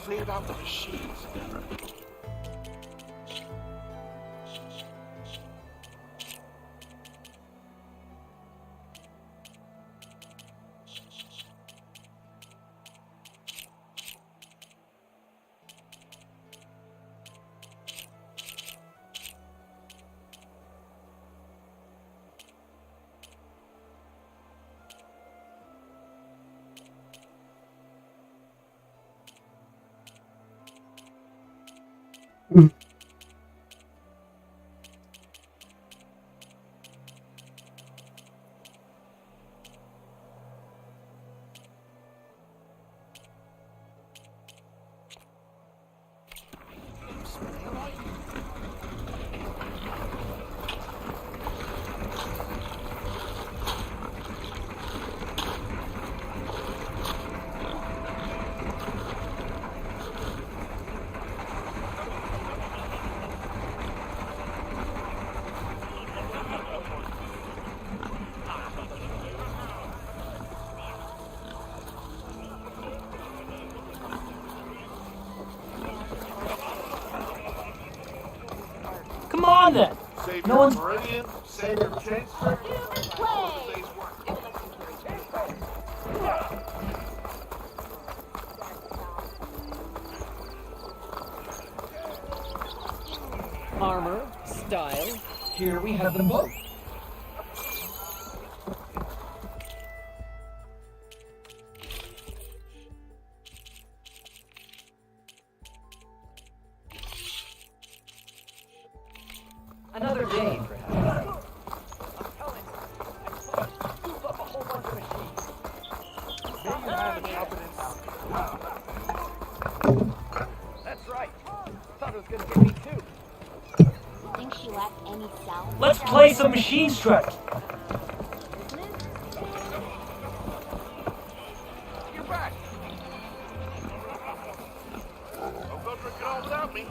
Cleared out the machines. Come on then! Save No your one's- meridian, save your transfer. Armor, style, here we have them both. Another day, perhaps. That's right. Thought it was gonna get me too. Think she left any cells? Let's play some machine strike. You're back. Don't go drinking all without me.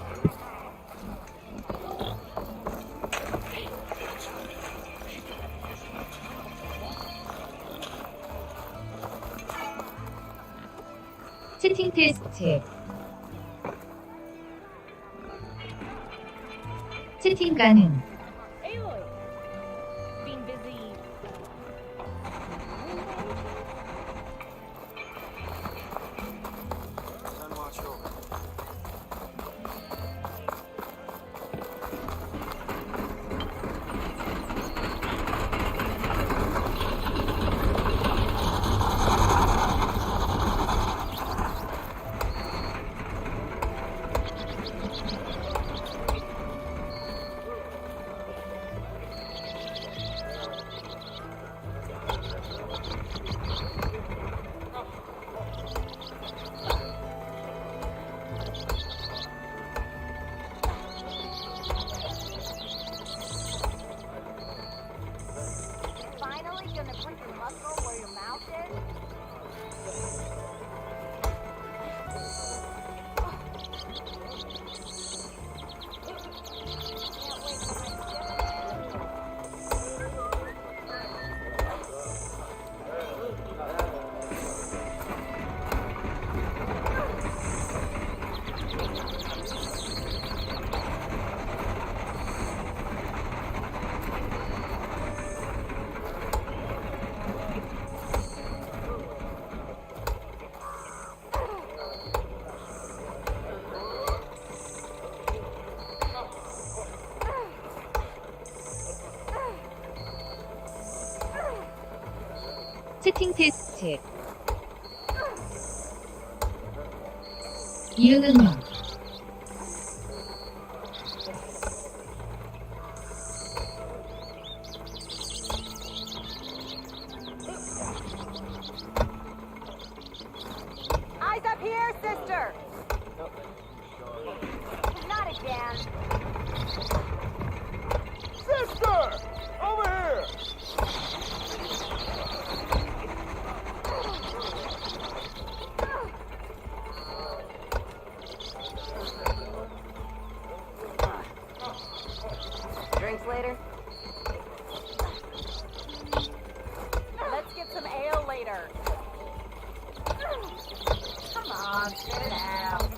채팅 테스트. 채팅 가능. Aloy. Being busy. Unwatch over. Finally gonna put your muscle where your mouth is? Can't wait for my ship. 채팅 테스트. 이응응응. up here, sister! Not again. Sister! Over here! Drinks later? Let's get some ale later. Come on, spit it out.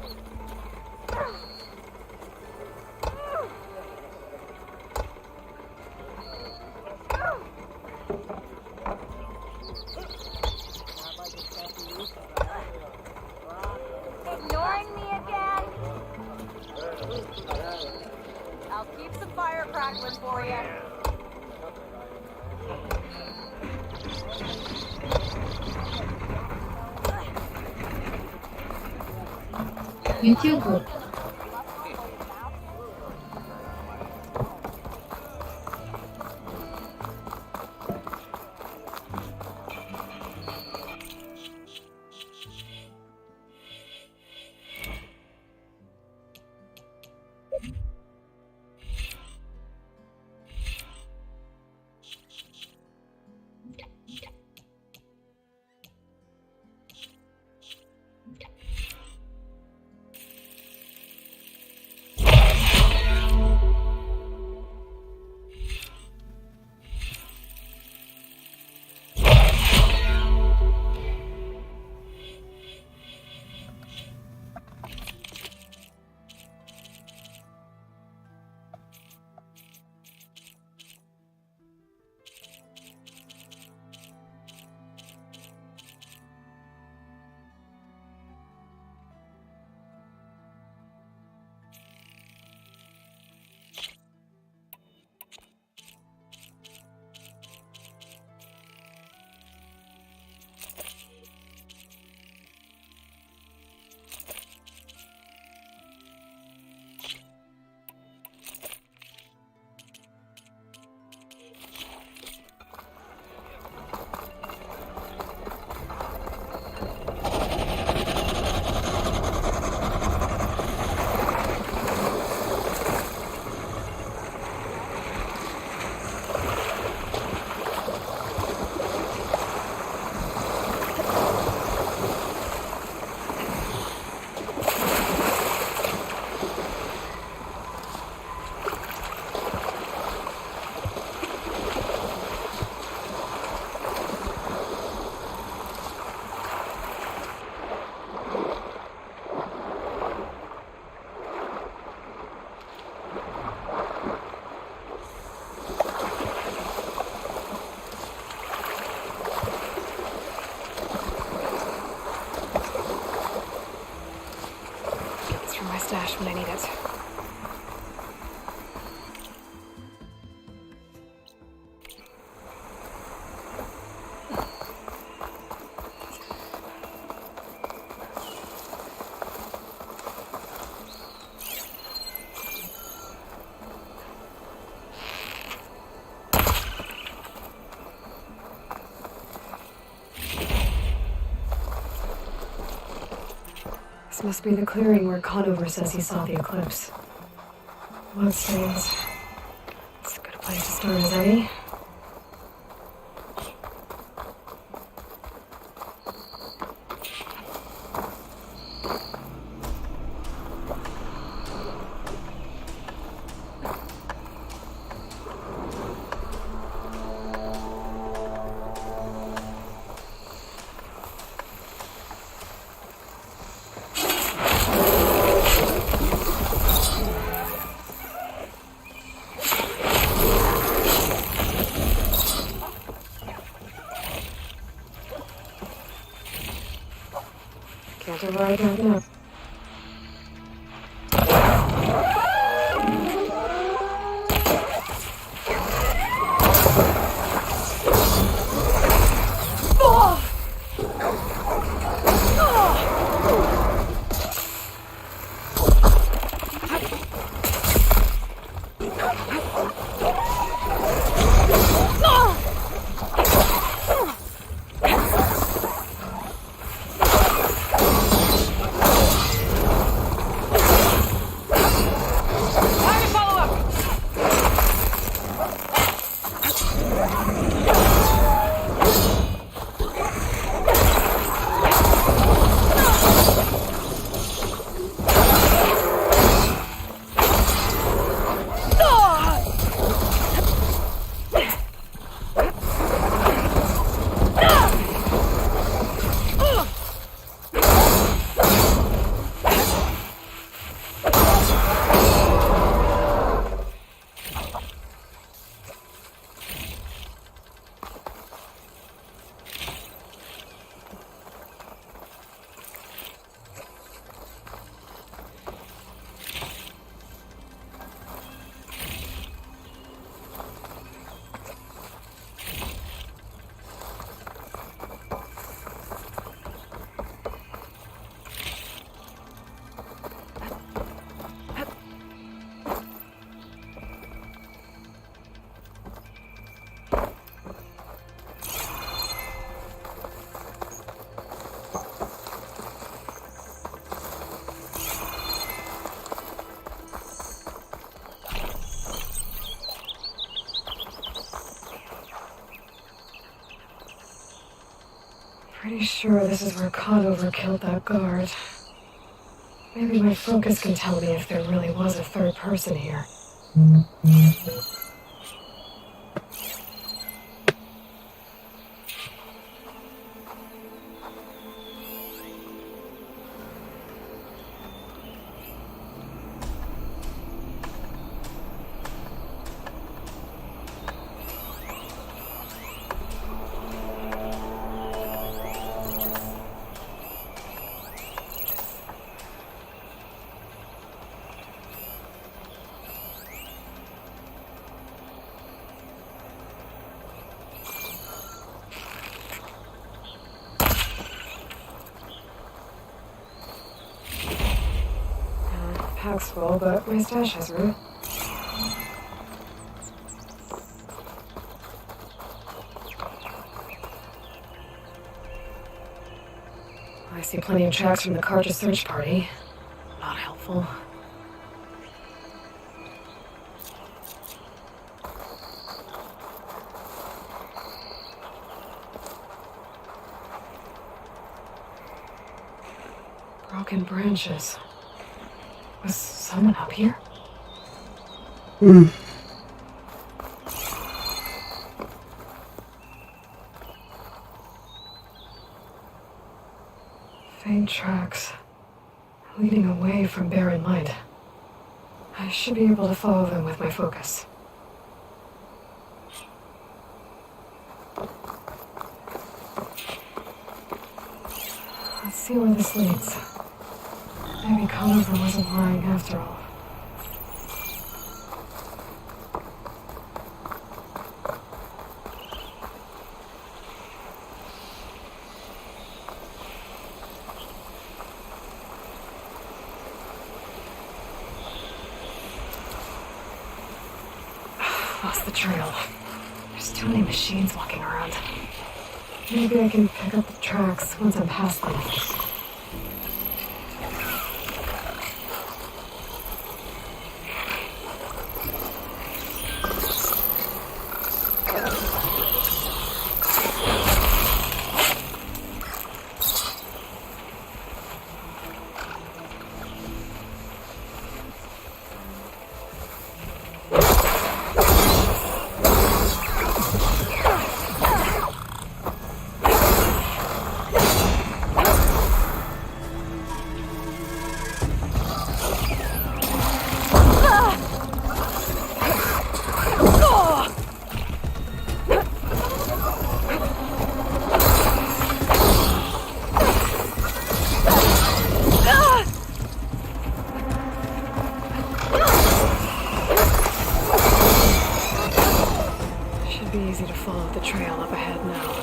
Ignoring me again? I'll keep the fire crackling for you. 유튜브 Stash when I need it. This must be the clearing where Conover says he saw the eclipse. Bloodstains. It's a good place to start, is any? Can't override that now. Pretty sure this is where Conover killed that guard. Maybe my focus can tell me if there really was a third person here. Pack's full, but my stash has room. I see plenty of tracks from the Carja search party. Not helpful. Broken branches. Was someone up here? Faint tracks leading away from barren light. I should be able to follow them with my focus. Let's see where this leads. Maybe Conover wasn't lying after all. Lost the trail. There's too many machines walking around. Maybe I can pick up the tracks once I'm past them. Easy to follow the trail up ahead now.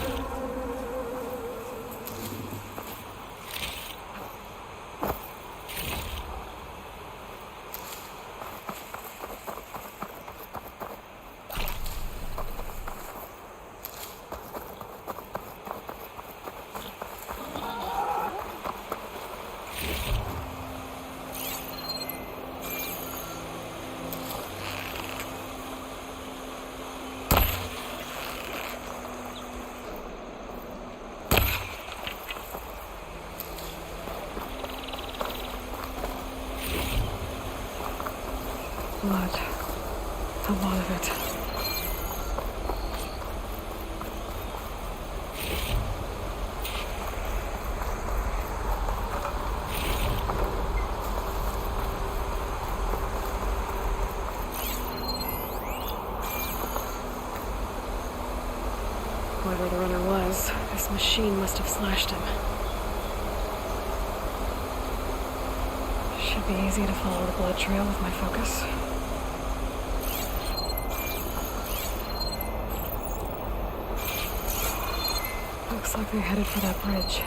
Blood. A lot of it. Whoever the runner was, this machine must have slashed him. Should be easy to follow the blood trail with my focus. Looks like they're headed for that bridge.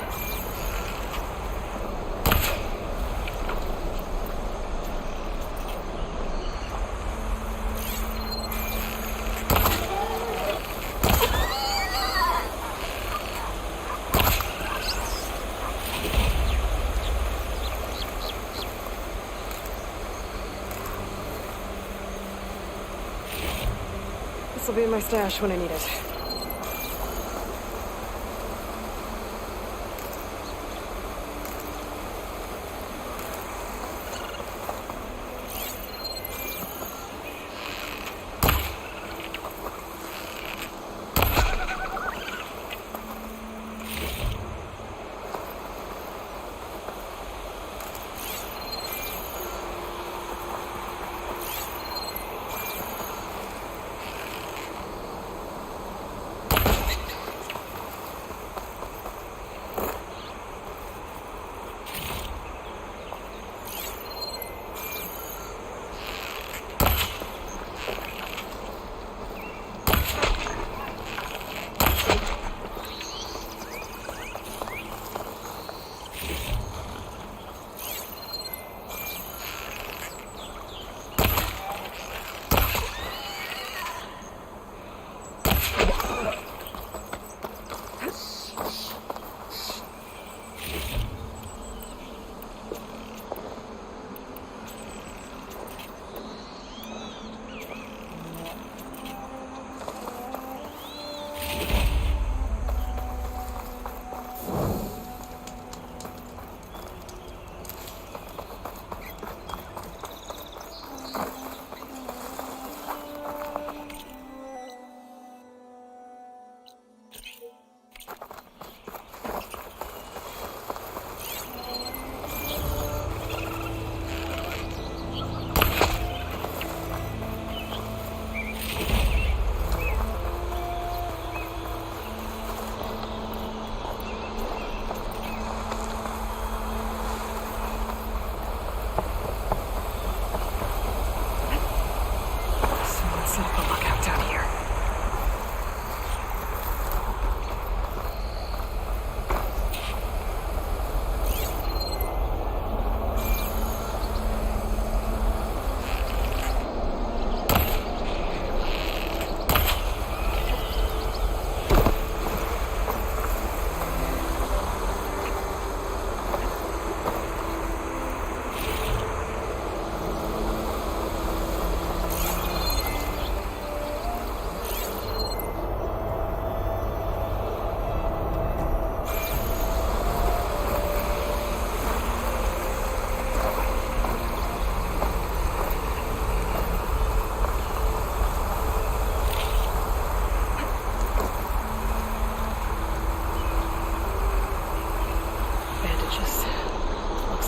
This will be in my stash when I need it.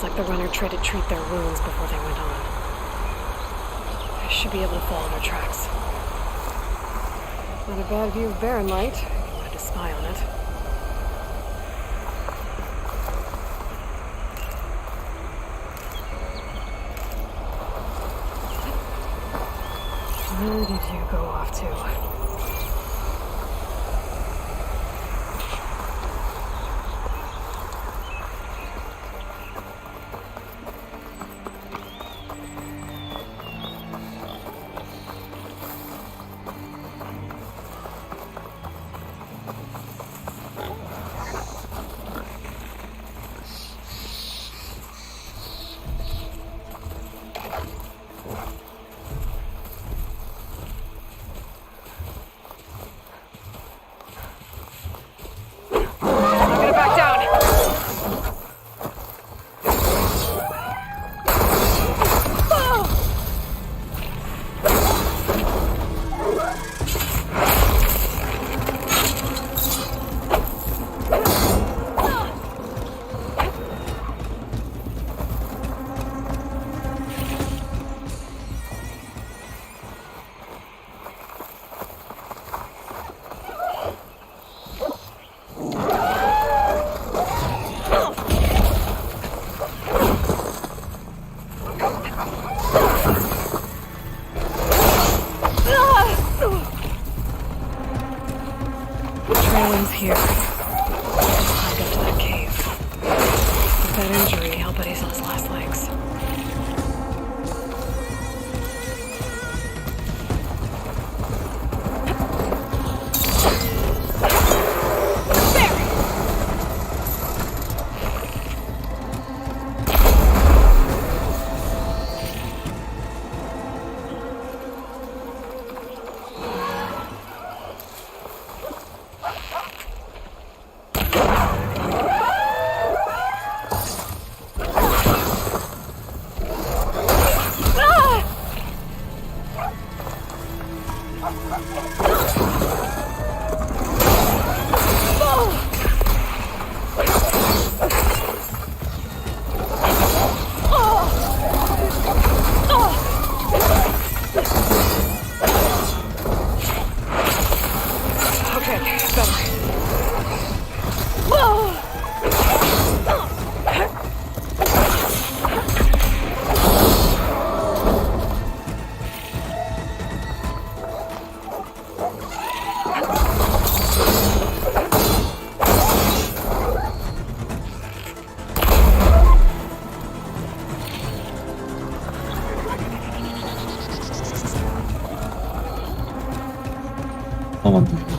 Looks like the runner tried to treat their wounds before they went on. I should be able to follow their tracks. Not a bad view of Barren Light, if you wanted to spy on it. Where did you go off to? Trailing's here. Climbed up to that cave. With that injury, I'll bet he's on his last legs. 하나만 더.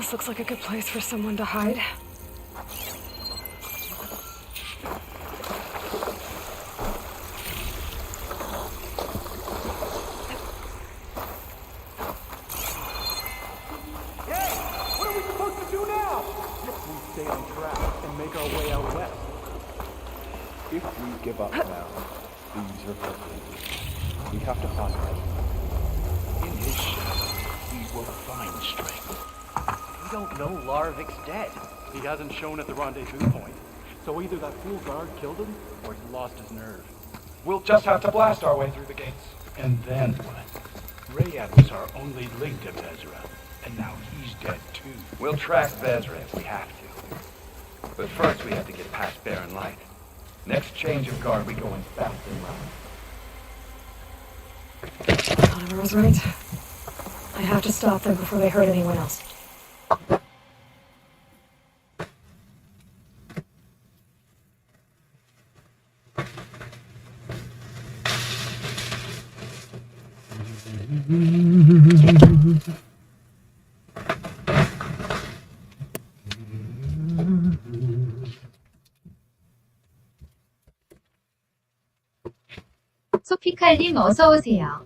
This looks like a good place for someone to hide. What are we supposed to do now? We stay on track and make our way out west. If we give up now, these are complete. We have to find him. In his shadow, he will find strength. We don't know Larvik's dead. He hasn't shown at the rendezvous point. So either that fool guard killed him, or he lost his nerve. We'll just have to blast our way through the gates. And then what? Rayad was our only link to Vezra, and now he's dead too. We'll track Vezra if we have to. But first we have to get past Barren Light. Next change of guard, we go in fast and round. Oliver was right. I have to stop them before they hurt anyone else. 소피칼님 어서 오세요.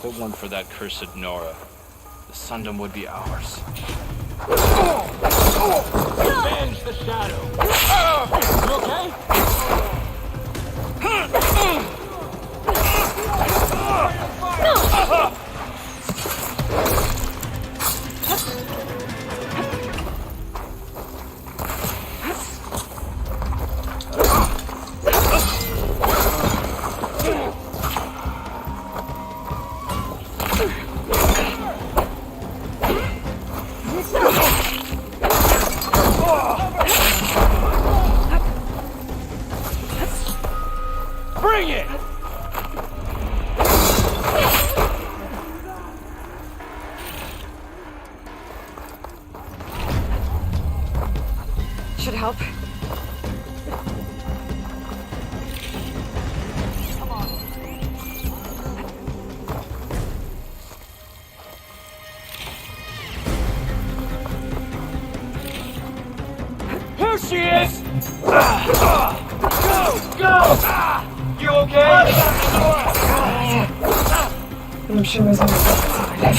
put one for that cursed Nora, the Sundom would be ours. Avenge the shadow! You okay? Bring it! Should help. Here she is! Go! Go! You okay? I'm sure there's only one side.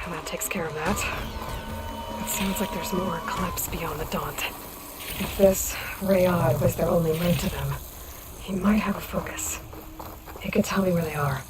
And that takes care of that. It sounds like there's more Eclipse beyond the Daunt. If this Rayad was their only link to them, he might have a focus. He could tell me where they are.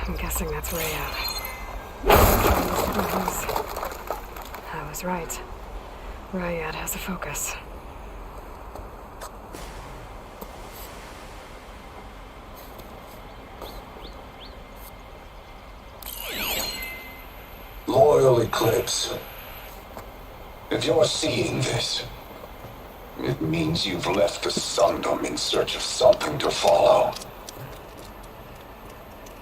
I'm guessing that's Rayad. I was right. Rayad has a focus. Loyal Eclipse, if you're seeing this, it means you've left the Sundom in search of something to follow.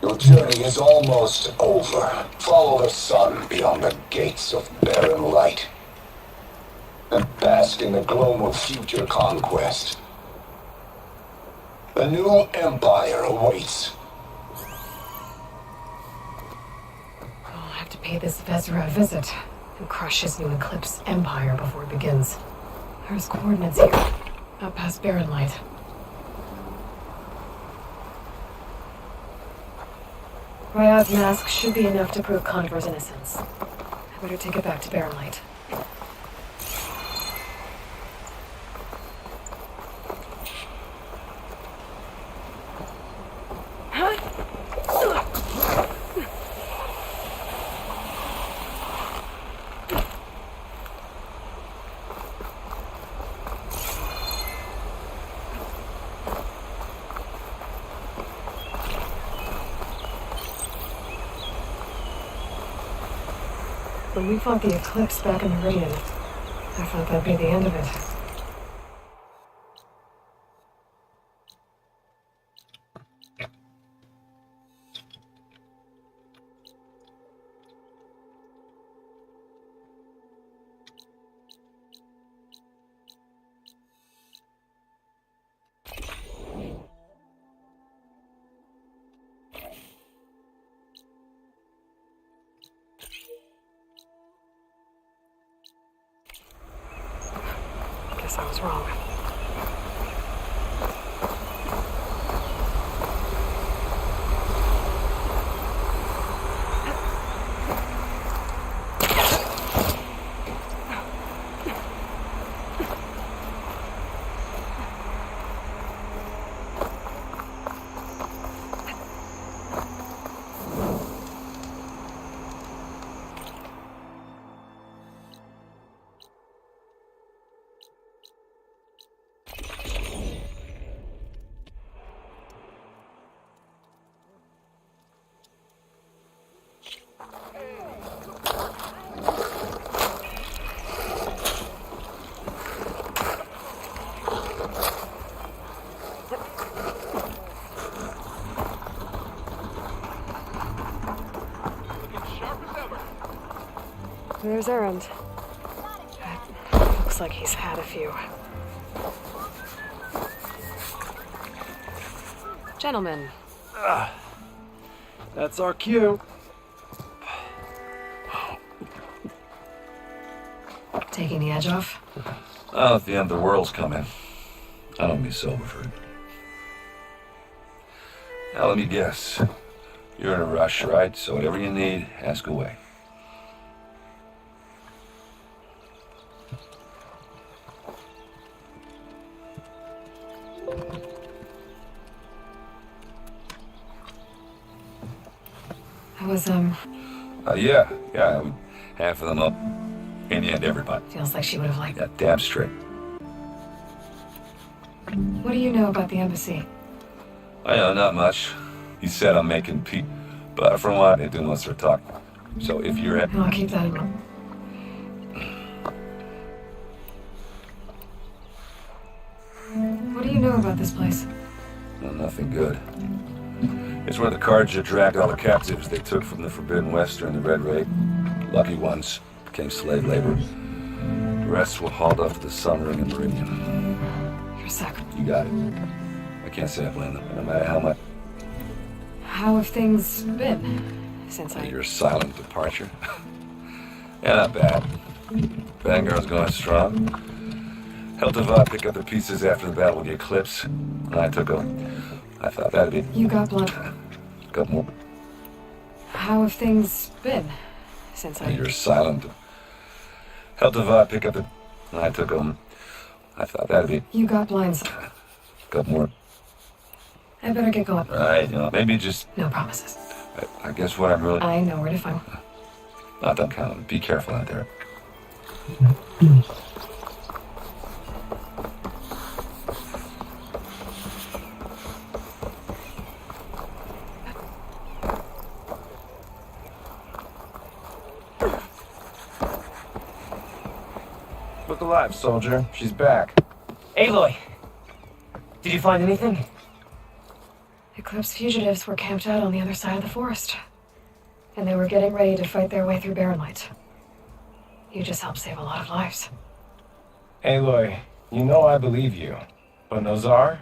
Your journey is almost over. Follow the sun beyond the gates of barren light, and bask in the gloom of future conquest. A new empire awaits. I'll have to pay this Vezra a visit and crush his new Eclipse empire before it begins. There's coordinates here, up past barren light. Rayad's mask should be enough to prove Conver's innocence. I better take it back to barren light. When we fought the Eclipse back in Meridian, I thought that'd be the end of it. Guess I was wrong. There's Errand. Looks like he's had a few. Gentlemen. That's our cue. Taking the edge off? Oh, if the end of the world's coming, I don't be sober for it. Now let me guess. You're in a rush, right? So whatever you need, ask away. I was, Yeah, half of them up. In the end, everybody. feels like she would have liked Yeah, damn straight. What do you know about the embassy? I know, not much. He said I'm making peace, but from what they do wants to talk. So if you're at... I'll keep that in mind. What do you know about this place? Well, nothing good. It's where the Carja dragged all the captives they took from the Forbidden West during the Red Raid. Lucky ones became slave labor. The rest were hauled off to the Sun Ring and Meridian. You're sick. You got it. I can't say I blame them, no matter how much. How have things been since I... Your silent departure. Yeah, not bad. Vanguard's going strong. Helped Avad pick up the pieces after the battle with the Eclipse. And I took them. I thought that'd be... You got blood. Got more. How have things been since I... You're silent. Helped Avad pick up the... And I took them. I thought that'd be... You got blinds. Got more. I better get going. Right, maybe just... No promises. I guess what I'm really... I know where to find. Not done counting. Be careful out there. Look alive, soldier. She's back. Aloy! Did you find anything? Eclipse fugitives were camped out on the other side of the forest. And they were getting ready to fight their way through Barren Light. You just helped save a lot of lives. Aloy, you know I believe you. But Nozar?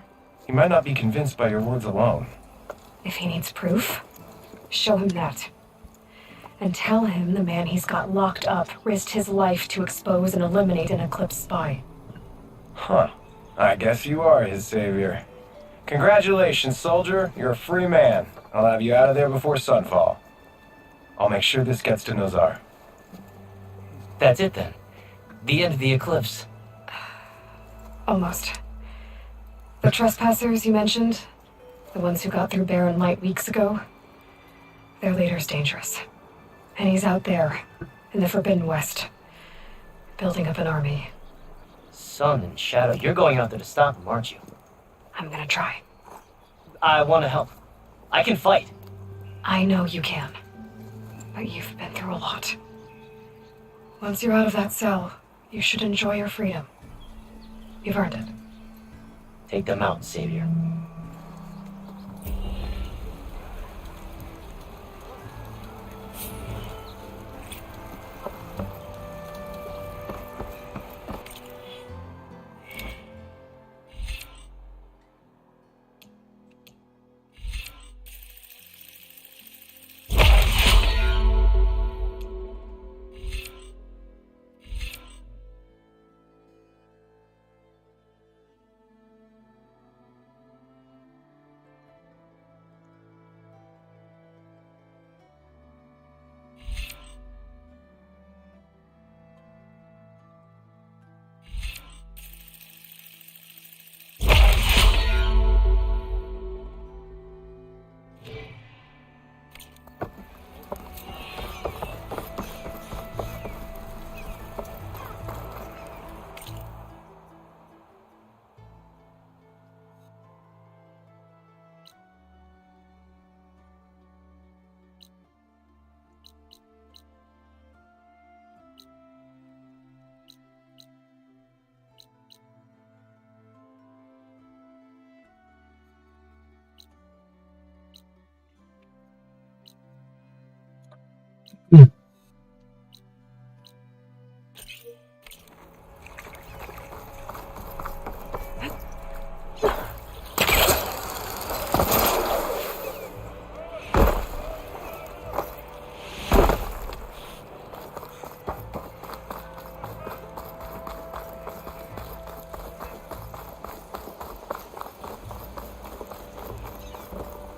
He might not be convinced by your words alone. If he needs proof, show him that. And tell him the man he's got locked up risked his life to expose and eliminate an Eclipse spy. Huh. I guess you are his savior. Congratulations, soldier. You're a free man. I'll have you out of there before sunfall. I'll make sure this gets to Nozar. That's it then. The end of the Eclipse. Almost. The trespassers you mentioned, the ones who got through Barren Light weeks ago, their leader's dangerous. And he's out there, in the Forbidden West, building up an army. Sun and Shadow, you're going out there to stop him, aren't you? I'm gonna try. I want to help. I can fight. I know you can. But you've been through a lot. Once you're out of that cell, you should enjoy your freedom. You've earned it. Take them out, Savior.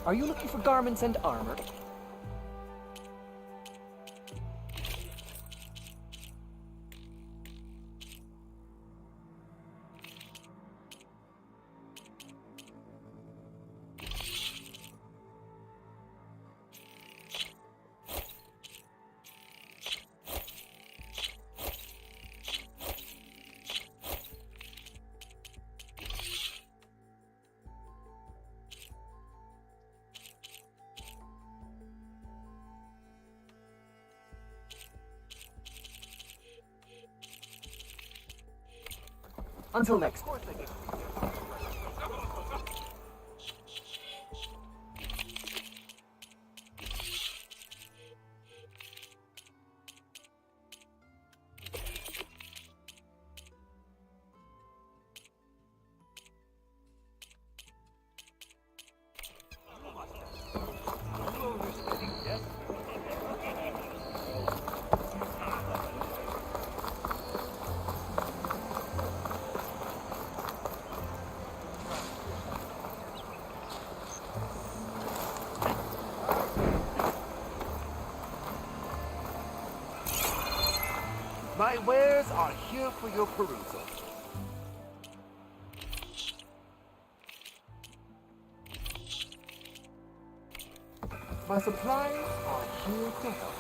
Are you looking for garments and armor? Until next. My wares are here for your perusal. My supplies are here to help.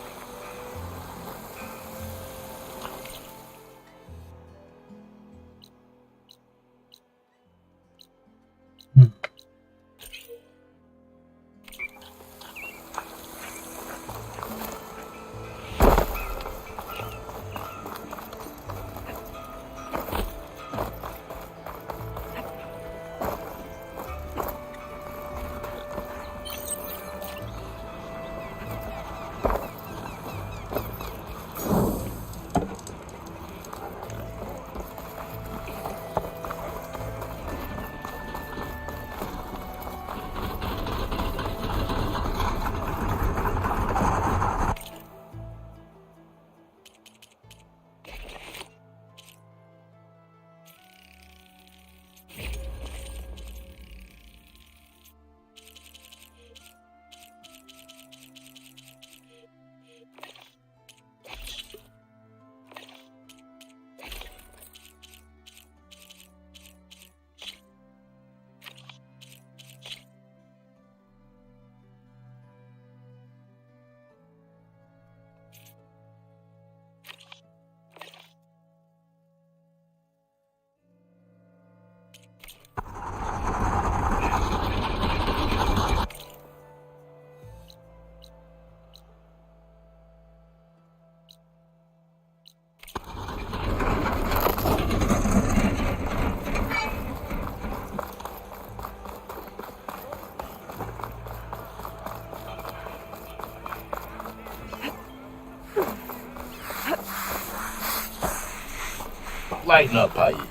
Lighten up, Paif.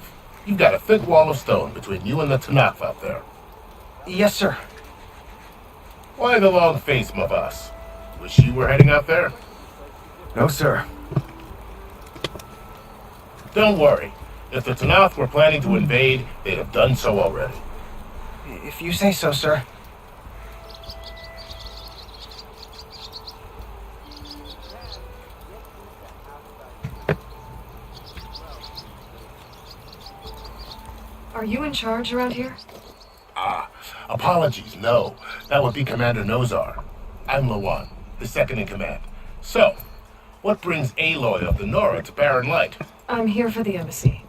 You've got a thick wall of stone between you and the Tanakh out there. Yes, sir. Why the long face, Mavas? Wish you were heading out there? No, sir. Don't worry. If the Tanakh were planning to invade, they'd have done so already. If you say so, sir. Are you in charge around here? Apologies, no. That would be Commander Nozar. I'm Lawan, the second in command. So, what brings Aloy of the Nora to Barren Light? I'm here for the embassy.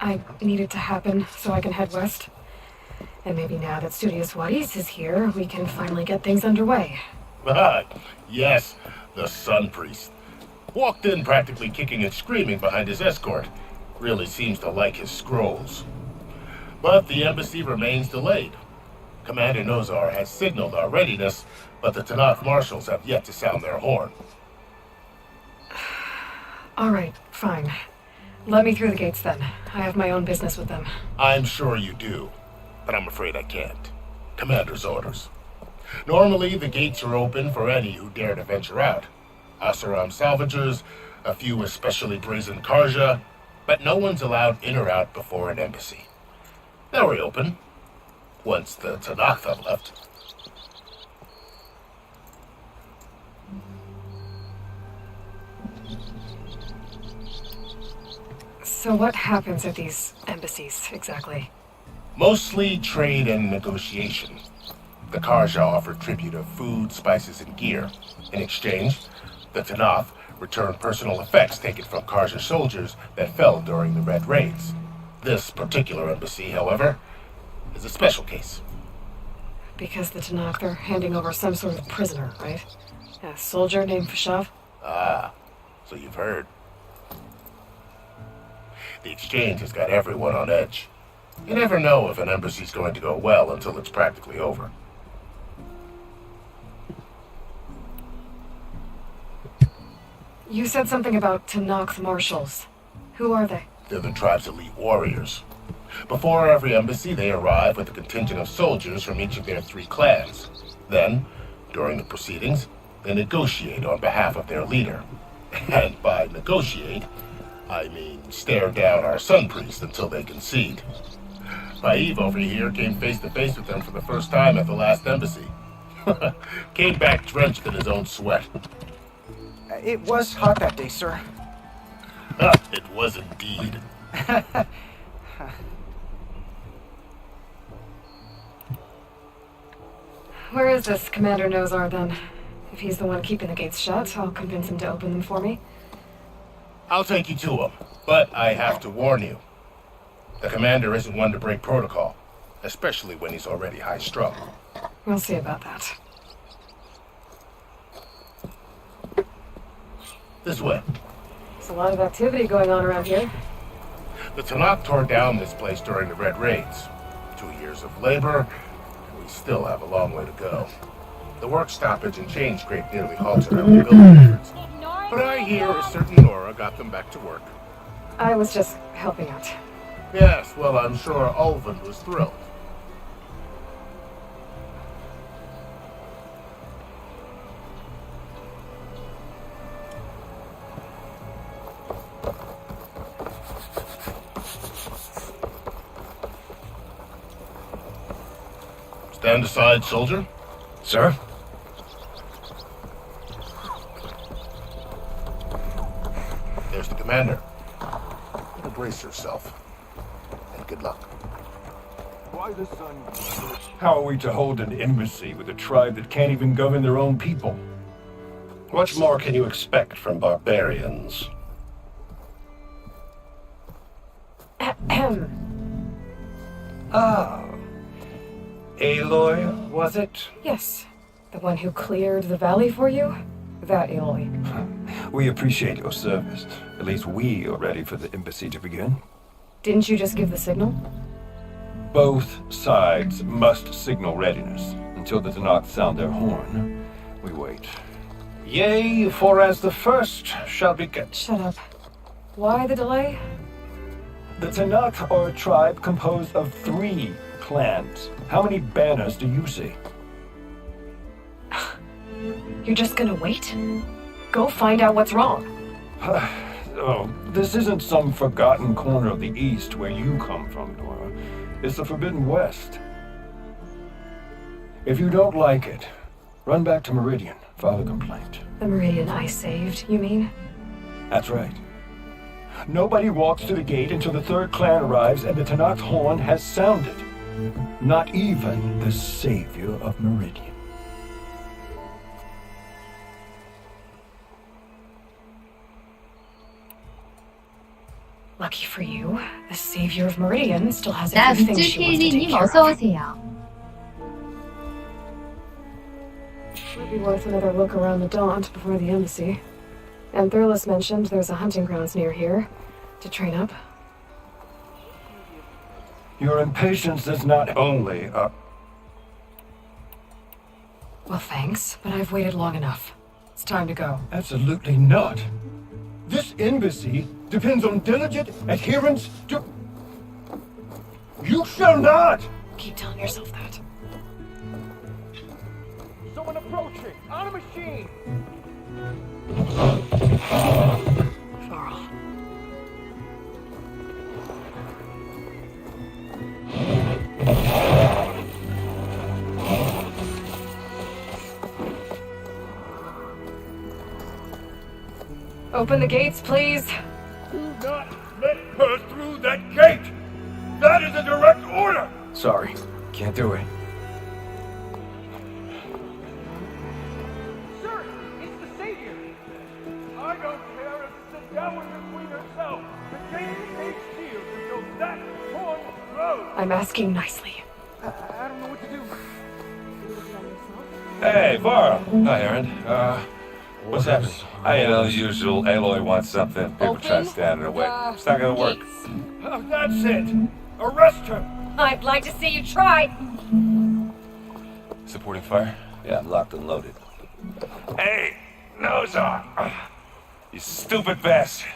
I need it to happen so I can head west. And maybe now that Studios Wadis is here, we can finally get things underway. Yes, the Sun Priest. Walked in practically kicking and screaming behind his escort. Really seems to like his scrolls. But the embassy remains delayed. Commander Nozar has signaled our readiness, but the Tanakh marshals have yet to sound their horn. All right, fine. Let me through the gates then. I have my own business with them. I'm sure you do, but I'm afraid I can't. Commander's orders. Normally, the gates are open for any who dare to venture out. Asaram salvagers, a few especially brazen Karja, but no one's allowed in or out before an embassy. They'll reopen once the Tanakh have left. So what happens at these embassies, exactly? Mostly trade and negotiation. The Karja offer tribute of food, spices, and gear. In exchange, the Tanakh return personal effects taken from Karja soldiers that fell during the Red Raids. This particular embassy, however, is a special case. Because the Tanakh are handing over some sort of prisoner, right? A soldier named Fashav? Ah, so you've heard. The exchange has got everyone on edge. You never know if an embassy's going to go well until it's practically over. You said something about Tanakh marshals. Who are they? They're the tribe's elite warriors. Before every embassy, they arrive with a contingent of soldiers from each of their 3 clans. Then, during the proceedings, they negotiate on behalf of their leader. And by negotiate, I mean stare down our sun priest until they concede. Baib over here came face to face with them for the first time at the last embassy. Came back drenched in his own sweat. It was hot that day, sir. It was indeed. Where is this Commander Nozar, then? If he's the one keeping the gates shut, I'll convince him to open them for me. I'll take you to him, but I have to warn you. The commander isn't one to break protocol, especially when he's already high-strung. We'll see about that. This way. There's a lot of activity going on around here. The Tanakh tore down this place during the Red Raids. 2 years of labor, and we still have a long way to go. The work stoppage and change scrape nearly halted our rebuilding efforts. But I hear a certain Nora got them back to work. I was just helping out. Yes, well, I'm sure Ulvin was thrilled. Stand aside, soldier. Sir? There's the commander. Brace yourself. And good luck. Why the sun? How are we to hold an embassy with a tribe that can't even govern their own people? What more can you expect from barbarians? Ahem. Ah. Aloy, was it? Yes. The one who cleared the valley for you? That Aloy. We appreciate your service. At least we are ready for the embassy to begin. Didn't you just give the signal? Both sides must signal readiness. Until the Tanakh sound their horn, we wait. Yea, for as the first shall be kept. Shut up. Why the delay? The Tanakh are a tribe composed of 3 clans. How many banners do you see? You're just gonna wait? Go find out what's wrong. Oh, this isn't some forgotten corner of the East where you come from, Nora. It's the Forbidden West. If you don't like it, run back to Meridian, file a complaint. The Meridian I saved, you mean? That's right. Nobody walks to the gate until the 3rd clan arrives and the Tanakh's horn has sounded. Not even the savior of Meridian. Lucky for you, the savior of Meridian still has 나 everything 밑줄 she wants to take 필리님 care 어서 of. 오세요. Might be worth another look around the Daunt before the embassy. And Thurles mentioned there's a hunting grounds near here to train up. Your impatience is not only up. Well, thanks, but I've waited long enough. It's time to go. Absolutely not. This embassy depends on diligent adherence to... You shall not! Keep telling yourself that. Someone approaching! On a machine! Varl. Open the gates, please. Do not Let her through that gate! That is a direct order! Sorry, can't do it. Sir, it's the Savior. I don't care if it's the Dowager Queen herself. The gate stays sealed until that torn road. I'm asking nicely. I don't know what to do. Hey, Varl. Hi, Aaron. What's happening? You know, the usual. Aloy wants something. People try to stand in the way. It's not gonna work. That's it. Arrest her. I'd like to see you try. Supporting fire? Yeah, I'm locked and loaded. Hey, Nozar! You stupid bastard.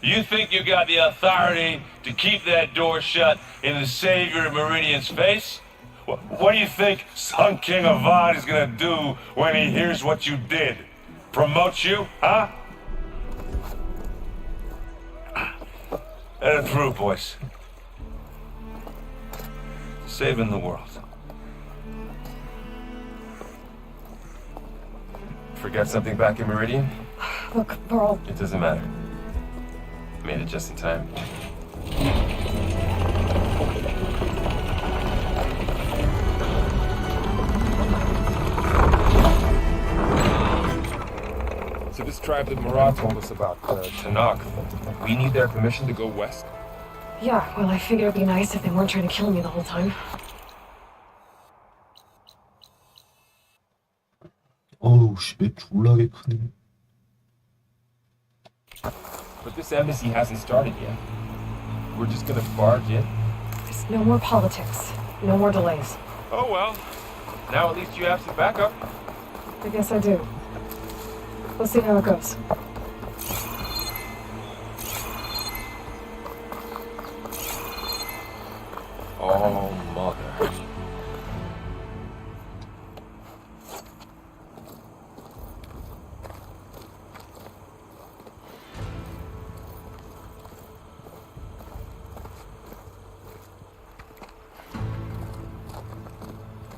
You think you got the authority to keep that door shut in the Savior of Meridian's face? What do you think Sun King Avad is gonna do when he hears what you did? Promote you, huh? Let it through, boys. Saving the world. Forget something back in Meridian? Look, Varl. It doesn't matter. Made it just in time. So this tribe that Marat told us about, Tanakh, we need their permission to go west? Yeah, well, I figured it'd be nice if they weren't trying to kill me the whole time. 어우 씨, 졸라게 크네. But this embassy hasn't started yet. We're just gonna barge in? There's no more politics. No more delays. Oh well. Now at least you have some backup. I guess I do. We'll see how it goes. Oh, mother.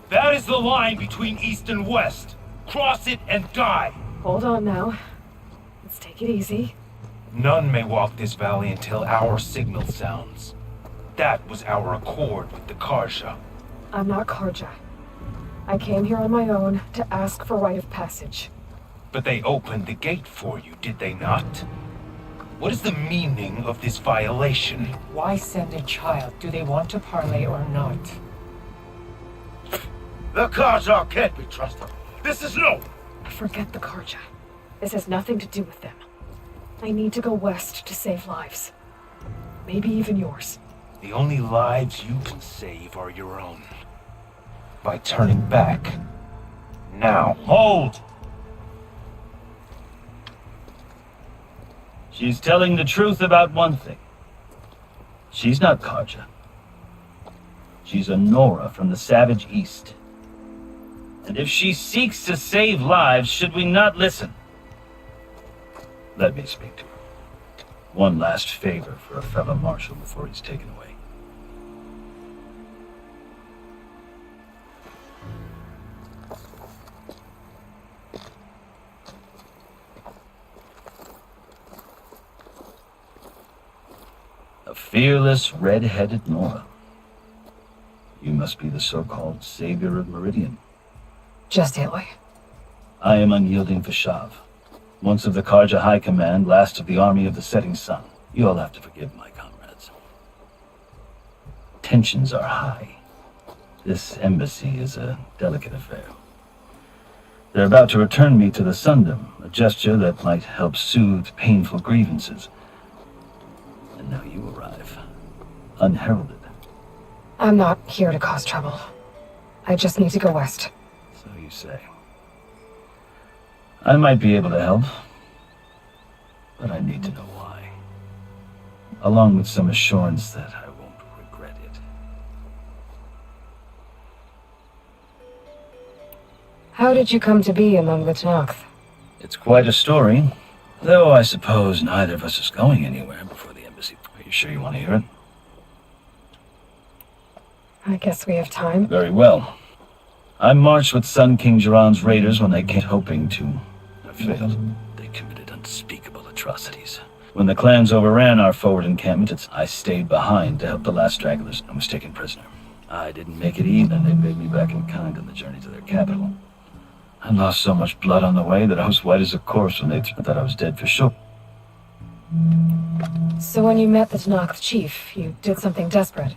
That is the line between East and West. Cross it and die. Hold on now. Let's take it easy. None may walk this valley until our signal sounds. That was our accord with the Karja. I'm not Karja. I came here on my own to ask for rite of passage. But they opened the gate for you, did they not? What is the meaning of this violation? Why send a child? Do they want to parley or not? The Karja can't be trusted. This is no. Forget the Karja. This has nothing to do with them. I need to go west to save lives. Maybe even yours. The only lives you can save are your own. By turning back. Now, hold! She's telling the truth about one thing. She's not Karja. She's a Nora from the Savage East. And if she seeks to save lives, should we not listen? Let me speak to her. One last favor for a fellow marshal before he's taken away. A fearless, red-headed Nora. You must be the so-called savior of Meridian. Just Aloy. I am unyielding Vashav. Once of the Karja High Command, last of the army of the setting sun. You all have to forgive my comrades. Tensions are high. This embassy is a delicate affair. They're about to return me to the Sundom, a gesture that might help soothe painful grievances. And now you arrive, unheralded. I'm not here to cause trouble. I just need to go west. So you say. I might be able to help, but I need to know why. Along with some assurance that I won't regret it. How did you come to be among the Tanakh? It's quite a story, though I suppose neither of us is going anywhere before the embassy. Are you sure you want to hear it? I guess we have time. Very well. I marched with Sun King Jiran's raiders when they came hoping to have failed. They committed unspeakable atrocities. When the clans overran our forward encampment, I stayed behind to help the last stragglers and was taken prisoner. I didn't make it even. They paid me back in kind on the journey to their capital. I lost so much blood on the way that I was white as a corpse when I thought I was dead for sure. So when you met the Tanakh chief, you did something desperate.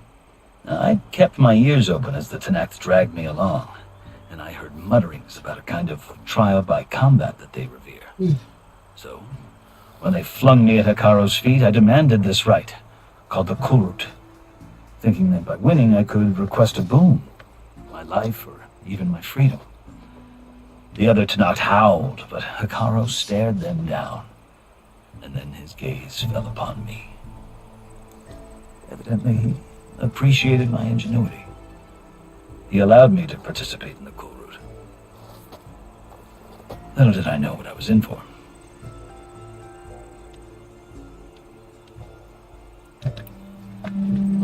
I kept my ears open as the Tanakh dragged me along, and I heard mutterings about a kind of trial by combat that they revere. So, when they flung me at Hikaro's feet, I demanded this rite, called the Kurut, thinking that by winning I could request a boon, my life or even my freedom. The other Tanakh howled, but Hikaro stared them down, and then his gaze fell upon me. Evidently, he appreciated my ingenuity. He allowed me to participate in the Kurut. Little did I know what I was in for.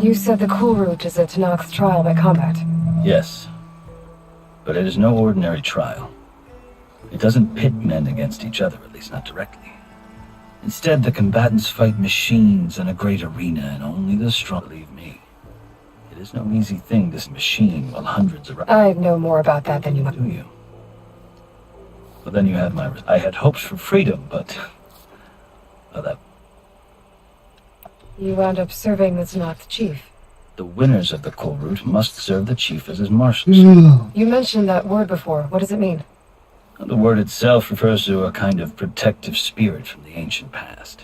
You said the Kurut is a Tanakh's trial by combat. Yes, but it is no ordinary trial. It doesn't pit men against each other, at least not directly. Instead, the combatants fight machines in a great arena, and only the strong believe me. It is no easy thing, this machine, while hundreds around. I know more about that than you might. Do you? Well, then you have my... I had hopes for freedom, but... well, that... You wound up serving the Tanakh chief. The winners of the Kurut must serve the chief as his marshals. You mentioned that word before. What does it mean? The word itself refers to a kind of protective spirit from the ancient past.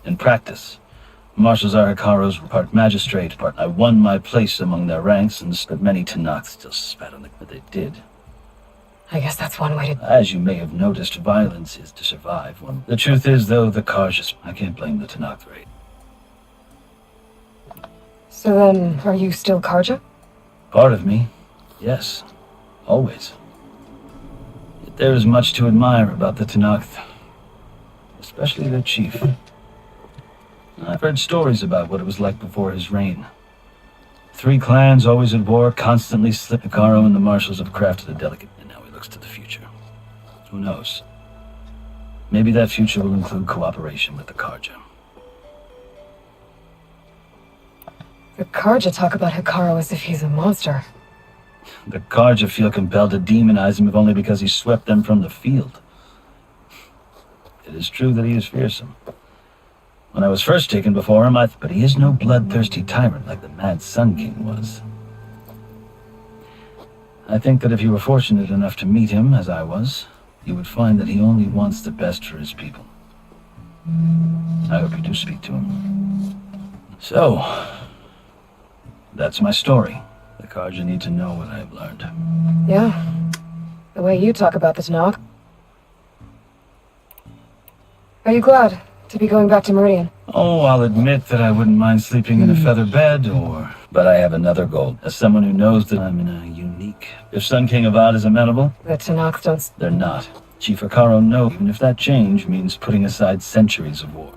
In practice, marshals are Hikaro's part magistrate, part... I won my place among their ranks, and but many Tanakh still spat on the... But they did. I guess that's one way to... As you may have noticed, violence is to survive. The truth is, though, the Karjas... I can't blame the Tanakh for it. So then, are you still Karja? Part of me, yes. Always. Yet there is much to admire about the Tanakh. Especially their chief. I've heard stories about what it was like before his reign. 3 clans always at war, constantly slip. Hikaro and the marshals have crafted a delicate... And now he looks to the future. Who knows? Maybe that future will include cooperation with the Karja. The Karja talk about Hikaro as if he's a monster. The Karja feel compelled to demonize him if only because he swept them from the field. It is true that he is fearsome. When I was first taken before him, but he is no bloodthirsty tyrant like the Mad Sun King was. I think that if you were fortunate enough to meet him, as I was, you would find that he only wants the best for his people. I hope you do speak to him. So... that's my story. The Karja need to know what I have learned. Yeah. The way you talk about the Tanakh. Are you glad to be going back to Meridian? Oh, I'll admit that I wouldn't mind sleeping in a feather bed, or... But I have another goal. As someone who knows that I'm in a unique... If Sun King Avad is amenable... The Tanakh don't... They're not. Chief Hikaro knows, even if that change means putting aside centuries of war.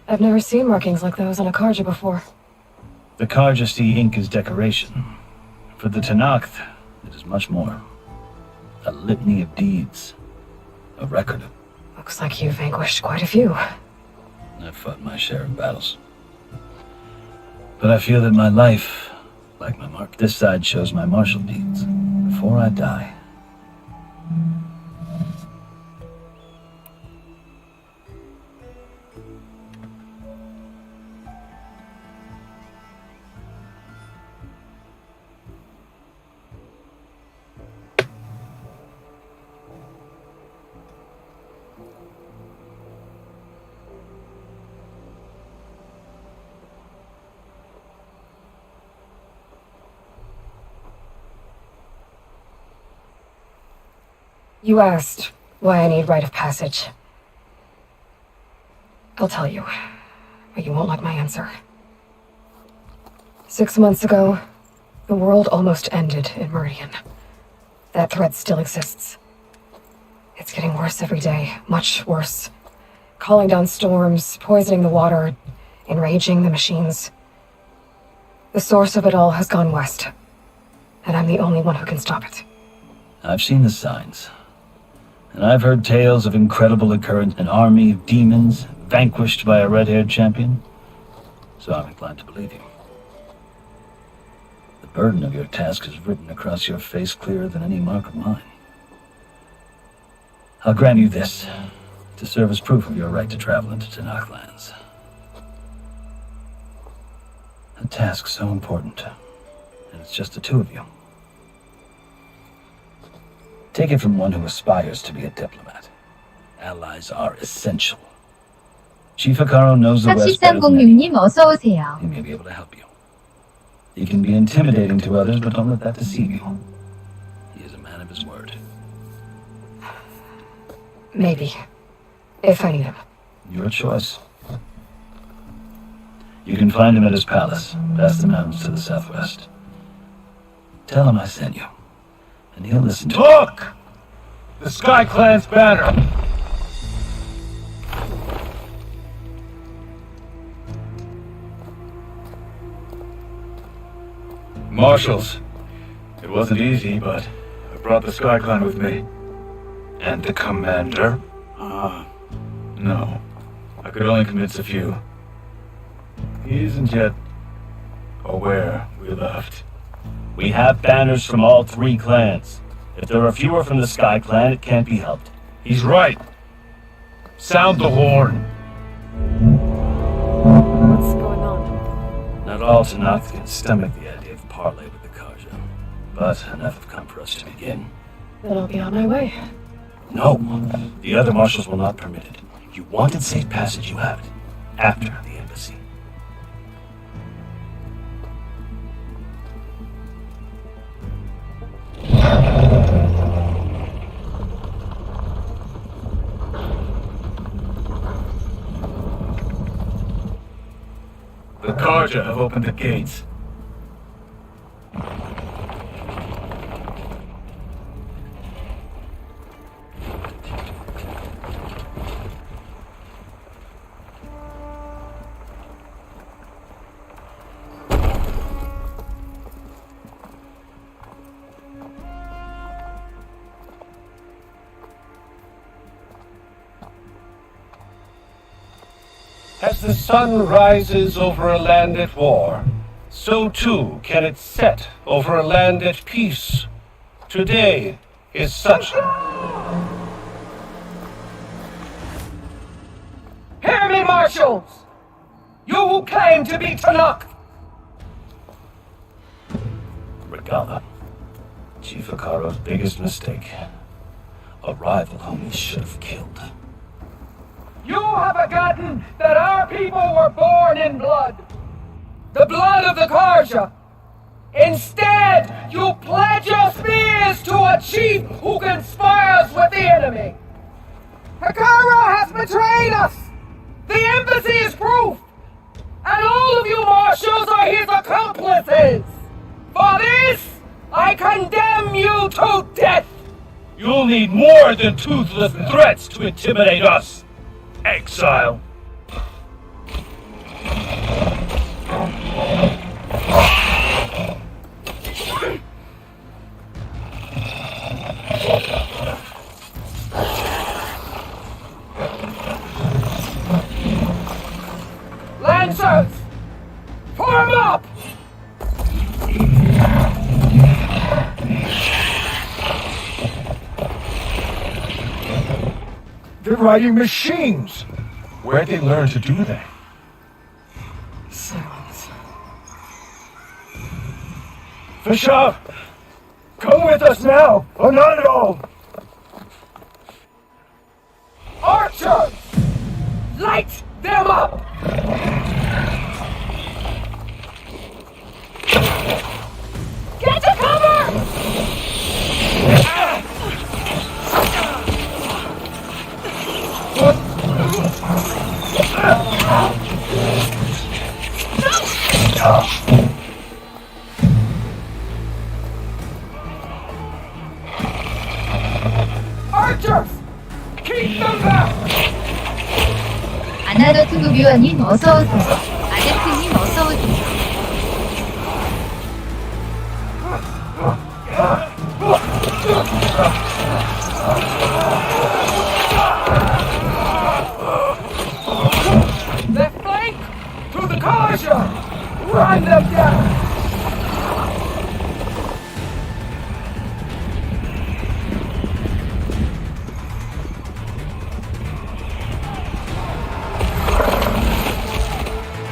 I've never seen markings like those on a Karja before. The Karja see ink as decoration. For the Tanakh, it is much more. A litany of deeds. A record of... Looks like you vanquished quite a few. I've fought my share of battles. But I feel that my life, like my mark, this side shows my martial deeds. Before I die. You asked why I need rite of passage. I'll tell you, but you won't like my answer. 6 months ago, the world almost ended in Meridian. That threat still exists. It's getting worse every day, much worse. Calling down storms, poisoning the water, enraging the machines. The source of it all has gone west, and I'm the only one who can stop it. I've seen the signs. And I've heard tales of incredible occurrence, an army of demons vanquished by a red-haired champion. So I'm inclined to believe you. The burden of your task is written across your face clearer than any mark of mine. I'll grant you this, to serve as proof of your right to travel into Tanakh lands. A task so important, and it's just the two of you. Take it from one who aspires to be a diplomat. Allies are essential. Chief Akaro knows the West better than anyone. 4306님 어서 오세요. He may be able to help you. He can be intimidating to others, but don't let that deceive you. He is a man of his word. Maybe. If I need him. Your choice. You can find him at his palace, past the mountains to the southwest. Tell him I sent you, and he'll listen to Look! The Sky Clan's banner! Marshals, it wasn't easy, but I brought the Sky Clan with me. And the commander? No. I could only convince a few. He isn't yet aware we left. We have banners from all three clans. If there are fewer from the Sky Clan, it can't be helped. He's right. Sound the horn. What's going on? Not all Tanakh can stomach the idea of parley with the Karja, but enough have come for us to begin. Then I'll be on my way. No, the other marshals will not permit it. You wanted safe passage, you have it. After the embassy. The Karja have opened the gates. As the sun rises over a land at war, so too can it set over a land at peace. Today is such... Hear me, marshals! You who claim to be Tanakh! Regala, Chief Akaro's biggest mistake. A rival whom he should have killed. You have forgotten that our people were born in blood. The blood of the Karja. Instead, you pledge your spears to a chief who conspires with the enemy. Akaro has betrayed us. The embassy is proof. And all of you marshals are his accomplices. For this, I condemn you to death. You'll need more than toothless threats to intimidate us. Exile. Lancers, form up! They're riding machines! Where'd they learn to do that? Silence. Fisher! Come with us now, or not at all! Archers! Light them up! Get to cover! Archers! Keep them back! 아나더트 구비원님 어서 오세요. 아데트님 어서 오세요. Run them down!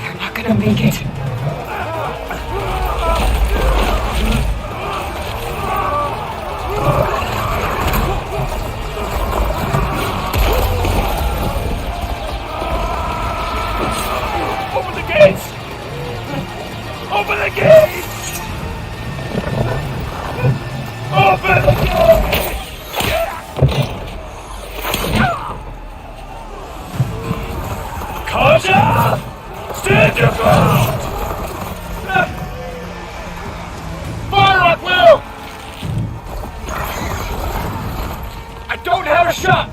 They're not gonna make it. Open the gates! Open the gates! Open the gates! Kaja! Stand your ground! Fire at will! I don't have a shot!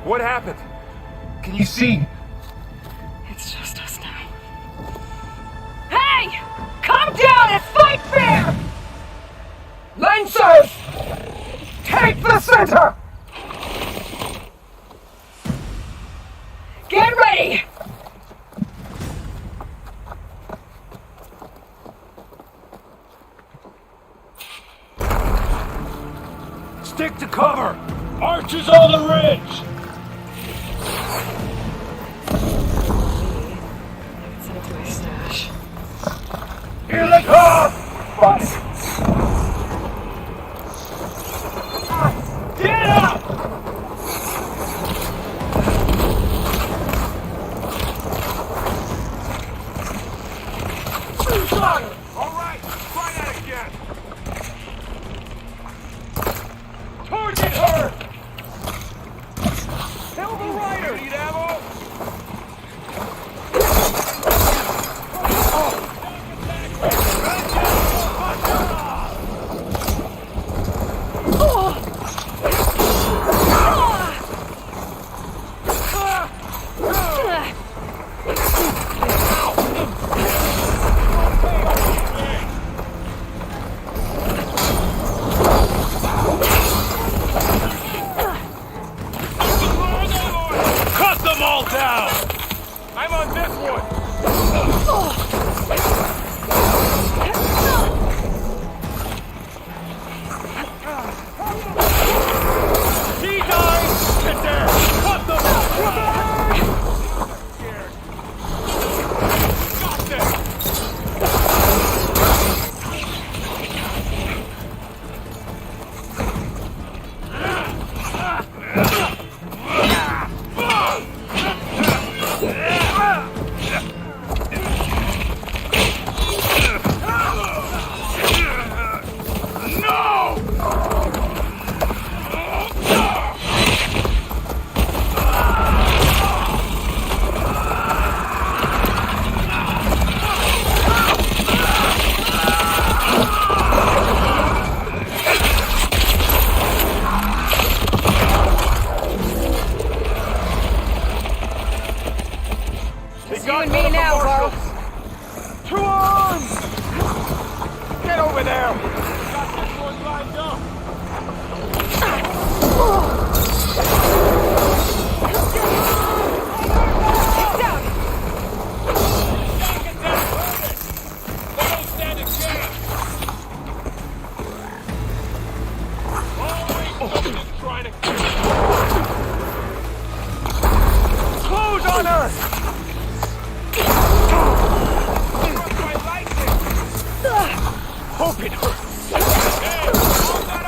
What happened? Can you see? It's just us now. Hey! Come down and fight fair! Lancers! Take the center! Get ready! Stick to cover! Archers on the ridge! Send it to my stash. Here they come! Get up! All right, try that again. Target her! Kill the rider. Need ammo? Cut them all down! I'm on this one. He died! Get there! Cut them all! Got them! It's you and me now, Carl. Two arms! Get over there! Got this one lined up. He's down. They don't stand a chance. Always just trying to kill you. Close on her! Hope it hurts. Hey, hold that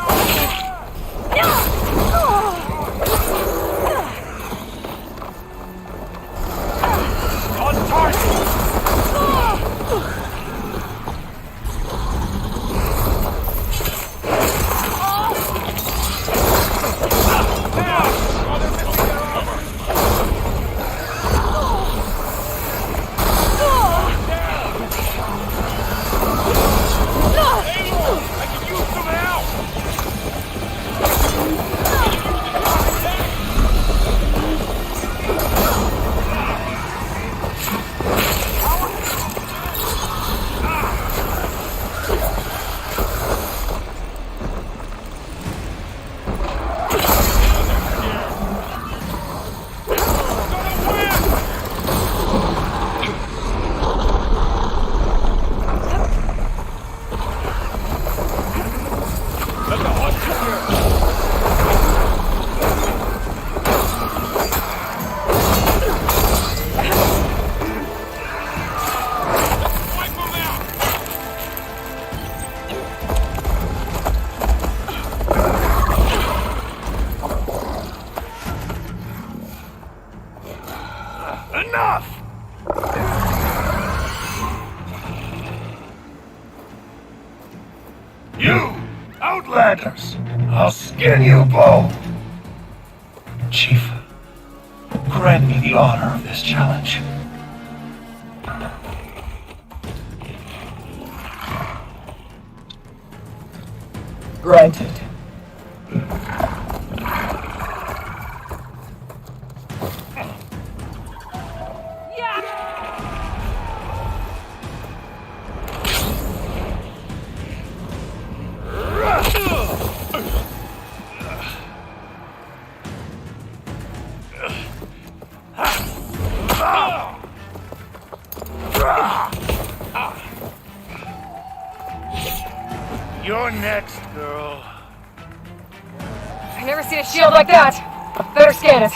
Outlanders! I'll skin you both! Chief, grant me the honor of this challenge. Granted. You're next, girl. I've never seen a shield like that. Better scan it.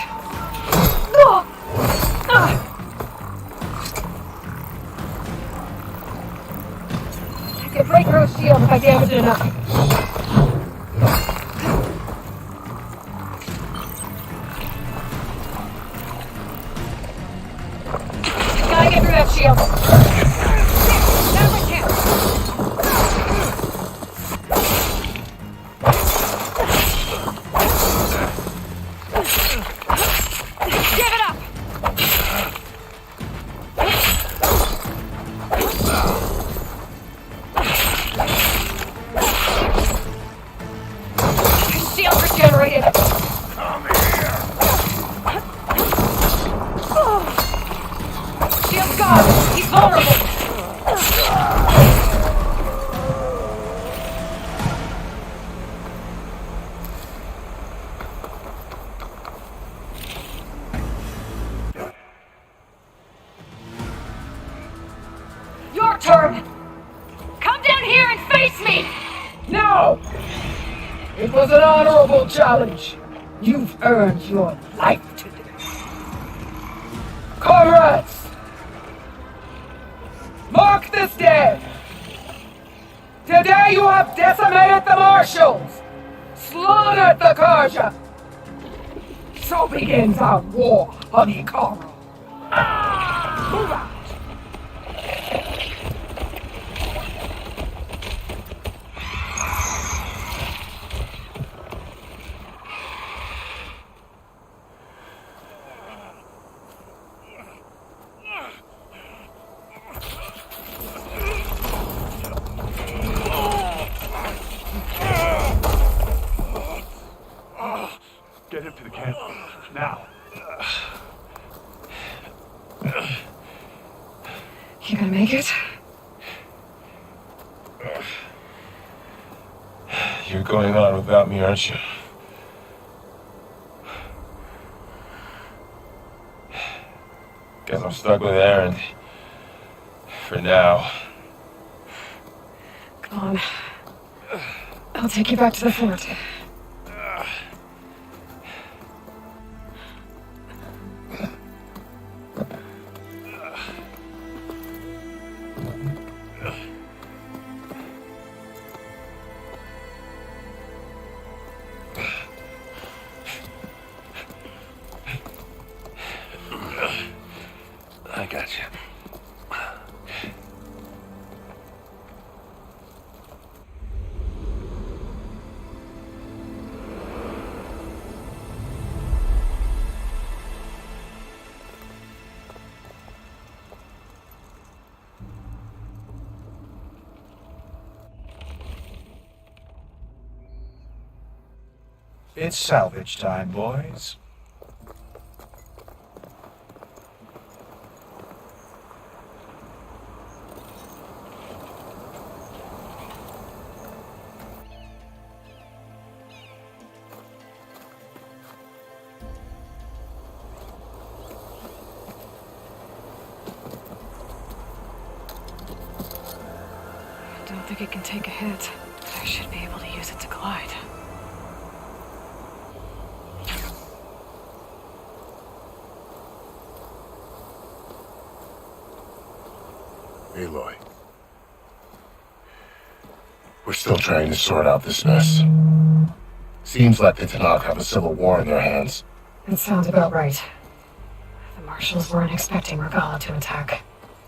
I can break through a shield if I damage it enough. Gotta get through that shield. That's my chance. Give it up! Shield regenerated. Shield's gone. He's vulnerable. Your turn! Come down here and face me! No! It was an honorable challenge. You've earned your life today. Comrades! Mark this day! Today you have decimated the marshals! Slaughtered the Karja! So begins our war on Ikaro. Move out! Get him to the camp. Now. You gonna make it? You're going on without me, aren't you? Guess I'm stuck with Aaron. For now. Come on. I'll take you back to the fort. I got you. It's salvage time, boys. I don't think it can take a hit, but I should be able to use it to glide. Aloy. We're still trying to sort out this mess. Seems like the Tanakh have a civil war in their hands. That sounds about right. The marshals weren't expecting Regala to attack.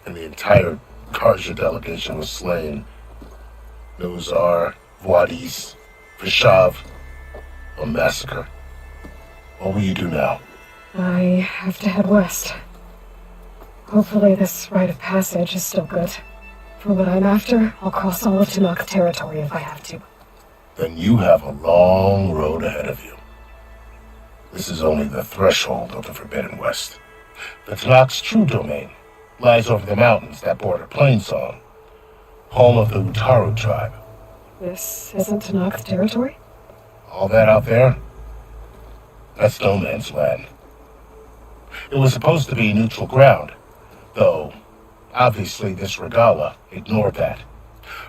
And the entire Karja delegation was slain. No Tsar, Wadis, Vashav, a massacre. What will you do now? I have to head west. Hopefully this rite of passage is still good. For what I'm after, I'll cross all of Tanakh territory if I have to. Then you have a long road ahead of you. This is only the threshold of the Forbidden West. The Tanakh's true domain lies over the mountains that border Plainsong, home of the Utaru tribe. This isn't Tanakh territory? All that out there? That's no man's land. It was supposed to be neutral ground, though obviously this Regala ignored that.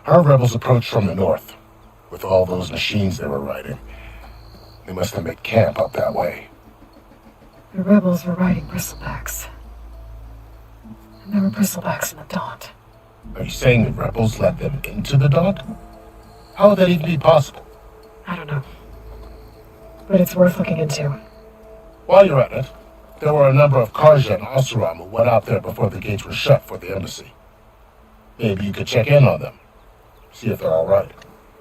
Her rebels approached from the north, with all those machines they were riding. They must have made camp up that way. The rebels were riding bristlebacks. And there were bristlebacks in the Daunt. Are you saying the rebels let them into the Daunt? How would that even be possible? I don't know. But it's worth looking into. While you're at it, there were a number of Karja and Asuram who went out there before the gates were shut for the embassy. Maybe you could check in on them. See if they're all right.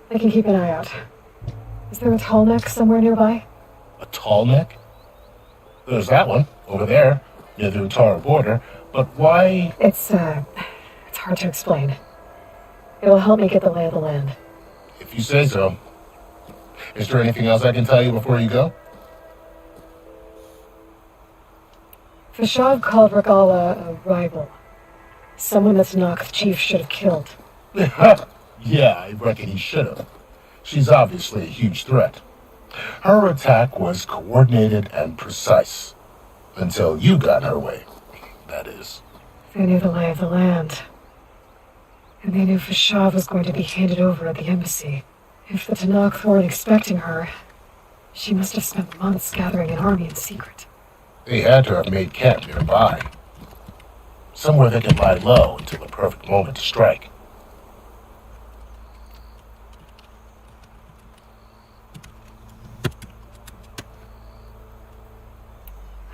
I can keep an eye out. Is there a tall neck somewhere nearby? A tall neck? There's that one, over there, near the Utaru border. But why? It's hard to explain. It'll help me get the lay of the land. If you say so. Is there anything else I can tell you before you go? Vashav called Regala a rival. Someone that Tanakh chief should have killed. Yeah, I reckon he should have. She's obviously a huge threat. Her attack was coordinated and precise. Until you got her way, that is. They knew the lay of the land. And they knew Vashav was going to be handed over at the embassy. If the Tanakh weren't expecting her, she must have spent months gathering an army in secret. They had to have made camp nearby. Somewhere they could lie low until the perfect moment to strike.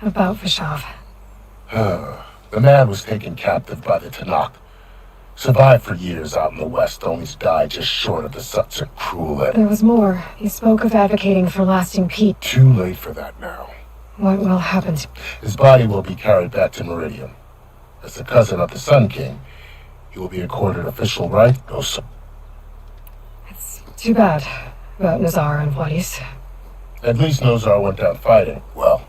About Vashav. The man was taken captive by the Tanakh. Survived for years out in the west, only to die just short of the such a cruel end. There was more. He spoke of advocating for lasting peace. Too late for that now. What will happen to... His body will be carried back to Meridian. As the cousin of the Sun King, he will be accorded official right. No, sir. It's too bad about Nazar and Wadis. At least Nozar went down fighting. Well,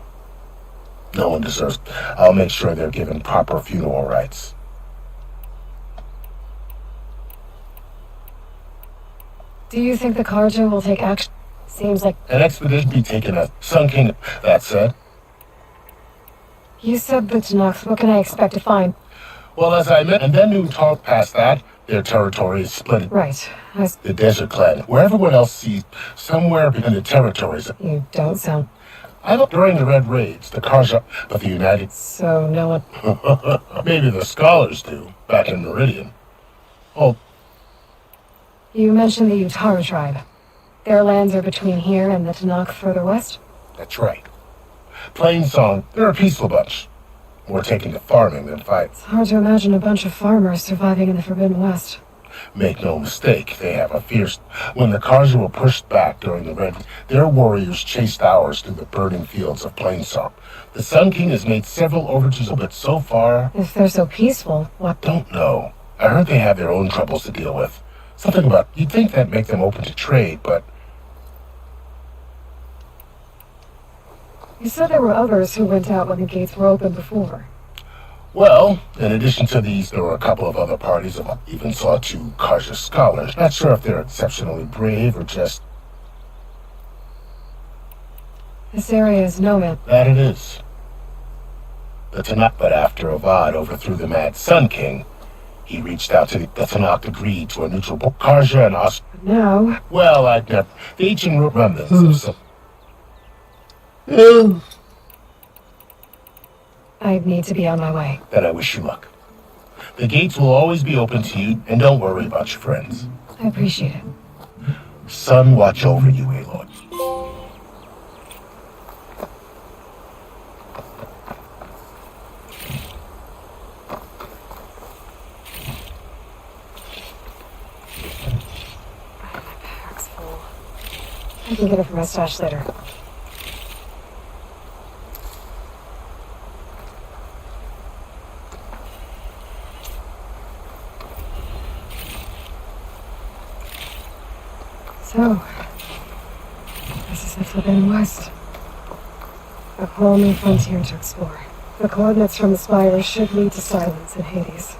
no one deserves... I'll make sure they're given proper funeral rites. Do you think the Karja will take action? Seems like... An expedition be taken as Sun King. That said... You said the Tanakh. What can I expect to find? Well, as I meant, and then you talk past that, their territory is split. Right. The Desert Clan, where everyone else sees somewhere between the territories. You don't sound... I looked during the Red Raids, the Karja, but the United... So no one... Maybe the scholars do, back in Meridian. Oh. You mentioned the Utaru tribe. Their lands are between here and the Tanakh further west? That's right. Plainsong, they're a peaceful bunch. More taken to farming than fight. It's hard to imagine a bunch of farmers surviving in the Forbidden West. Make no mistake, they have a fierce... When the Karja were pushed back during the Red, their warriors chased ours through the burning fields of Plainsong. The Sun King has made several overtures, but so far... If they're so peaceful, what... Don't know. I heard they have their own troubles to deal with. Something about... You'd think that'd make them open to trade, but... You said there were others who went out when the gates were open before. Well, in addition to these, there were a couple of other parties. I even saw 2 Karja scholars. Not sure if they're exceptionally brave or just... This area is no man. That it is. The Tanakh, but after Avad overthrew the Mad Sun King, he reached out to the Tanakh, agreed to a neutral Karja and us. Now... Well, I'd never... The ancient remnants of some... I need to be on my way. Then I wish you luck. The gates will always be open to you, and don't worry about your friends. I appreciate it. Sun watch over you, Aloy. I can get it from my stash later. So, this is the Forbidden West. A whole new frontier to explore. The coordinates from the spire should lead to Silence in Hades.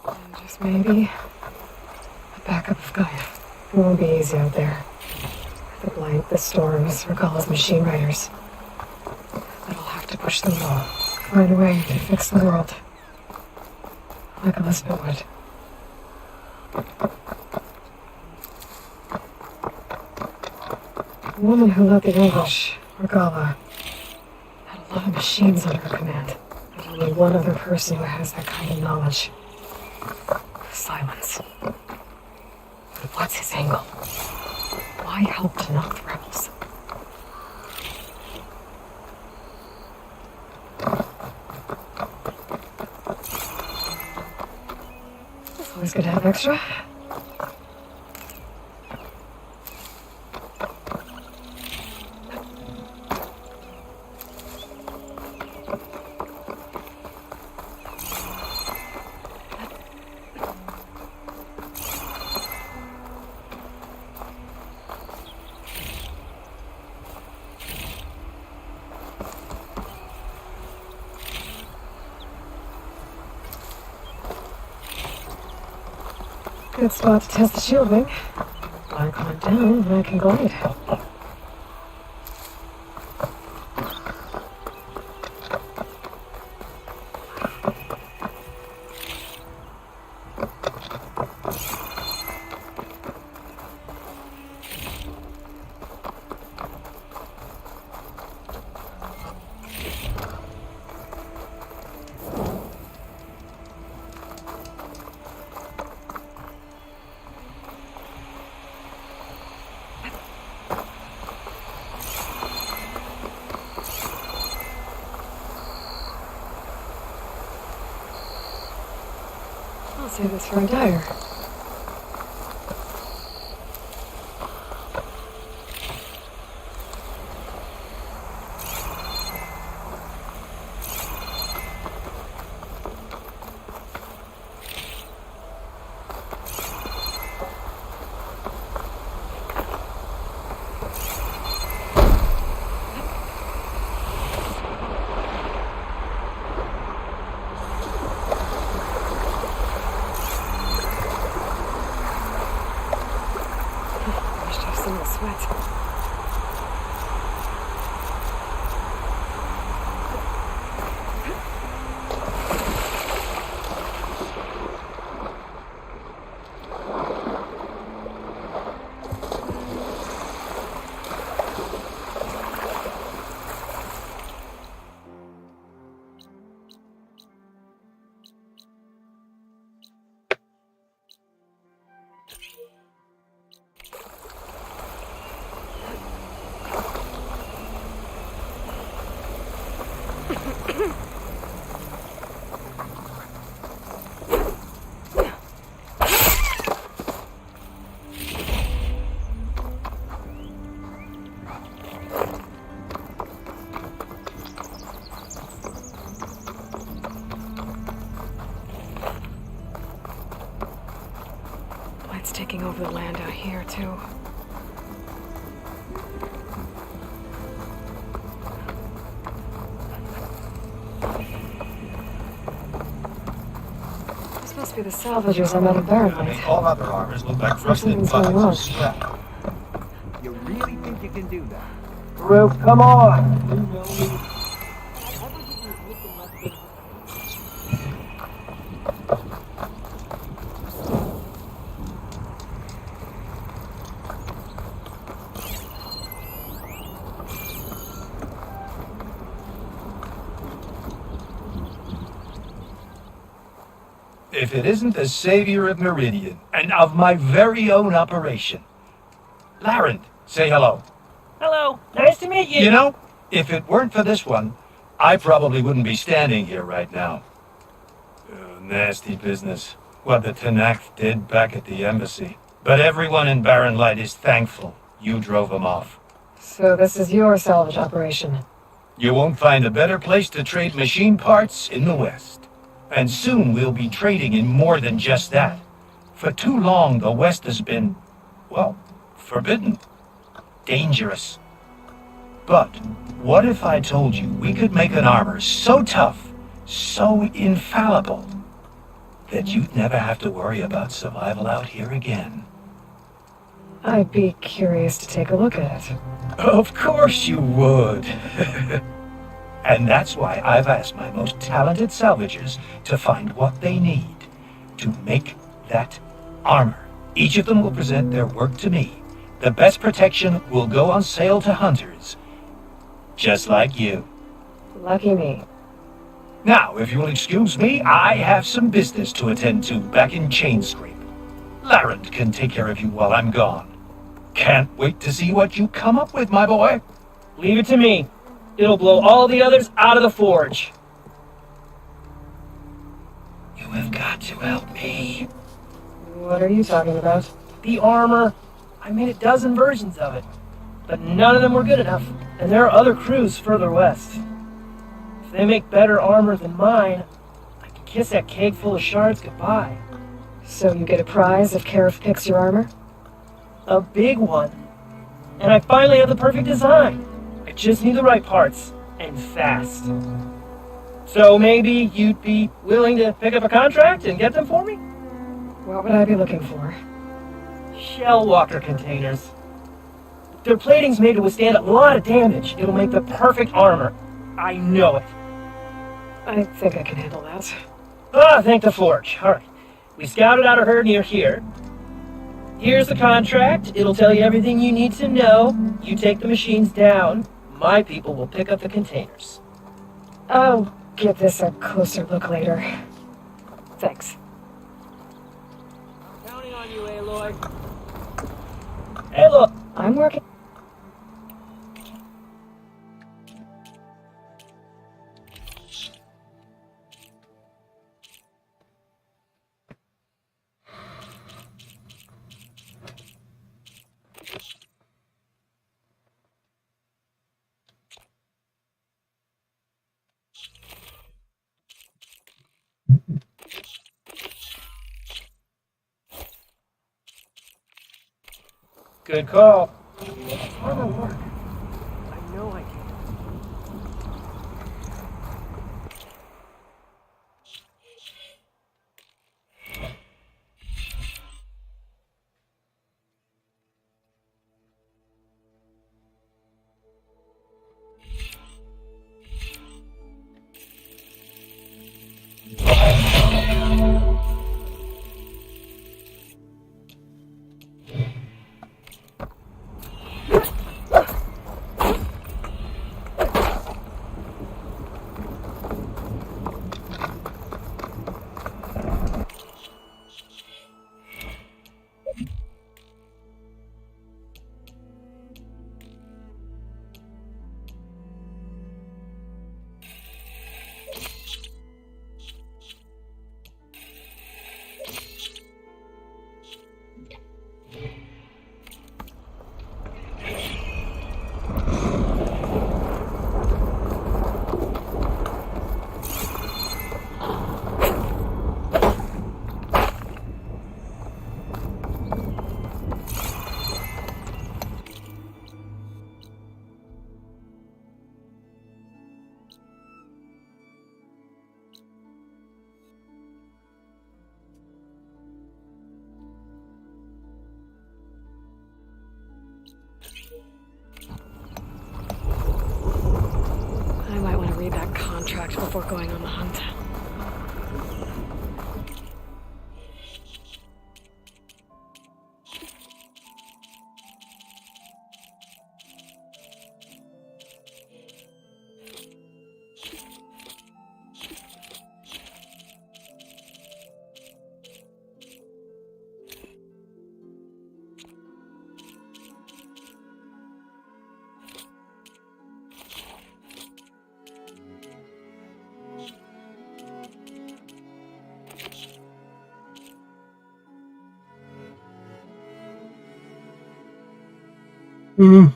And just maybe a backup of Gaia. It won't be easy out there. The blight, the storms, Regalla's machine riders. But I'll have to push them all. Find a way to fix the world. Like Elizabeth would. The woman who led the English, Regalla, had a lot of machines under her command. There's only one other person who has that kind of knowledge. Silence. But what's his angle? Why help to knock the rebels? It's always good to have extra. Good spot to test the shielding. I climb down and I can glide. I'll save this for a dyer. It's taking over the land out here, too. This must be the salvagers I met in Barrenlight. All other armors look like rusted buckets of scrap. You really think you can do that? Roof, come on! If it isn't the savior of Meridian, and of my very own operation. Laren, say hello. Hello, nice to meet you. You know, if it weren't for this one, I probably wouldn't be standing here right now. Nasty business. what the Tanakh did back at the embassy. But everyone in Barren Light is thankful you drove them off. So this is your salvage operation. You won't find a better place to trade machine parts in the West. And soon we'll be trading in more than just that. For too long, the West has been, well, forbidden. Dangerous. But what if I told you we could make an armor so tough, so infallible, that you'd never have to worry about survival out here again? I'd be curious to take a look at it. Of course you would. And that's why I've asked my most talented salvagers to find what they need to make that armor. Each of them will present their work to me. The best protection will go on sale to hunters, just like you. Lucky me. Now, if you'll excuse me, I have some business to attend to back in Chainscrape. Larrand can take care of you while I'm gone. Can't wait to see what you come up with, my boy. Leave it to me. It'll blow all the others out of the forge. You have got to help me. What are you talking about? The armor. I made a dozen versions of it, but none of them were good enough, and there are other crews further west. If they make better armor than mine, I can kiss that cake full of shards goodbye. So you get a prize if Karif picks your armor? A big one. And I finally have the perfect design. I just need the right parts, and fast. So maybe you'd be willing to pick up a contract and get them for me? What would I be looking for? Shell walker containers. Their plating's made to withstand a lot of damage. It'll make the perfect armor. I know it. I think I can handle that. Ah, thank the forge. All right. We scouted out a herd near here. Here's the contract. It'll tell you everything you need to know. You take the machines down. My people will pick up the containers. I'll give this a closer look later. Thanks. Counting on you, Aloy. Hey, look. I'm working. Good call. Armor work. I know I can. I might want to read that contract before going on the hunt. Careful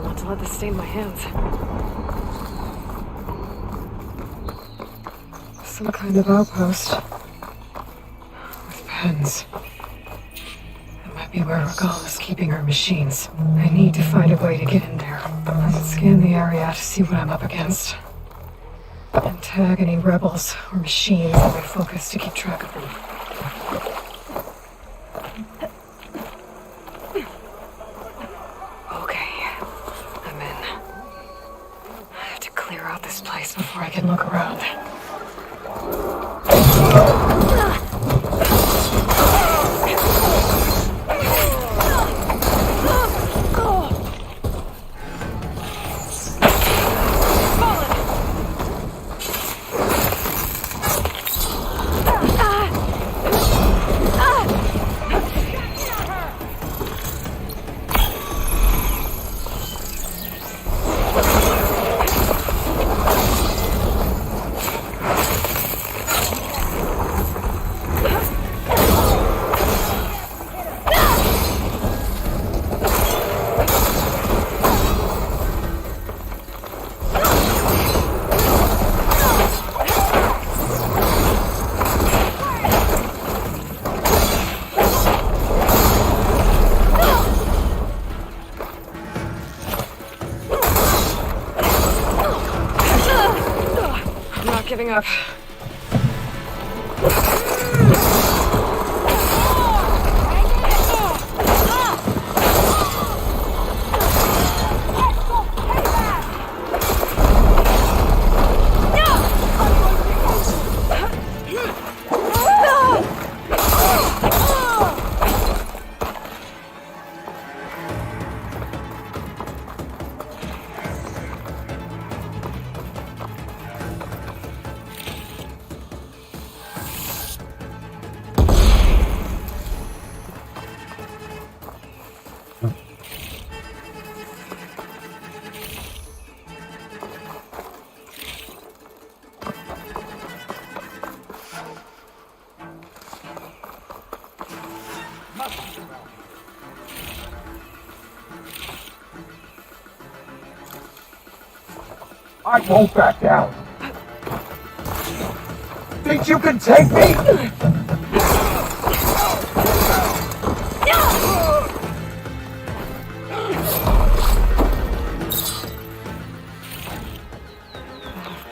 not to let this stain my hands. Some kind of outpost. With pens. That might be where Regal is keeping her machines. I need to find a way to get in there. I can scan the area to see what I'm up against. And tag any rebels or machines in my focus to keep track of them. Okay, I'm in. I have to clear out this place before I can look around. Giving up. I won't back down. Think you can take me?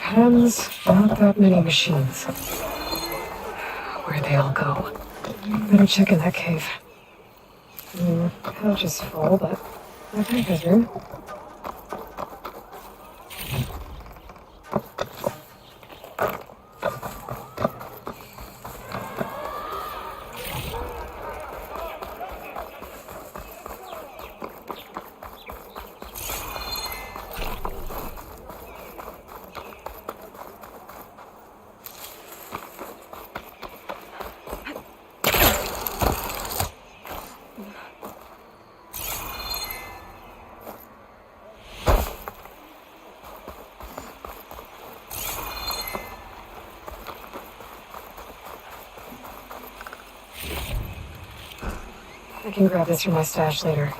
Pens, not that many machines. Where'd they all go? Better check in that cave. Pouch is full, but I think there's room. I can grab this from my stash later.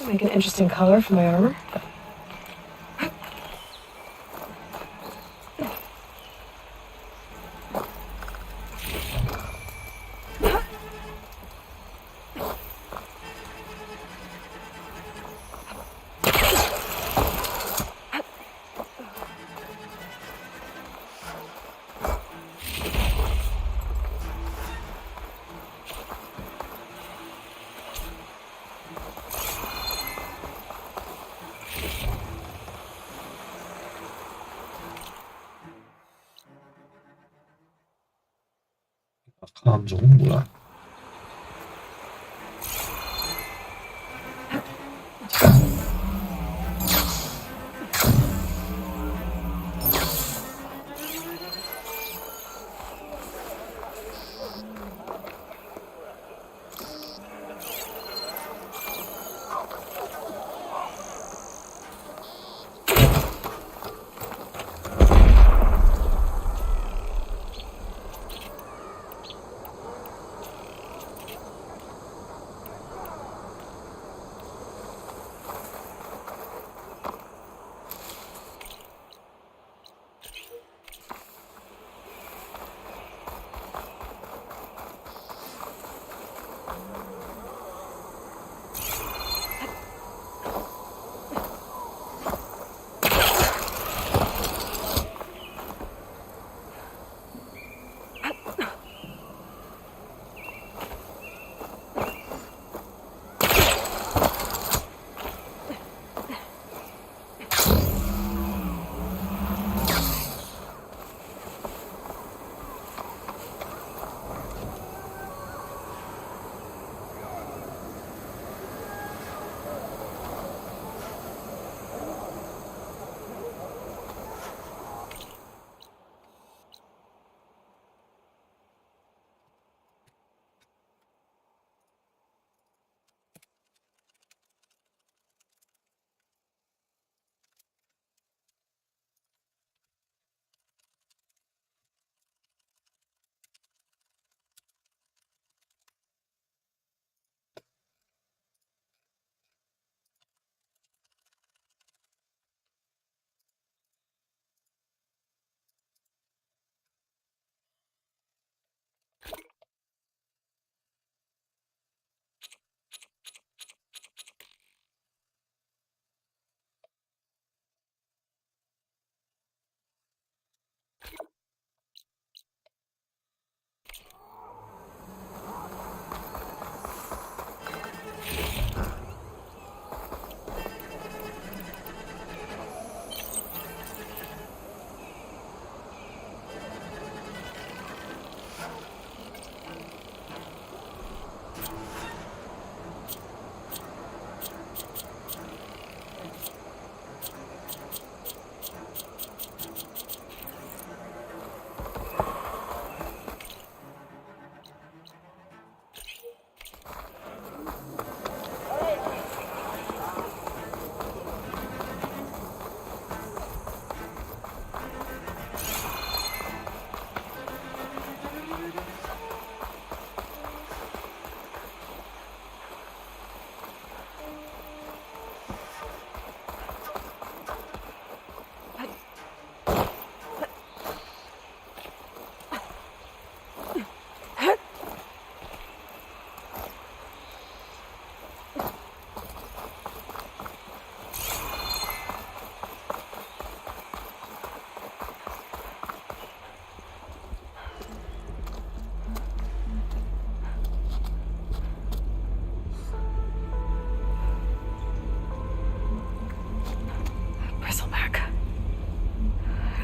Make an interesting color for my armor. 감정은 뭐야?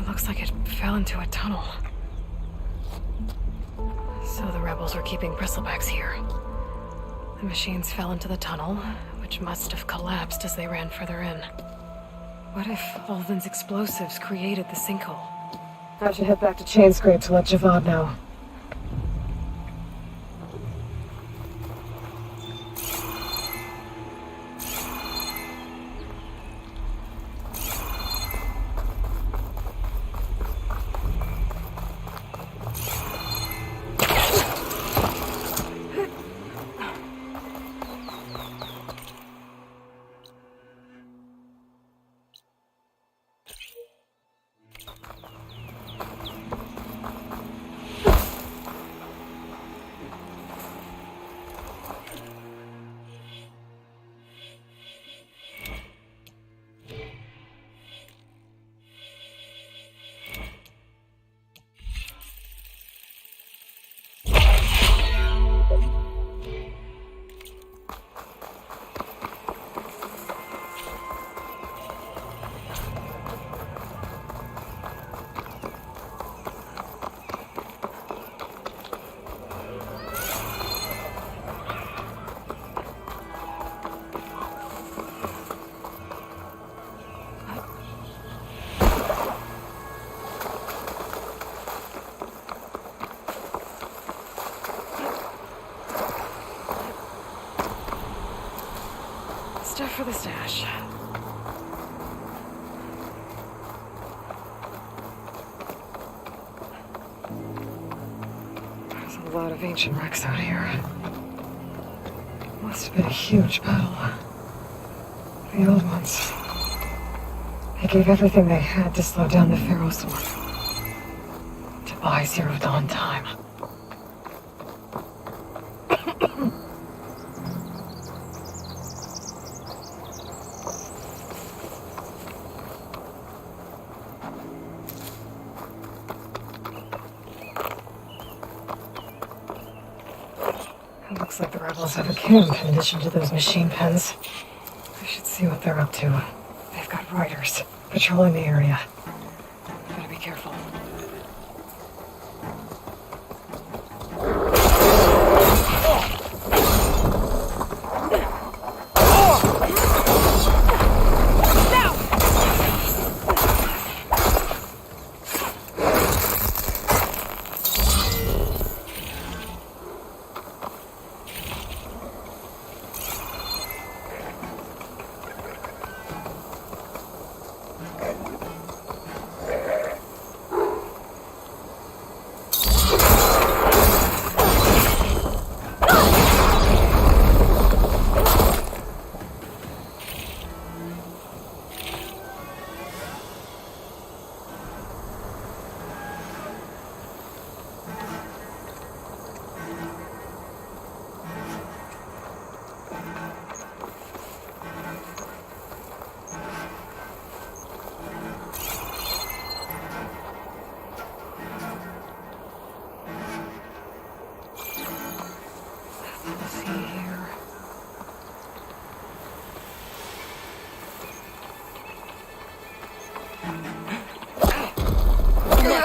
Looks like it fell into a tunnel. So the rebels were keeping bristlebacks here. The machines fell into the tunnel, which must have collapsed as they ran further in. What if Alvin's explosives created the sinkhole? I should head back to Chainscrape to let Javad know. stuff for the stash. There's a lot of ancient wrecks out here. Must have been a huge battle. The old ones. They gave everything they had to slow down the Pharaoh Sword. To buy Zero Dawn time. It looks like the rebels have a camp in addition to those machine pens. I should see what they're up to. They've got riders patrolling the area. Gotta be careful.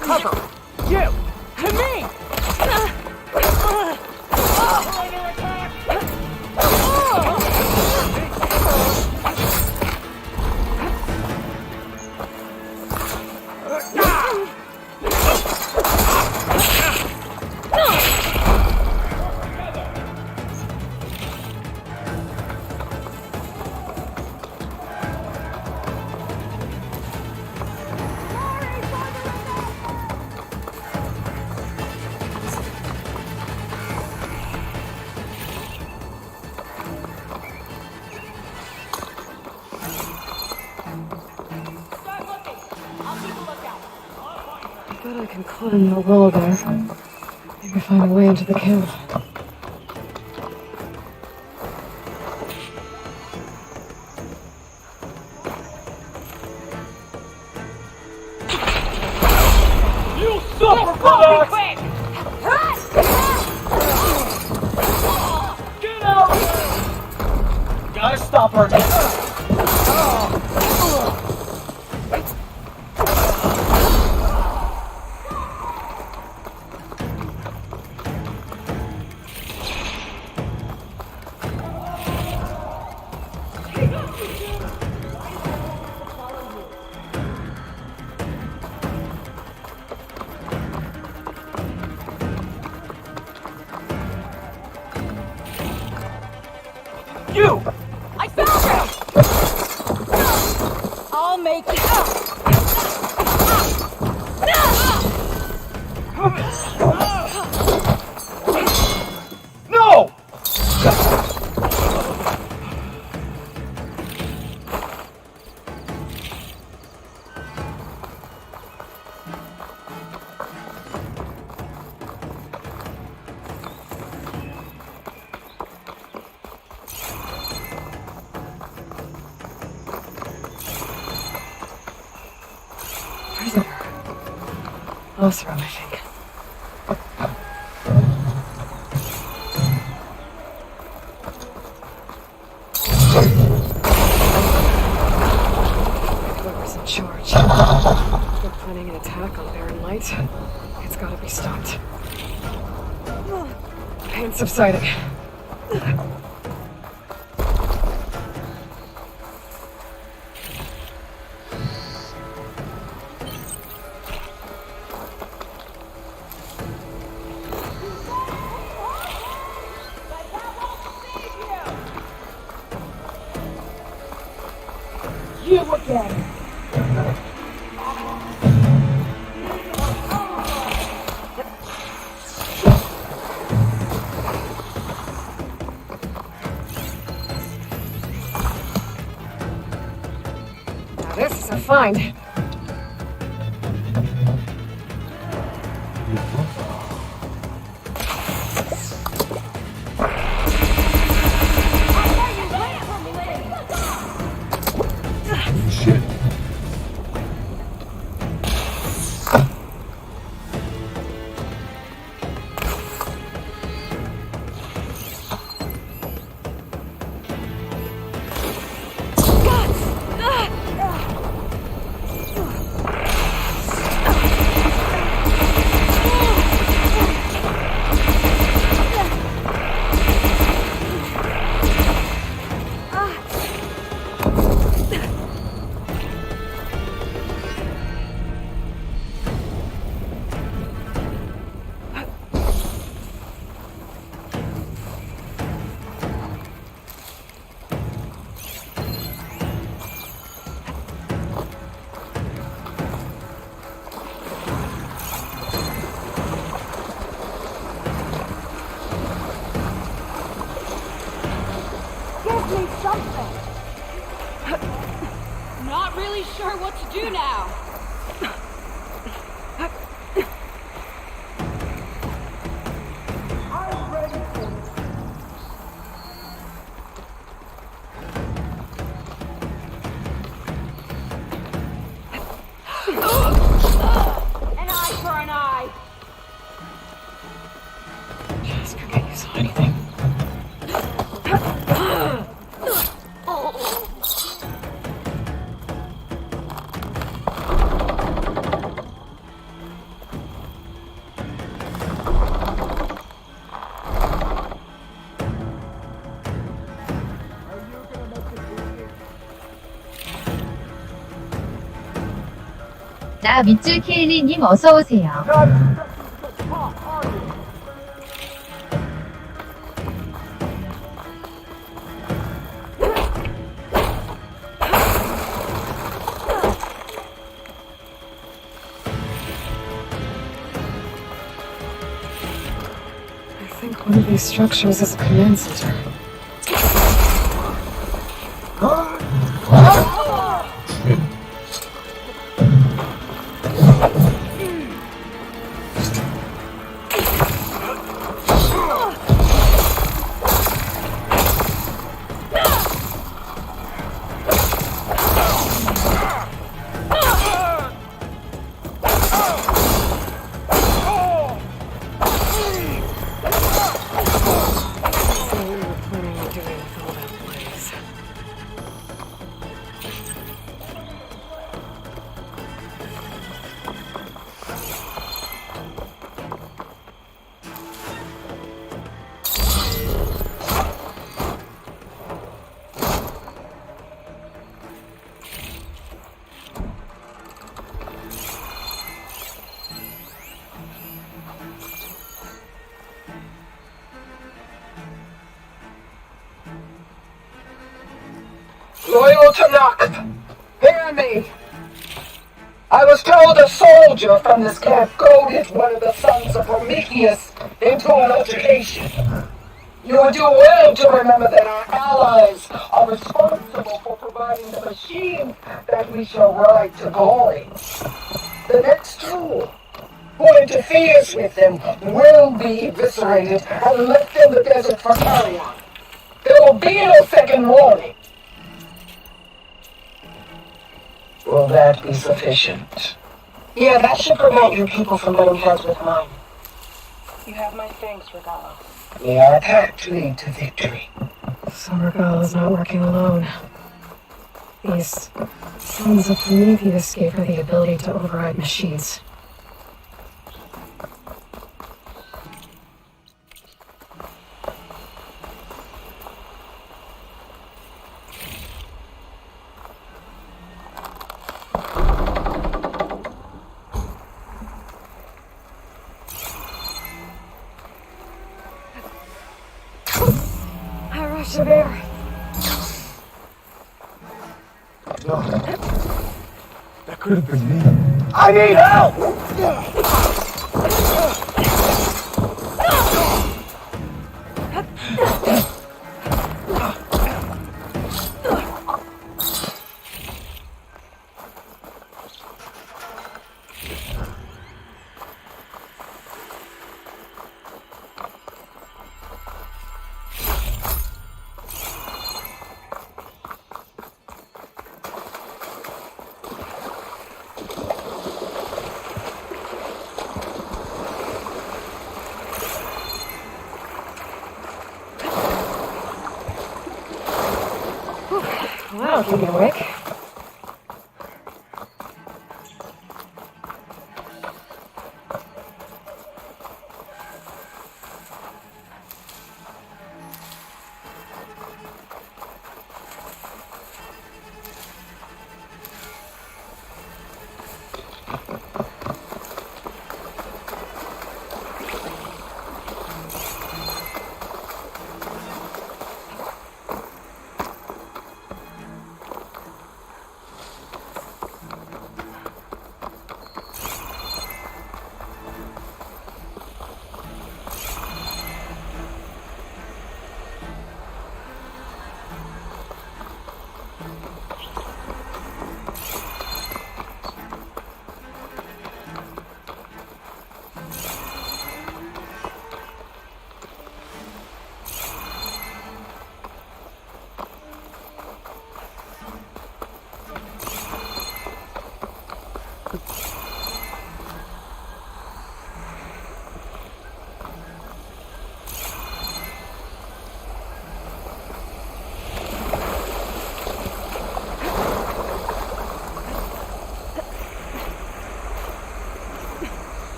Cover! You! To me! I bet I can climb the wall there. Maybe find a way into the camp. You suffer for that! Get out! Gotta stop her. You! I found him! I'll make it up! No! Prisoner. Osram, I think. Whoever's in charge. They're planning an attack on Barren Light. It's gotta be stopped. Pain subsiding. You again. Now this is a find. Shit. Give me something. Not really sure what to do now. I'm ready for it. An eye for an eye. Jessica, can you saw anything? 나 밑줄 케일리님 어서오세요. I think one of these structures is a command center. Loyal to Nock, hear me. I was told a soldier from this camp goaded one of the sons of Prometheus into an altercation. You would do well to remember that our allies are responsible for providing the machines that we shall ride to glory. The next tool who interferes with them will be eviscerated and left in the desert for carrion. There will be no second warning. Will that be sufficient? Yeah, that should prevent your people from butting heads with mine. You have my thanks, Regalo. May our pact lead to victory. So Regalo is not working alone. These sons of Prometheus gave her the ability to override machines. That could have been me. I need help! Wow, keep me awake.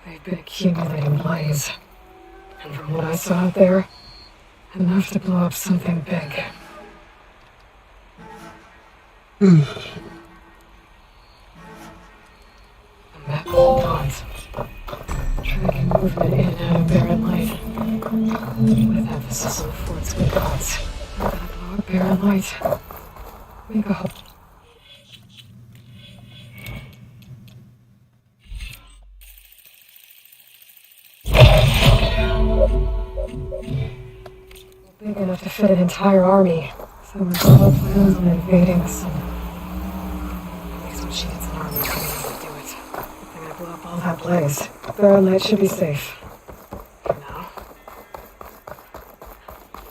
They've been accumulating blaze. And from what I saw out there, enough to blow up something big. The map of the ponds. Tracking movement in and out of barren light. With emphasis on the fort's weak odds. We're gonna blow up barren light. Make a hole. Big enough to fit an entire army. Someone plans on invading the sun. At least when she gets an army coming in to do it. They're gonna blow up all that blaze. Barren light should be safe. For now.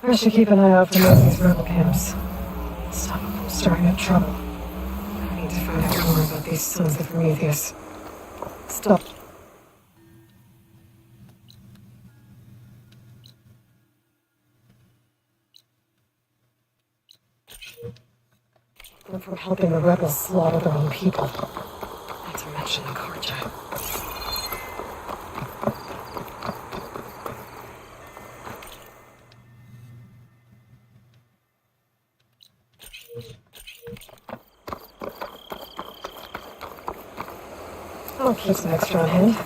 I should keep an eye out for most of these rebel camps. Stop them from stirring up trouble. I need to find out more about these sons of Prometheus. Stop. Them from helping the rebels slaughter their own people. Not to mention the Karja. I'll keep some extra on hand.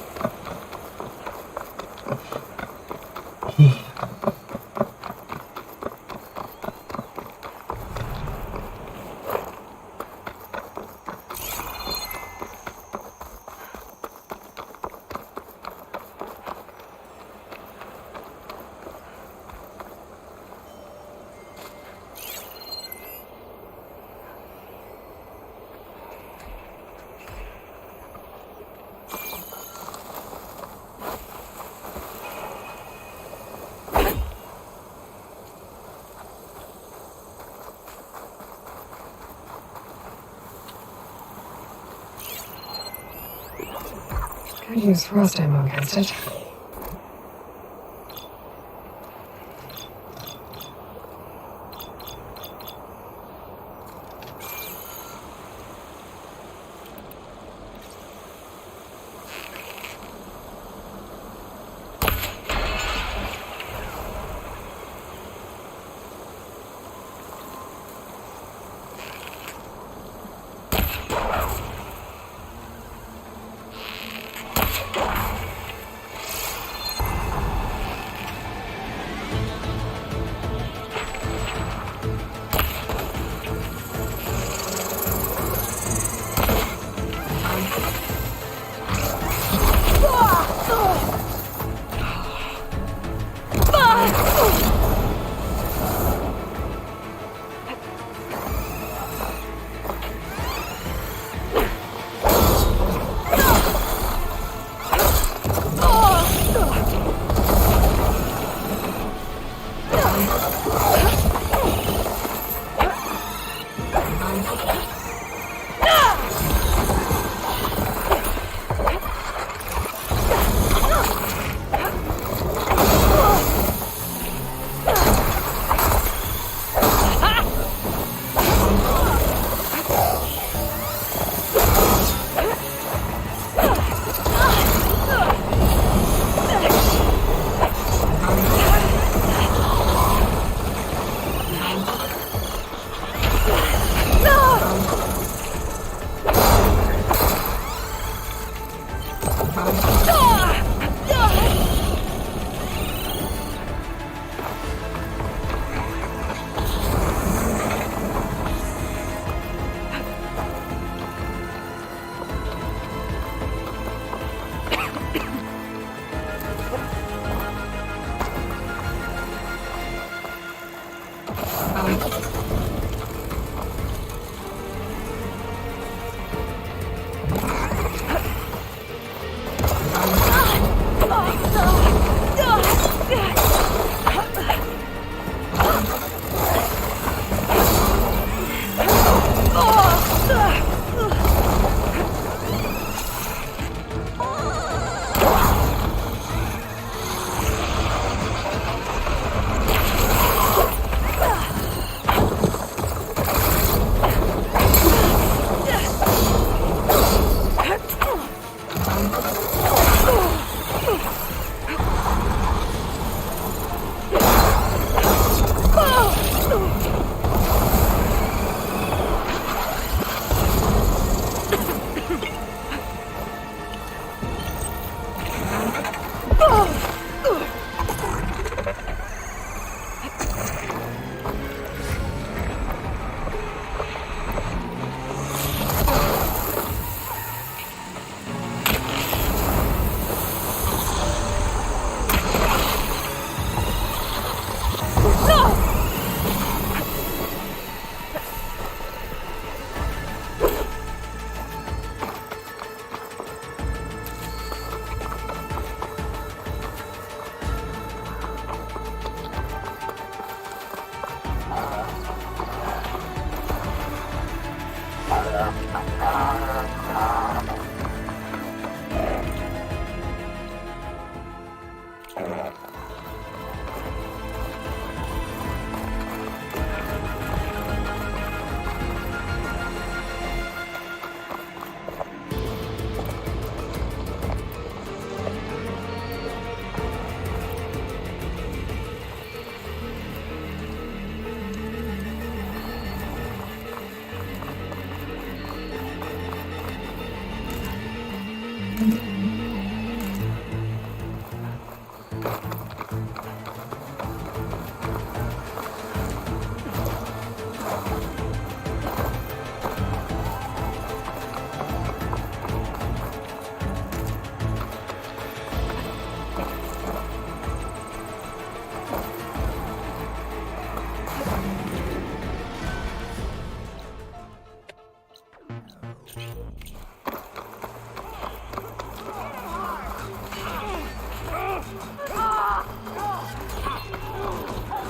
Could use frost ammo against it.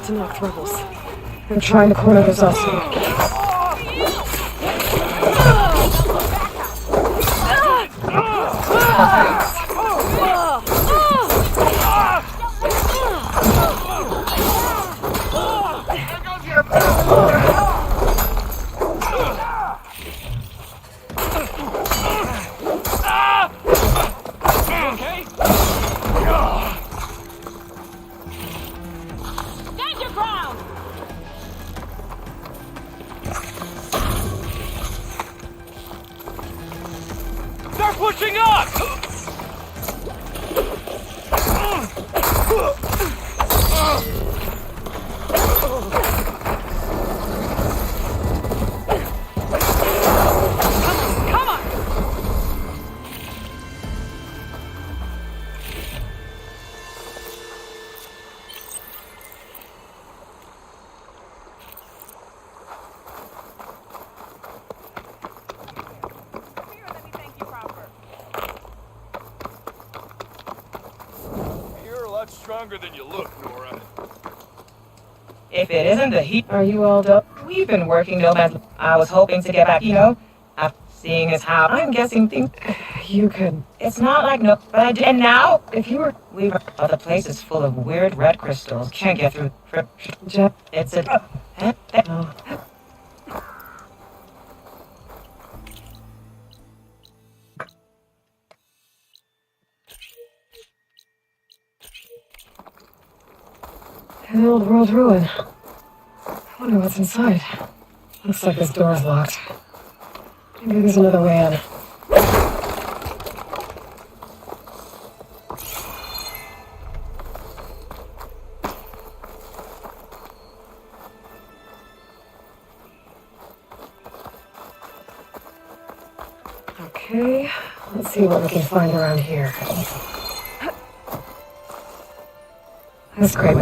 To knock rebels. They're trying to corner this us. Pushing up! Come on! Stronger than you look, Nora. If it isn't the heat, are you all up? We've been working nomad. I was hoping to get back, you know. Seeing as how I'm guessing things. You could. It's not like no, but I did. And now, if you were, we were. Oh, the place is full of weird red crystals. Can't get through. Jeff, it's a. Oh. An old world ruin. I wonder what's inside. Looks like this door's locked. Maybe there's another way in. Okay, let's see what we can find around here. That's great,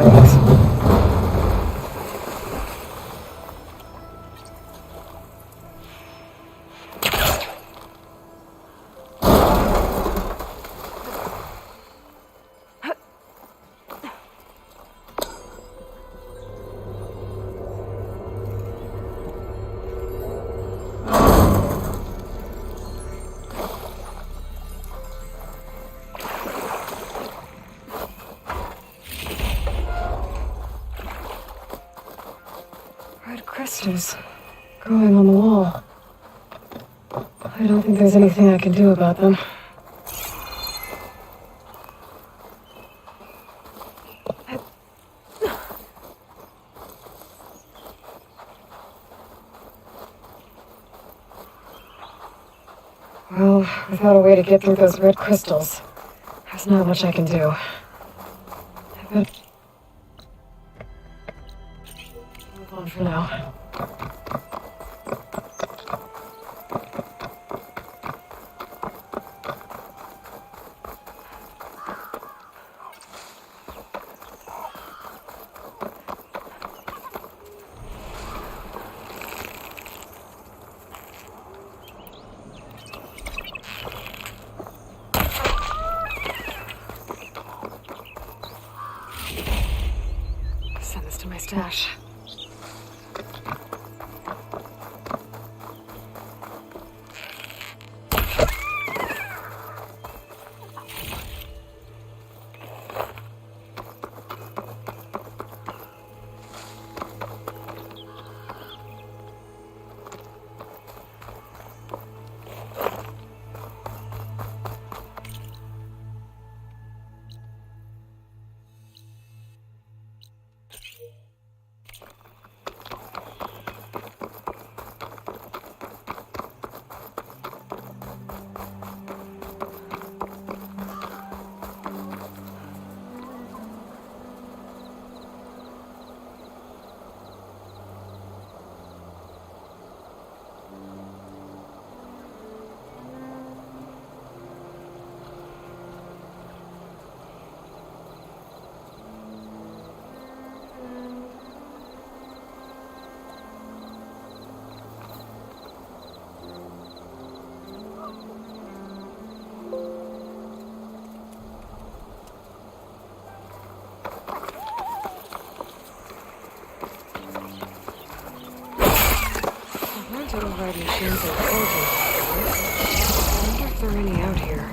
Red crystals growing on the wall. I don't think there's anything I can do about them. Well, without a way to get through those red crystals, there's not much I can do. I bet... Move on for now. Send this to my stash. Override machines are organs. I wonder if there are any out here.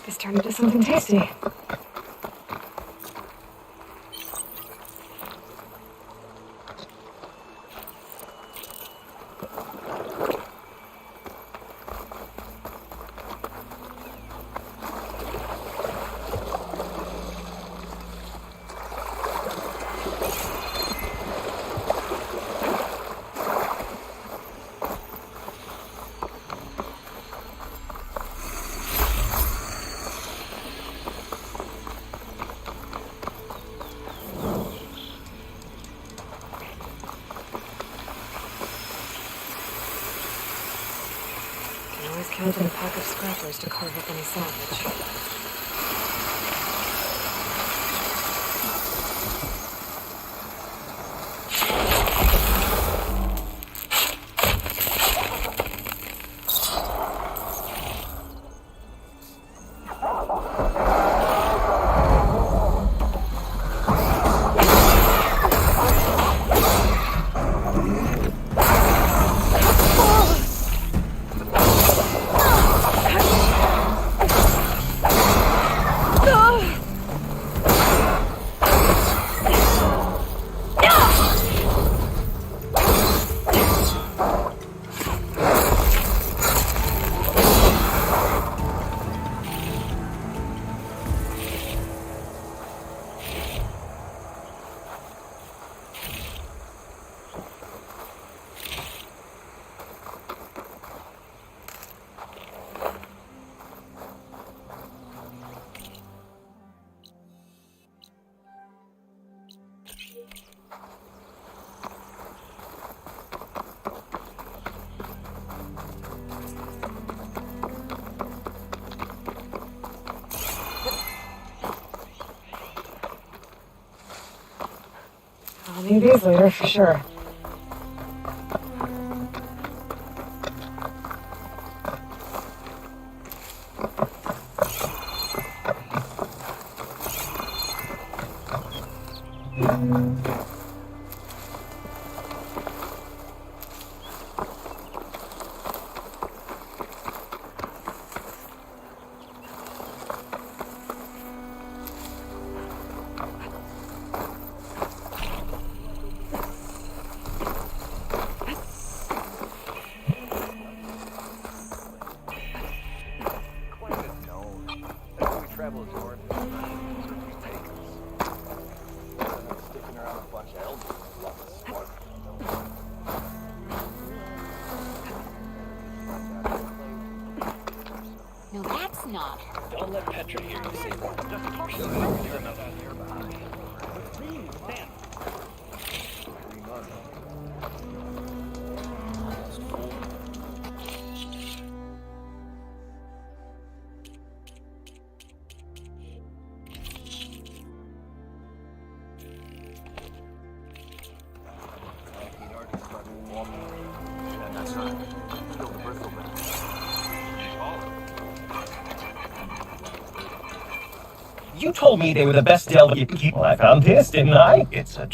This turned into something tasty. Always count on a pack of scrappers to carve up any salvage. Need these later, for sure. No, that's not. Don't let Petra hear you say that. You told me they were the best Delver people. I found this, didn't I? It's a...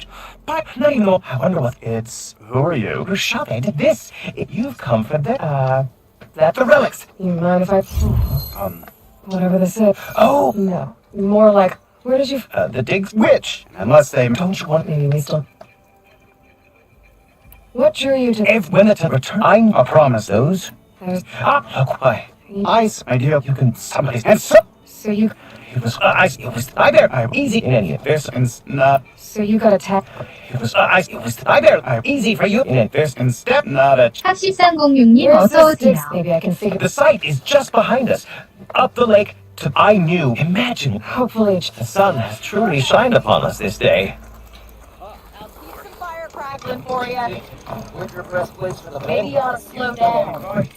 But now you know, I wonder what it's... Who are you? Who's shopping? This. You've come for the... That's the relics. You mind if I... Whatever this is. Oh! No. More like, where did you... The digs... Which? Unless they... Don't you want... Maybe we still... What drew you to... If when it's return... I promise those... There's... why? Ice, my dear, you can... Somebody's... And so... So you... It was ice. It was I bear. I'm easy in any adversities. Not. So you got attacked. It was ice. It was I bear. I'm easy for you in adversities. Step not a. 8306님 어서오세요. Maybe I can figure. The site is just behind us, up the lake. To I knew. Imagine. Hopefully, the sun has truly shined upon us this day. I'll keep some fire crackling for you. Winter breastplates for the Maybe you ought to slow down.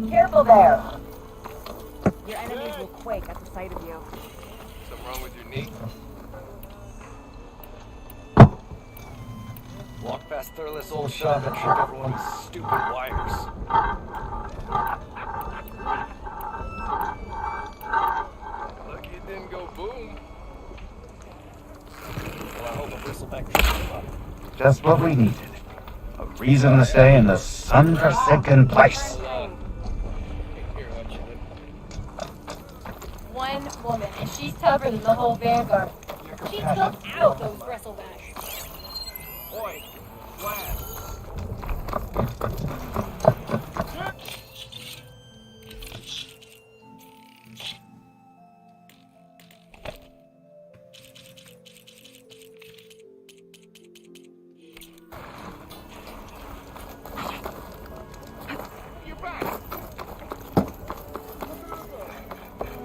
Careful there. Your enemies will quake at the sight of you. Something wrong with your knee? Walk past Thurless old shop and trip everyone's stupid wires. Lucky it didn't go boom. Well, I hope a bristleback trips them up. Just what we needed. A reason to stay in the sun-forsaken place. One woman, and she's tougher than the whole Vanguard. She took out those wrestlebacks. Boy,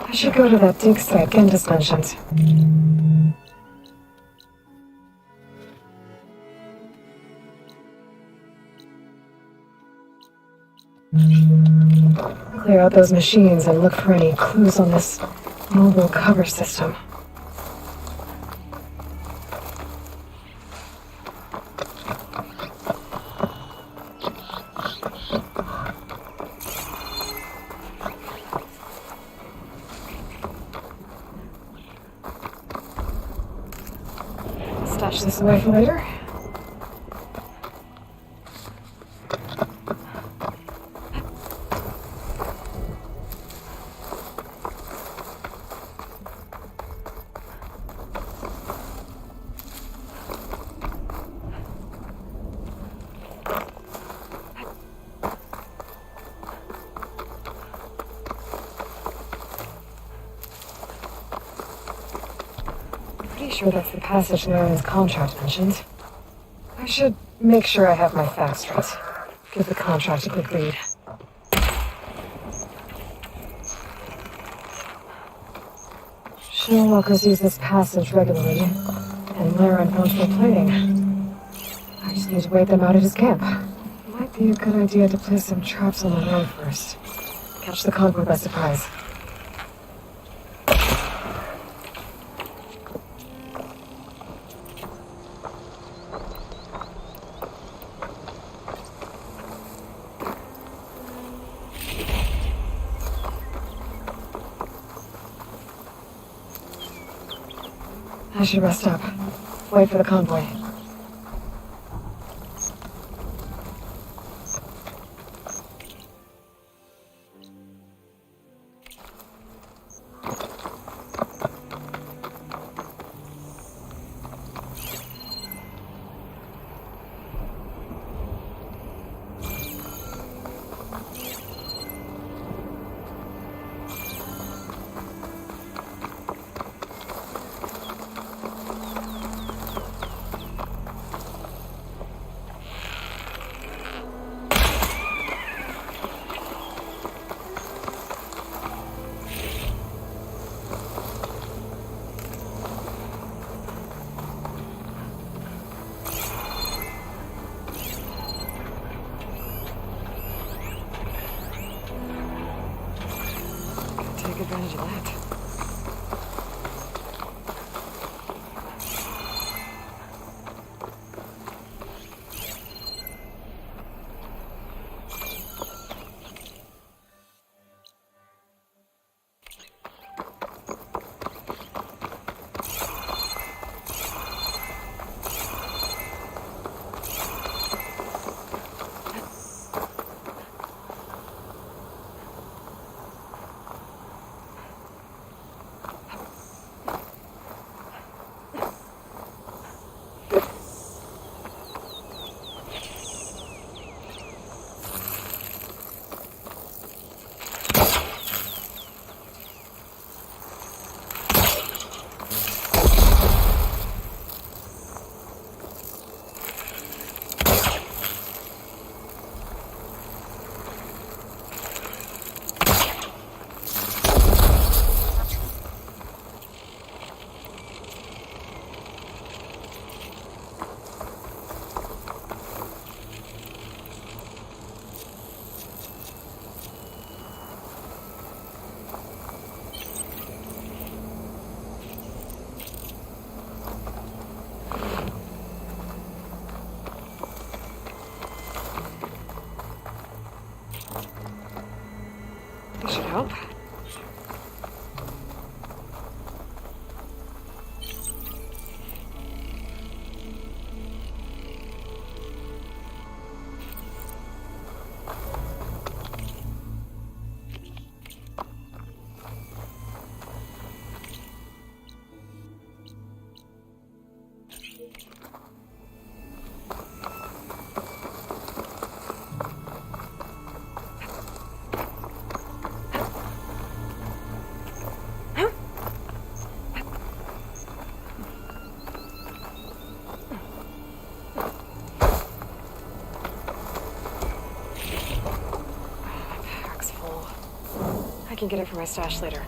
I should go to that dig site Candace mentioned. Clear out those machines and look for any clues on this mobile cover system. Stash this away for later. sure that's the passage Laren's contract mentioned. I should make sure I have my facts straight. Give the contract a quick read. Shellwalkers use this passage regularly, and Laren knows their plating. I just need to wait them out at his camp. Might be a good idea to place some traps on the road first. Catch the convoy by surprise. I should rest up. Wait for the convoy. Take advantage of that. This should help. I can get it from my stash later.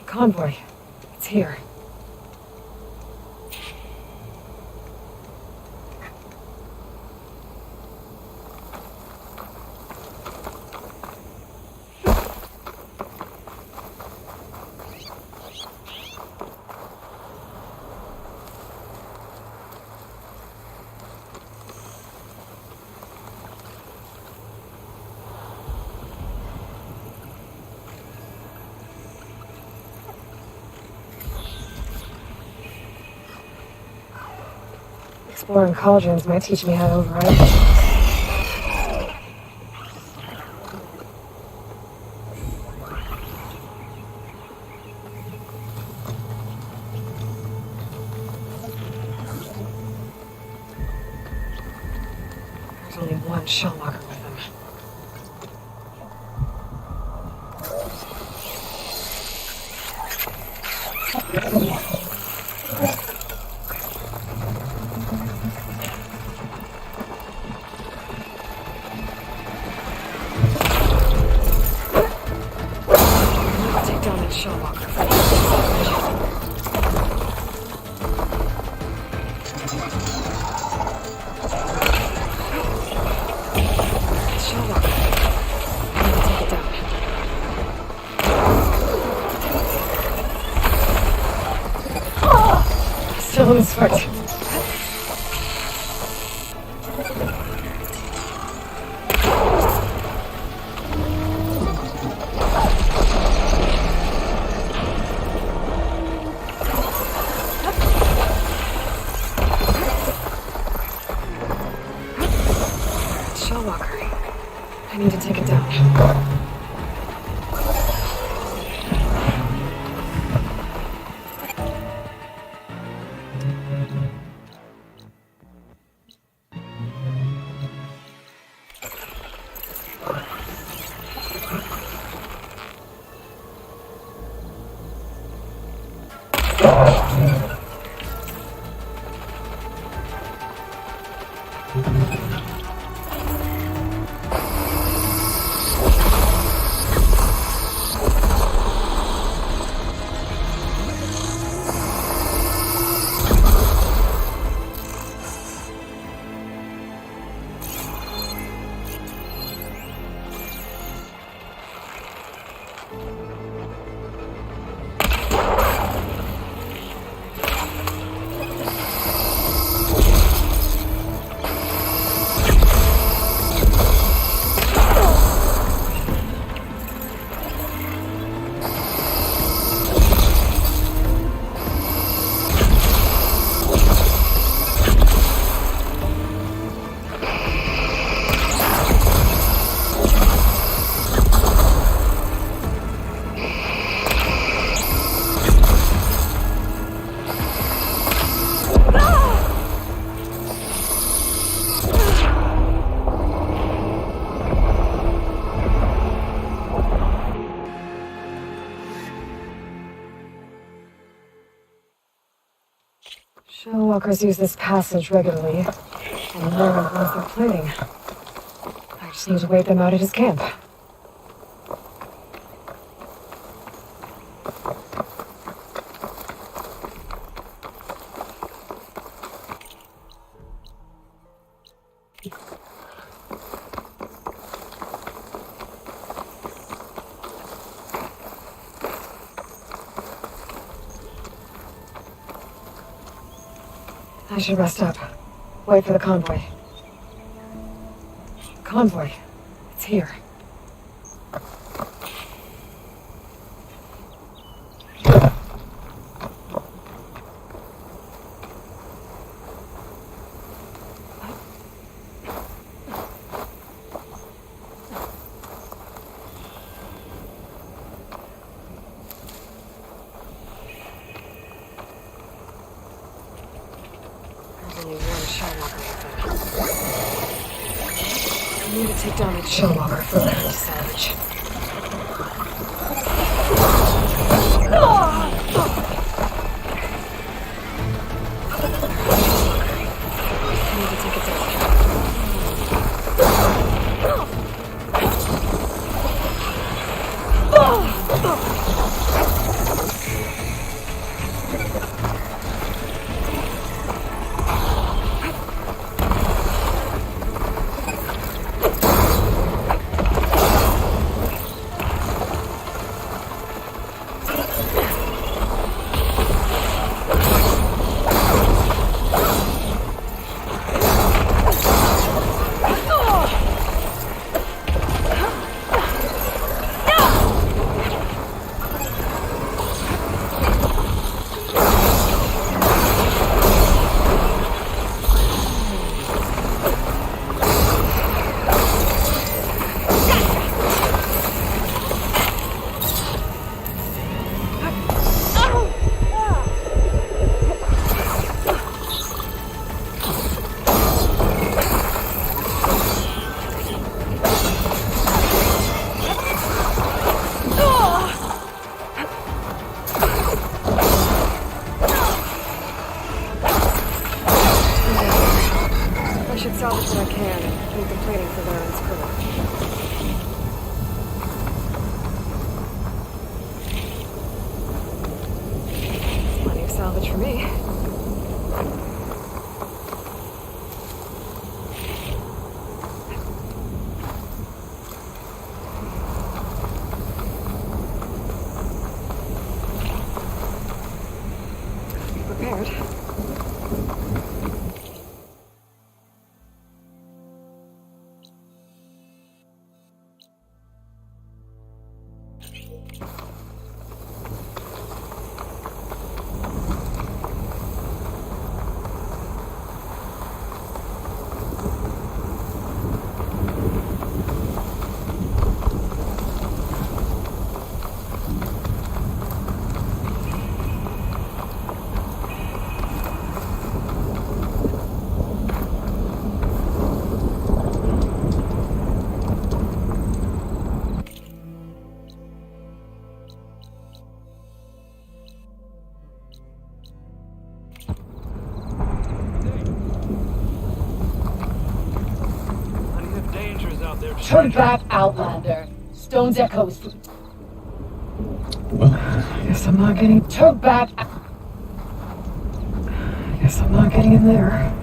Convoy. It's here. Exploring cauldrons might teach me how to override them. There's only one shellwalker with them. Take down that shell walker. Shell walker. I need to take it down. Still in his foot. Shell walker. I need to take it down. Shellwalkers use this passage regularly, and Laura knows their planning. I just need to wait them out at his camp. I should rest up. Wait for the convoy. Convoy. It's here. I need to take down that Shellwalker for the savage. I need to take it down. for me. Be prepared. Turn back, Outlander. Stone's echoes. Guess I'm not getting. Turn back. Guess I'm not getting in there.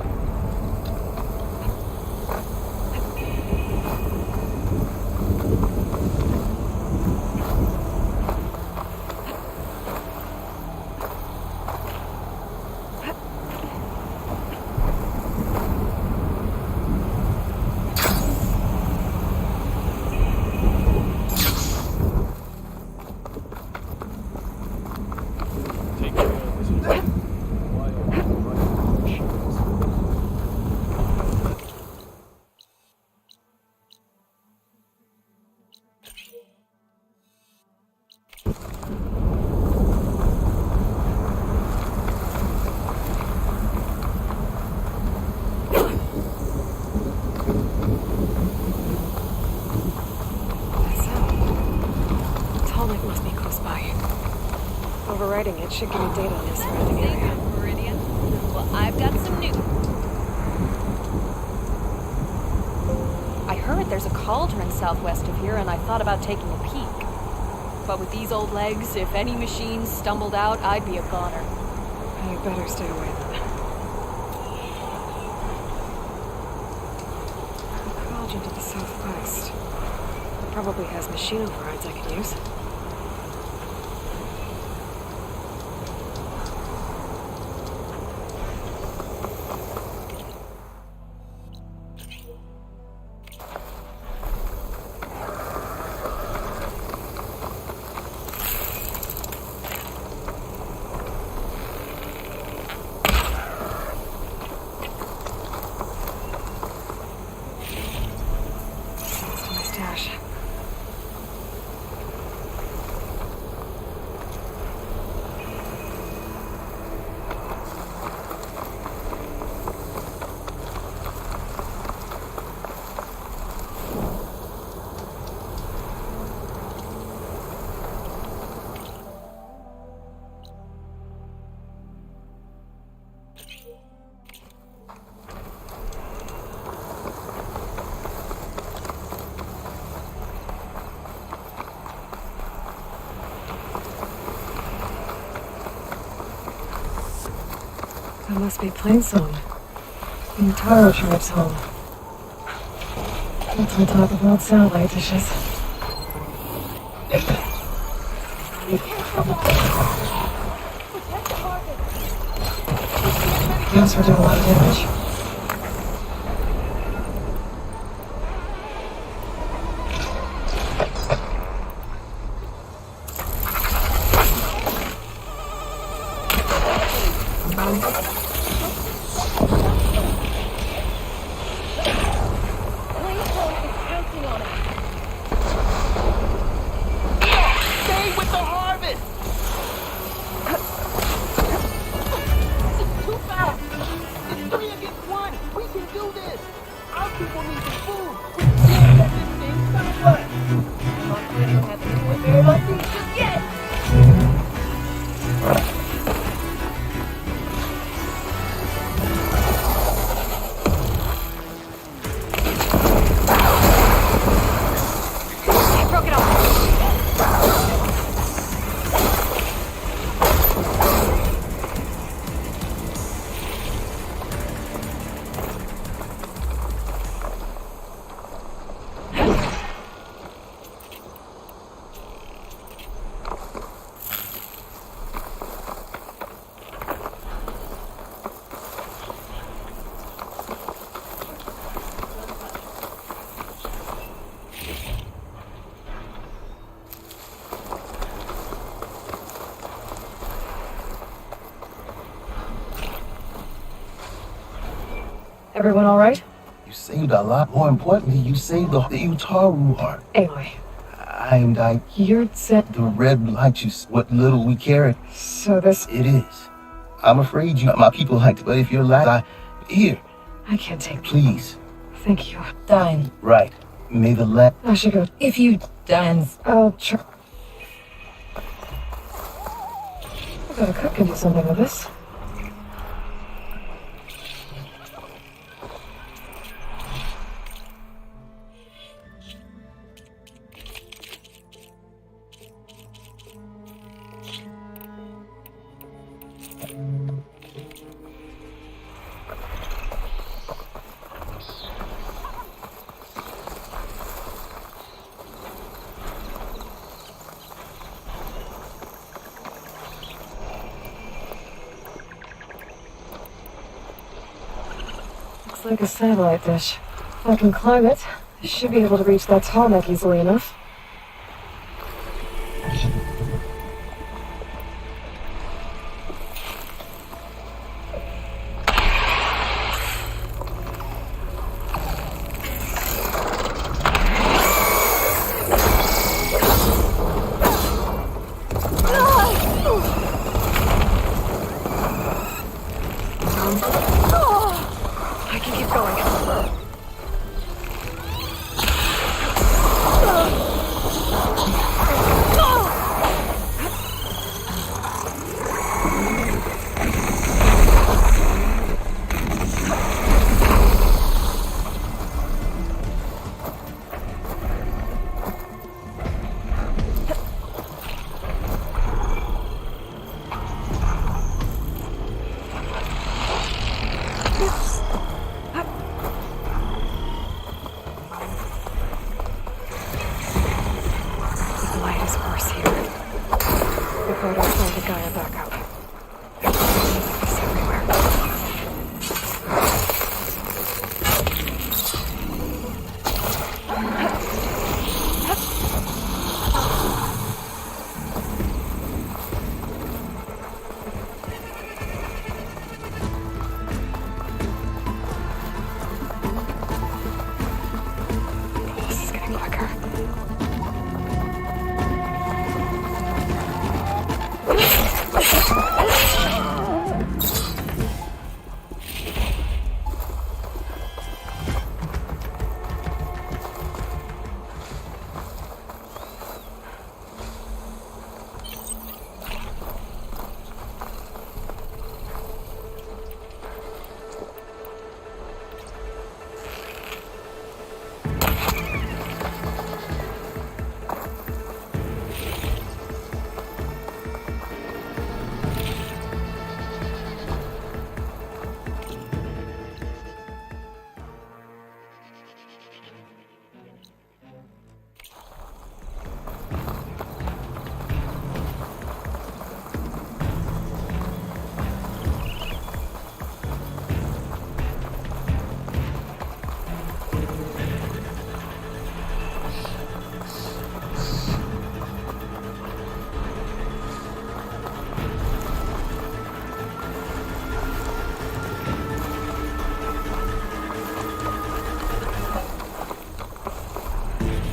Overriding it should give me data on the surrounding area. Meridian. Well, I've got some news. I heard there's a cauldron southwest of here, and I thought about taking a peek. But with these old legs, if any machines stumbled out, I'd be a goner. You better stay away then. A cauldron to the southwest. It probably has machine overrides I can use. That must be Plainsong. The Taro tribe's home. Built on top of old satellite dishes. Guess we're doing a lot of damage. Everyone all right? You saved a lot. More importantly, you saved the Utaru heart. Aloy. I am dying. You're set. The red light you what little we carried. So this... It is. I'm afraid you, my people liked it, but if you're last, here. I can't take... Please. Thank you. Dine. Right. May the let... I should go. If you dines. I'll try... I bet a cook can do something with this. Looks like a satellite dish. If I can climb it, I should be able to reach that tall neck easily enough. I can keep going. The light is worse here. If I don't find the guy a backup. He's everywhere. This is getting quicker.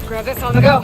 Grab this on the go.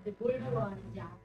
근데 뭘 좋아하는지 알아?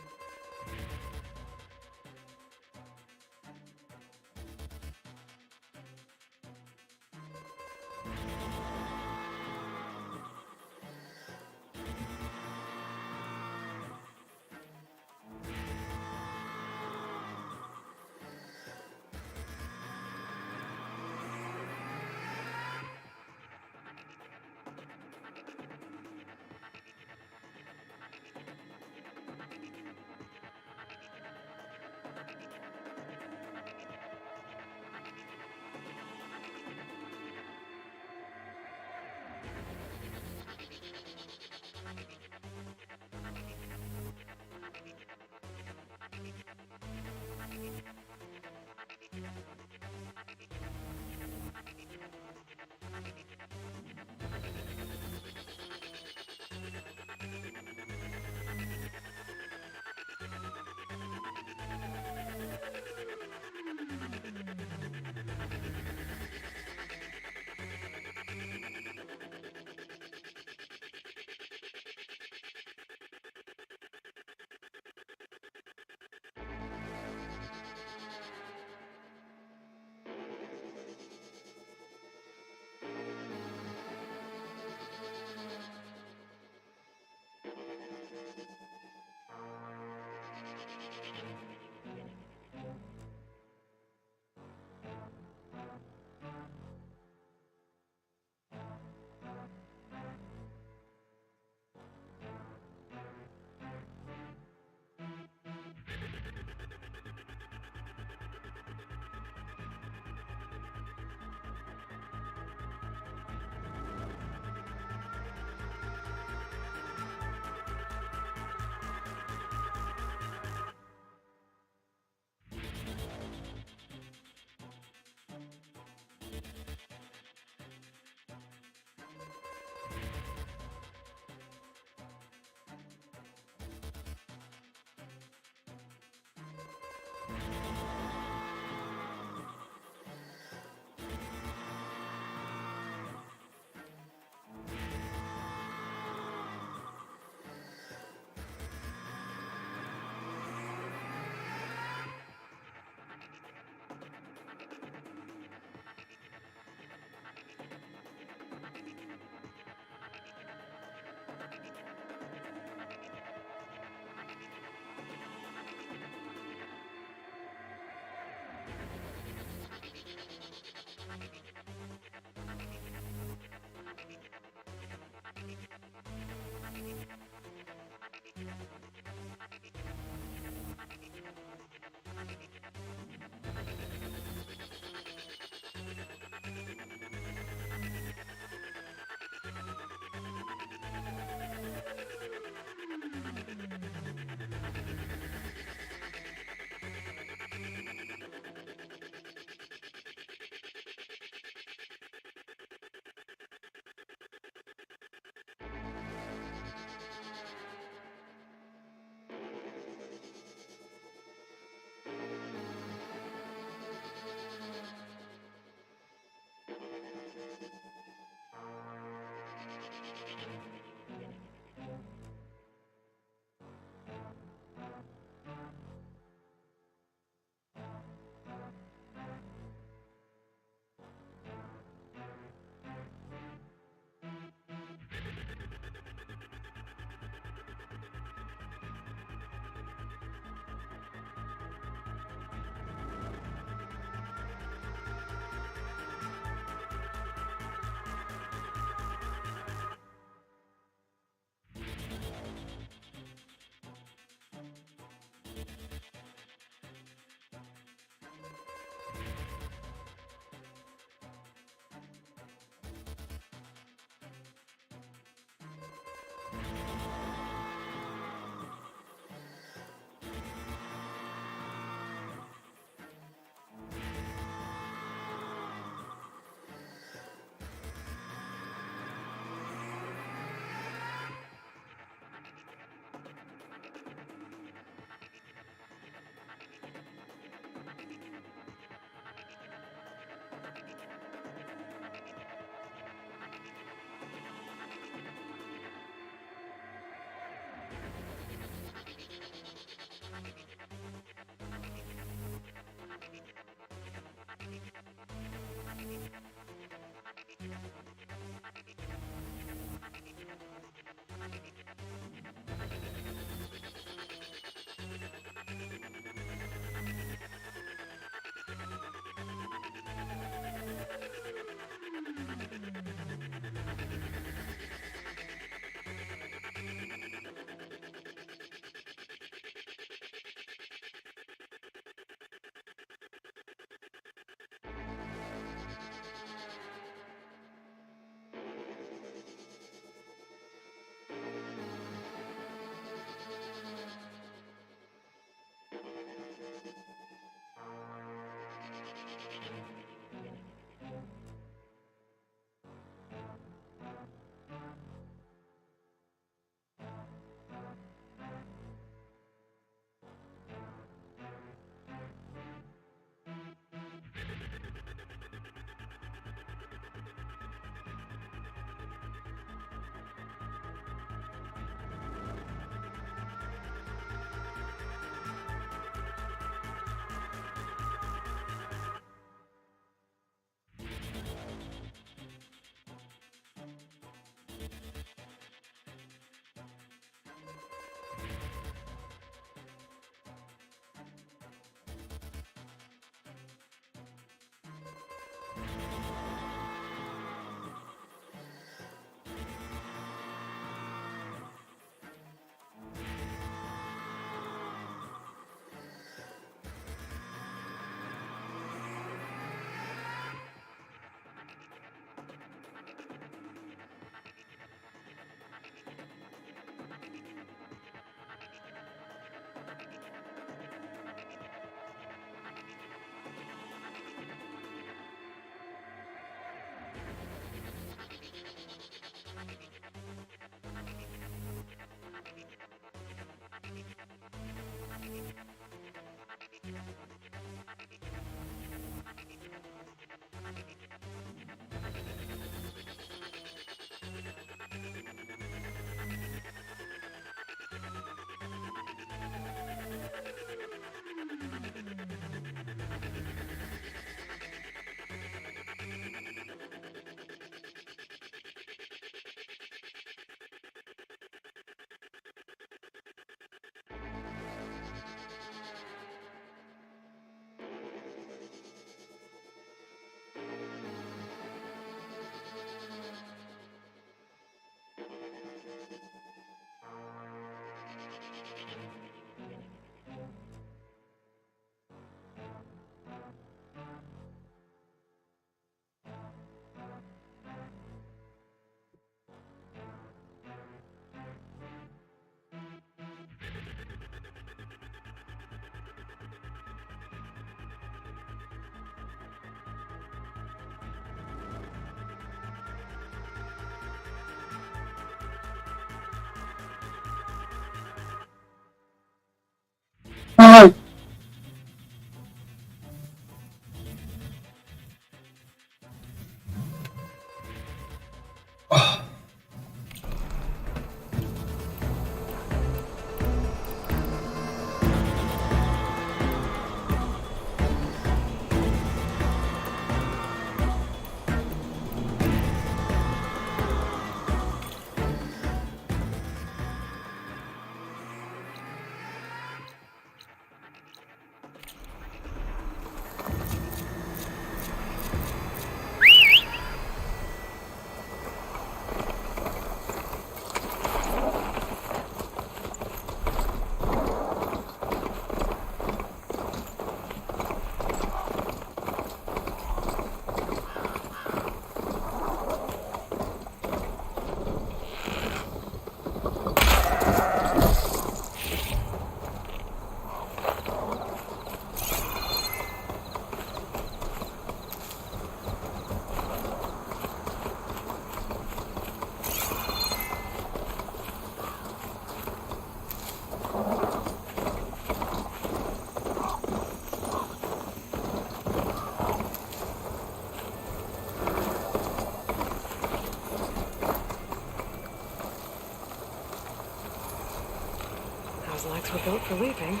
Those legs were built for leaping.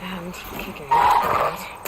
And kicking. Right?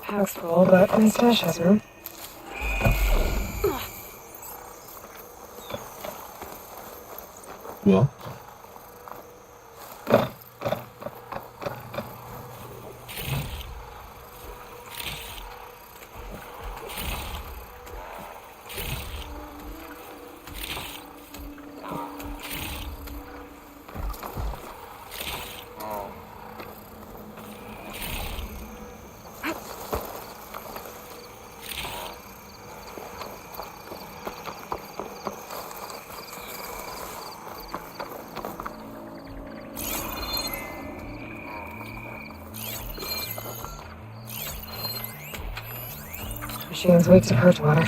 Pack's full, but my stash has room. Well? Machine's weak to purge water.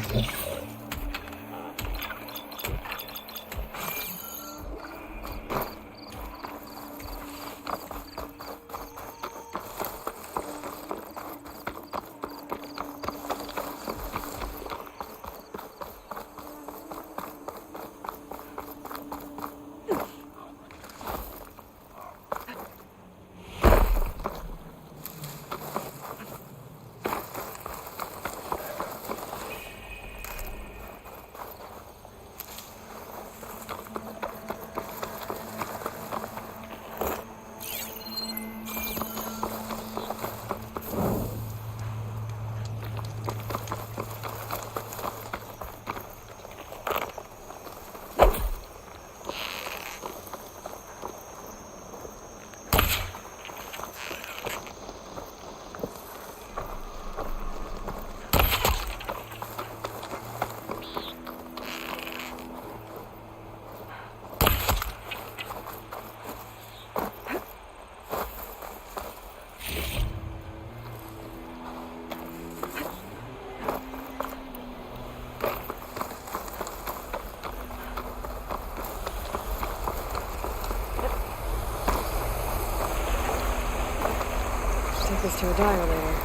Take this to a diner later.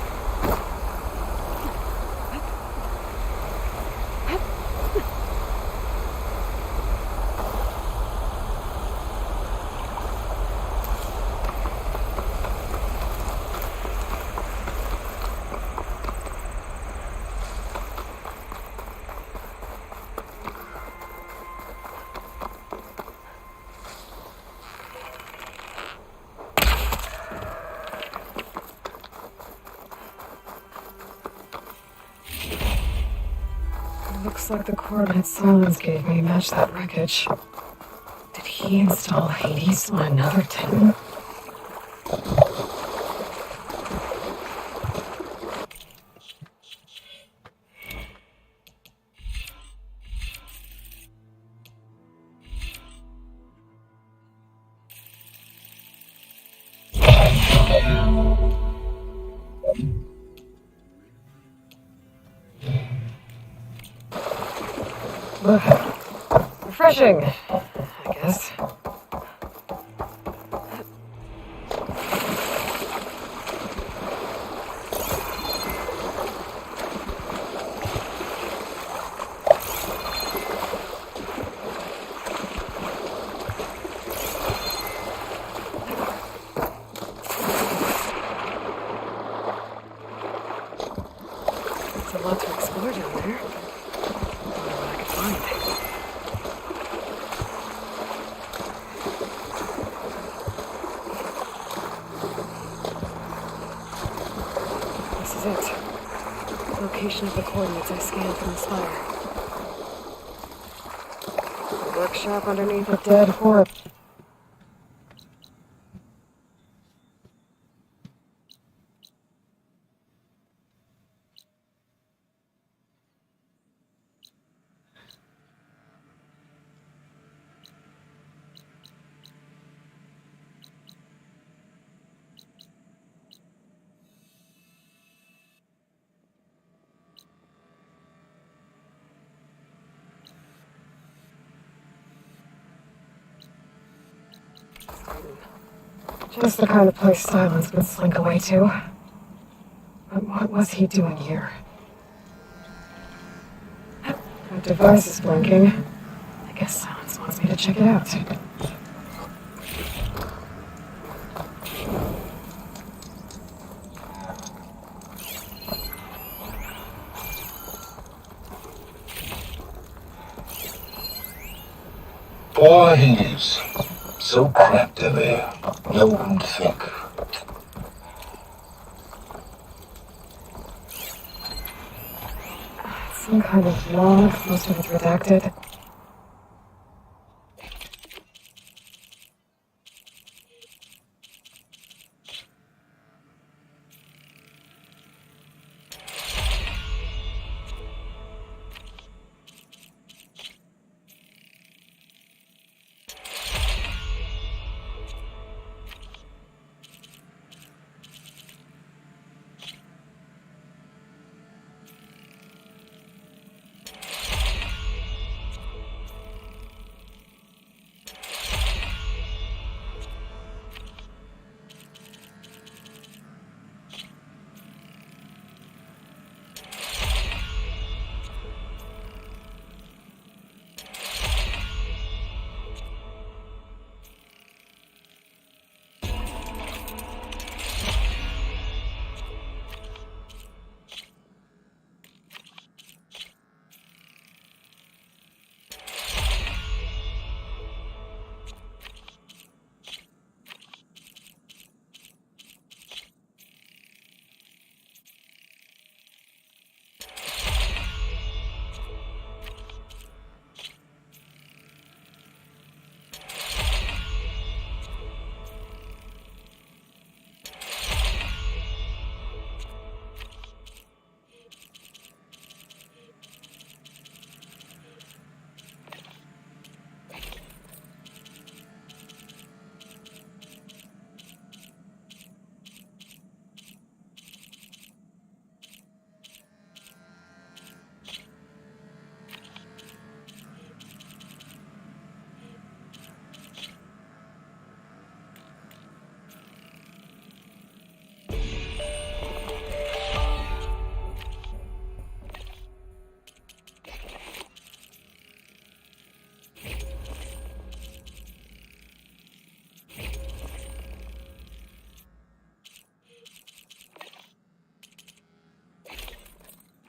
Looks like the coordinate Silence gave me matched that wreckage. Did he install Hades on another Titan? Refreshing, I guess. It's a lot to explore down there. I wonder what I could find. It. Location of the coordinates I scanned from the spire. Workshop underneath a dead horse. Just the kind of place Silence would slink away to. But what was he doing here? That device is blinking. I guess Silence wants me to check it out. Ah, Hades. So cramped in there. No room to think. Some kind of log, most of it redacted.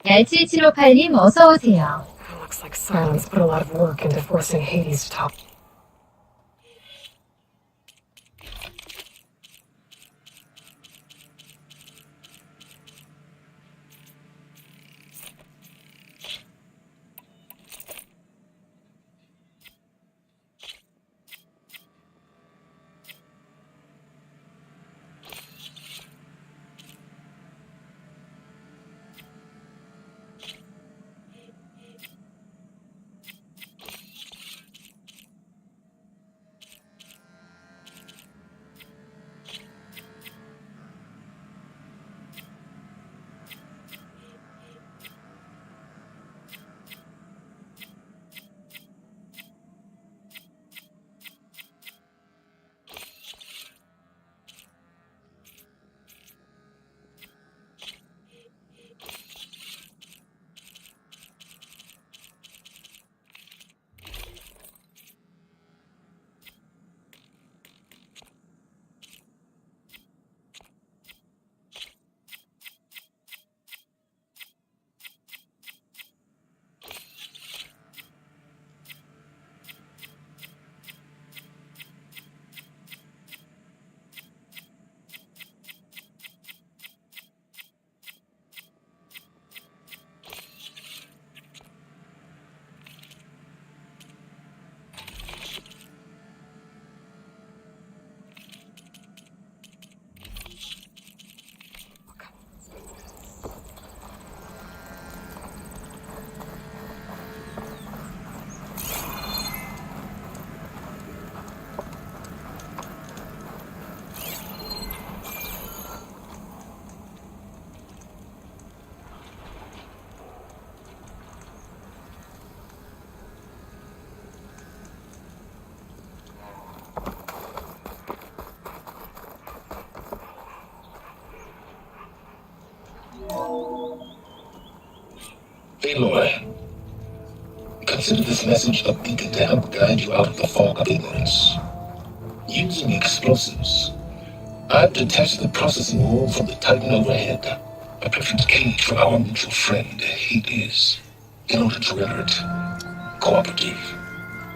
얄7758님 어서 오세요. Looks like Silence put a lot of work into forcing Hades to talk. Aloy, consider this message a beacon to help guide you out of the fog of ignorance. Using explosives, I've detached the processing orb from the Titan overhead, a perfect cage for our mutual friend, Hades, in order to render it cooperative.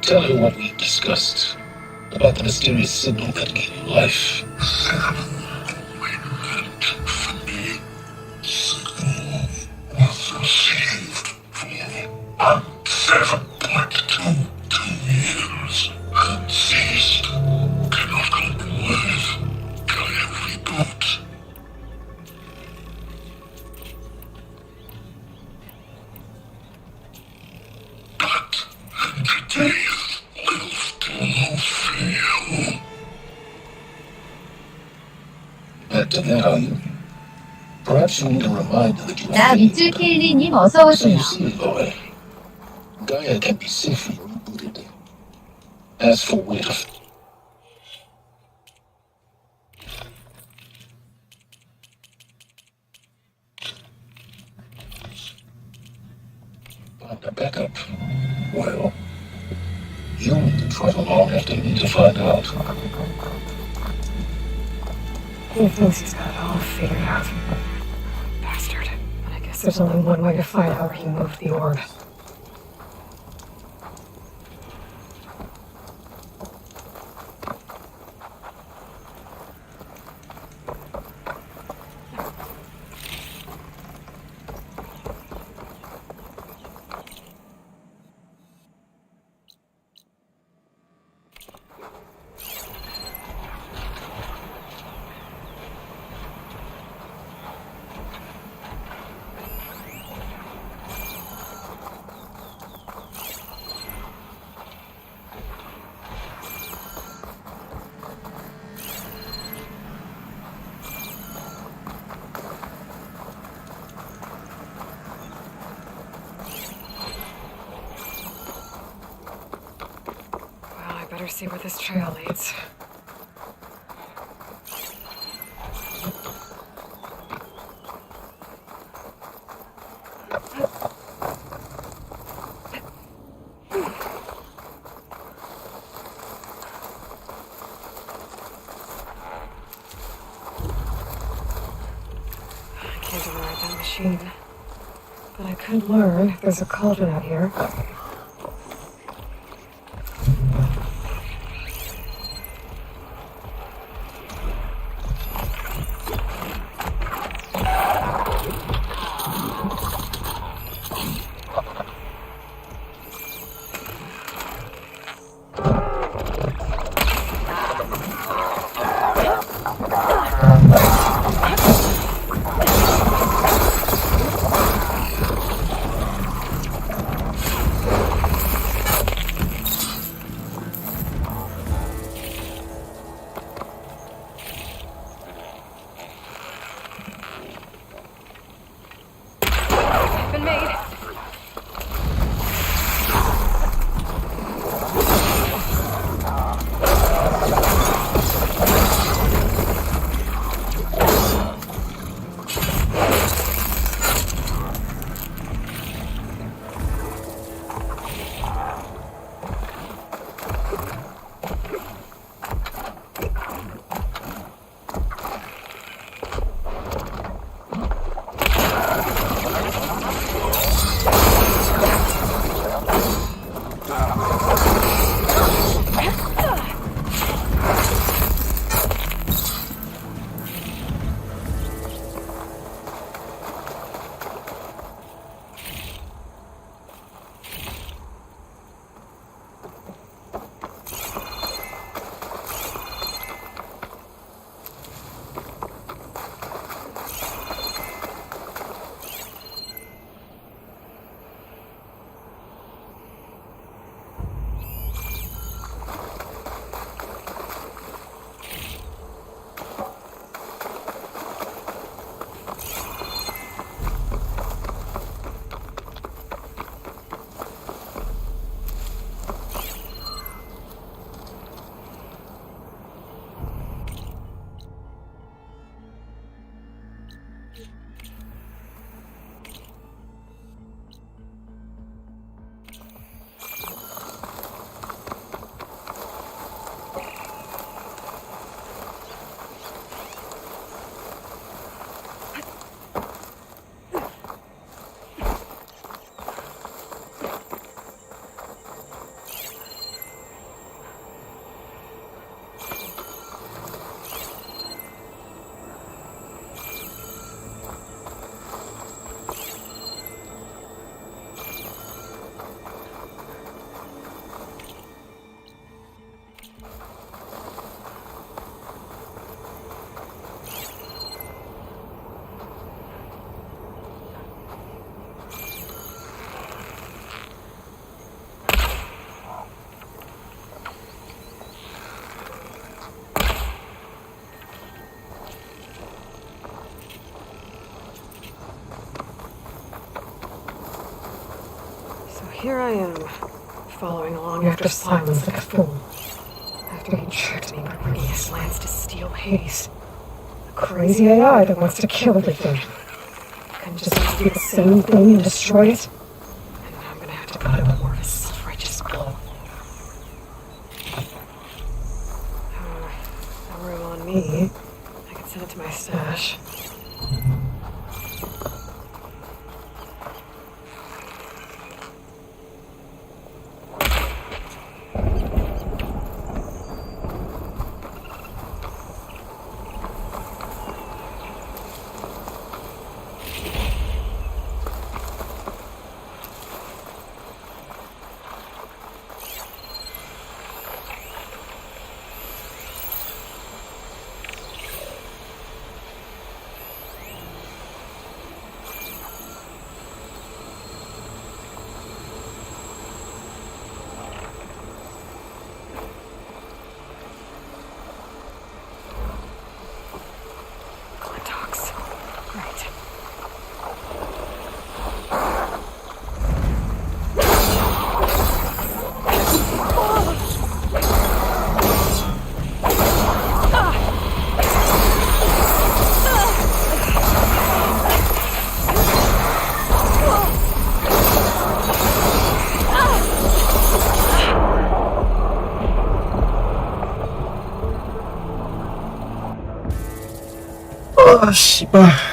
Tell her what we discussed about the mysterious signal that gave you life. Was received for 7.22 years and ceased. Cannot compromise. Can you reboot? But today's will still fail. Back to that, are you? Perhaps you need a reminder that you 나 밑줄 켈리님 어서 So 오세요. you see, Lloyd, Gaia can be safely rebooted. As for where to find a backup, well, you'll need to trot along after me to find out. He thinks he's got it all figured out. Bastard. But I guess there's only one way to find out where he moved the orb. Better see where this trail leads. I can't override that machine, but I could learn if there's a cauldron out here. here I am, following along after Silence like a fool. After he tricked me by bringing his lands to steal Hades. A crazy AI that wants to kill everything. Couldn't just do the same thing and destroy it? And now I'm gonna have to put up more of his self-righteous blow. No room on me. I can send it to my stash. 아, 씨발.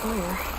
fire.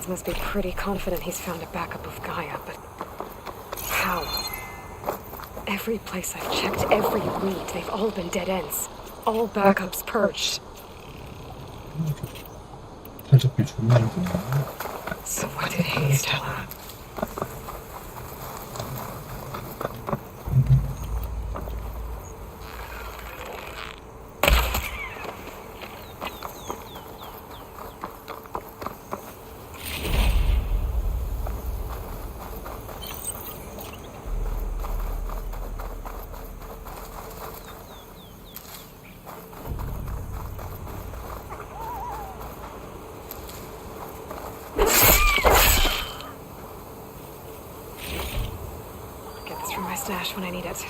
Must be pretty confident he's found a backup of Gaia, but how? Every place I've checked, every lead, they've all been dead ends. All backups purged. So what did Hayes tell her? Stash when I need it.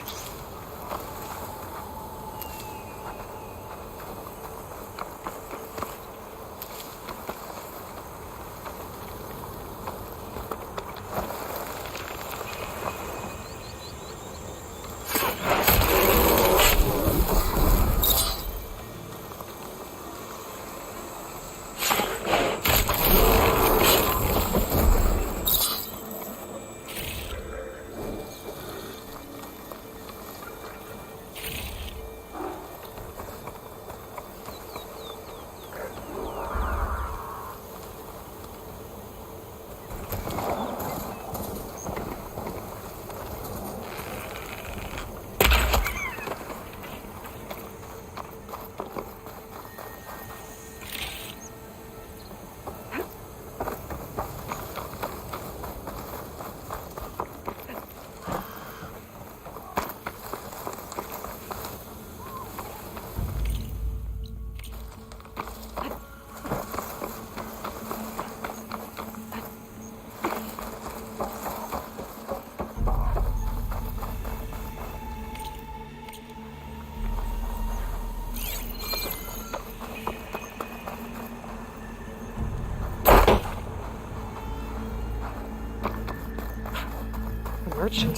Merchant.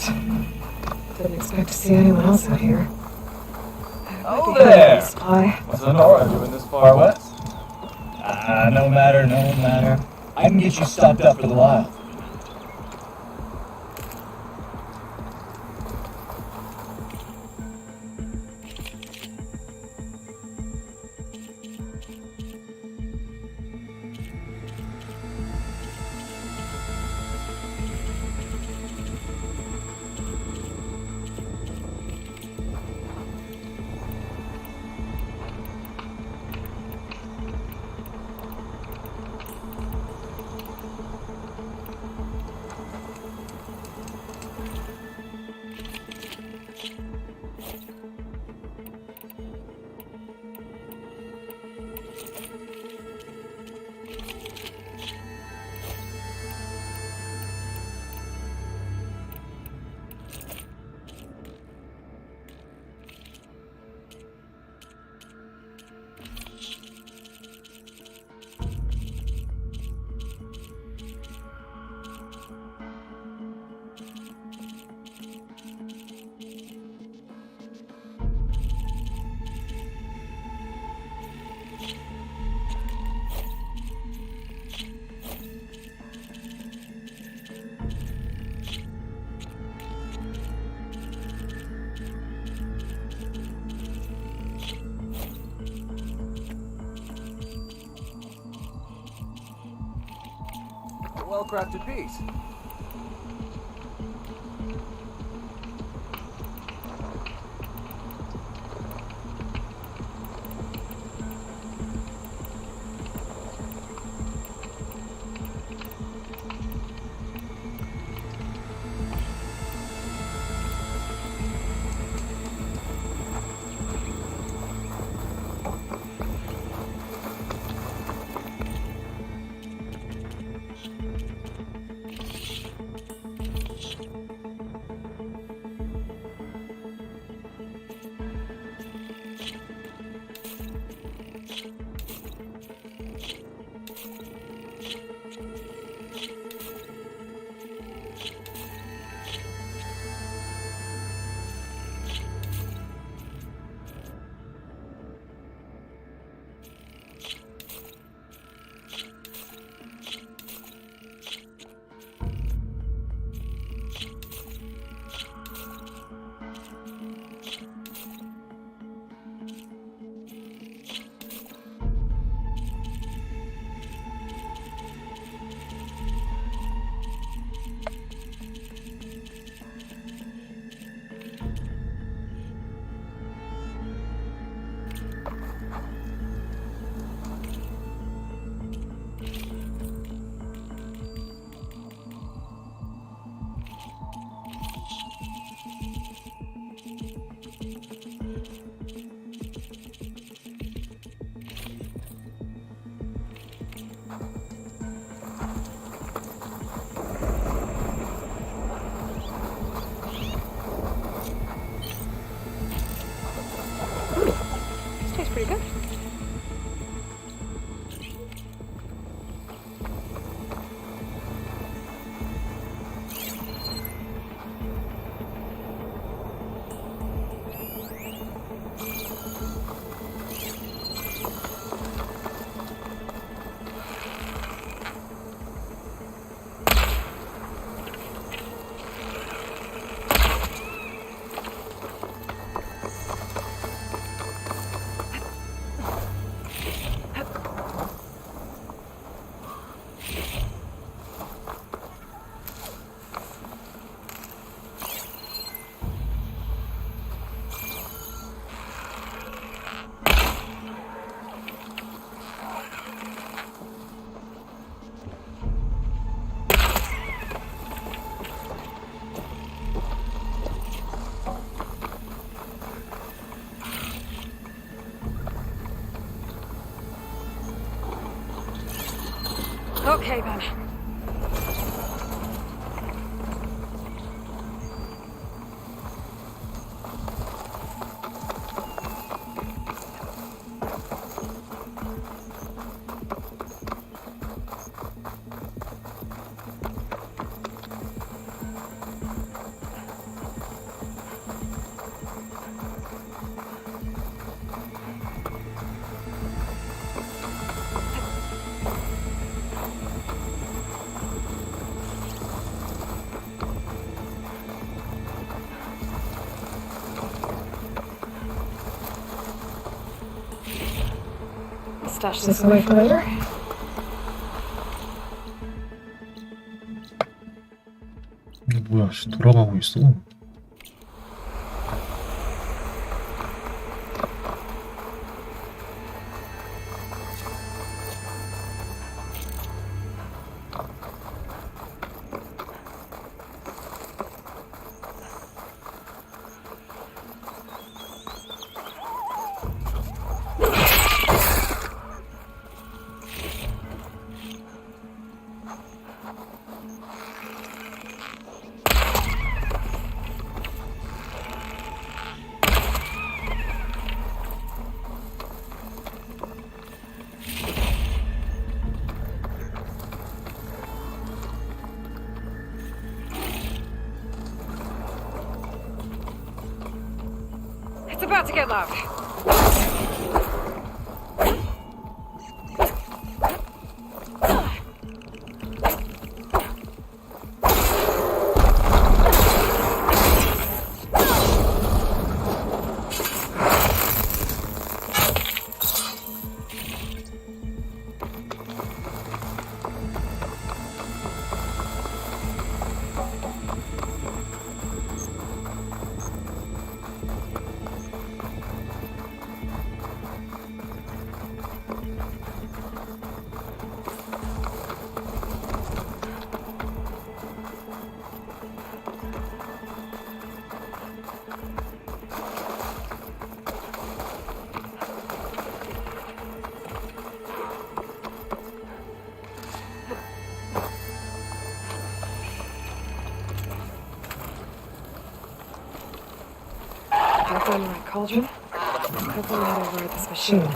Didn't expect to see anyone else out here. Oh there! Spy. What's Honora doing this far west? No matter, no matter. I can get you stocked up for the wild. that well-crafted piece. Pretty good. Okay, then. Stash this away for later. 뭐야, 씨, 돌아가고 있어. It's about to get loud. I found the right cauldron. Hopefully I'll override this machine.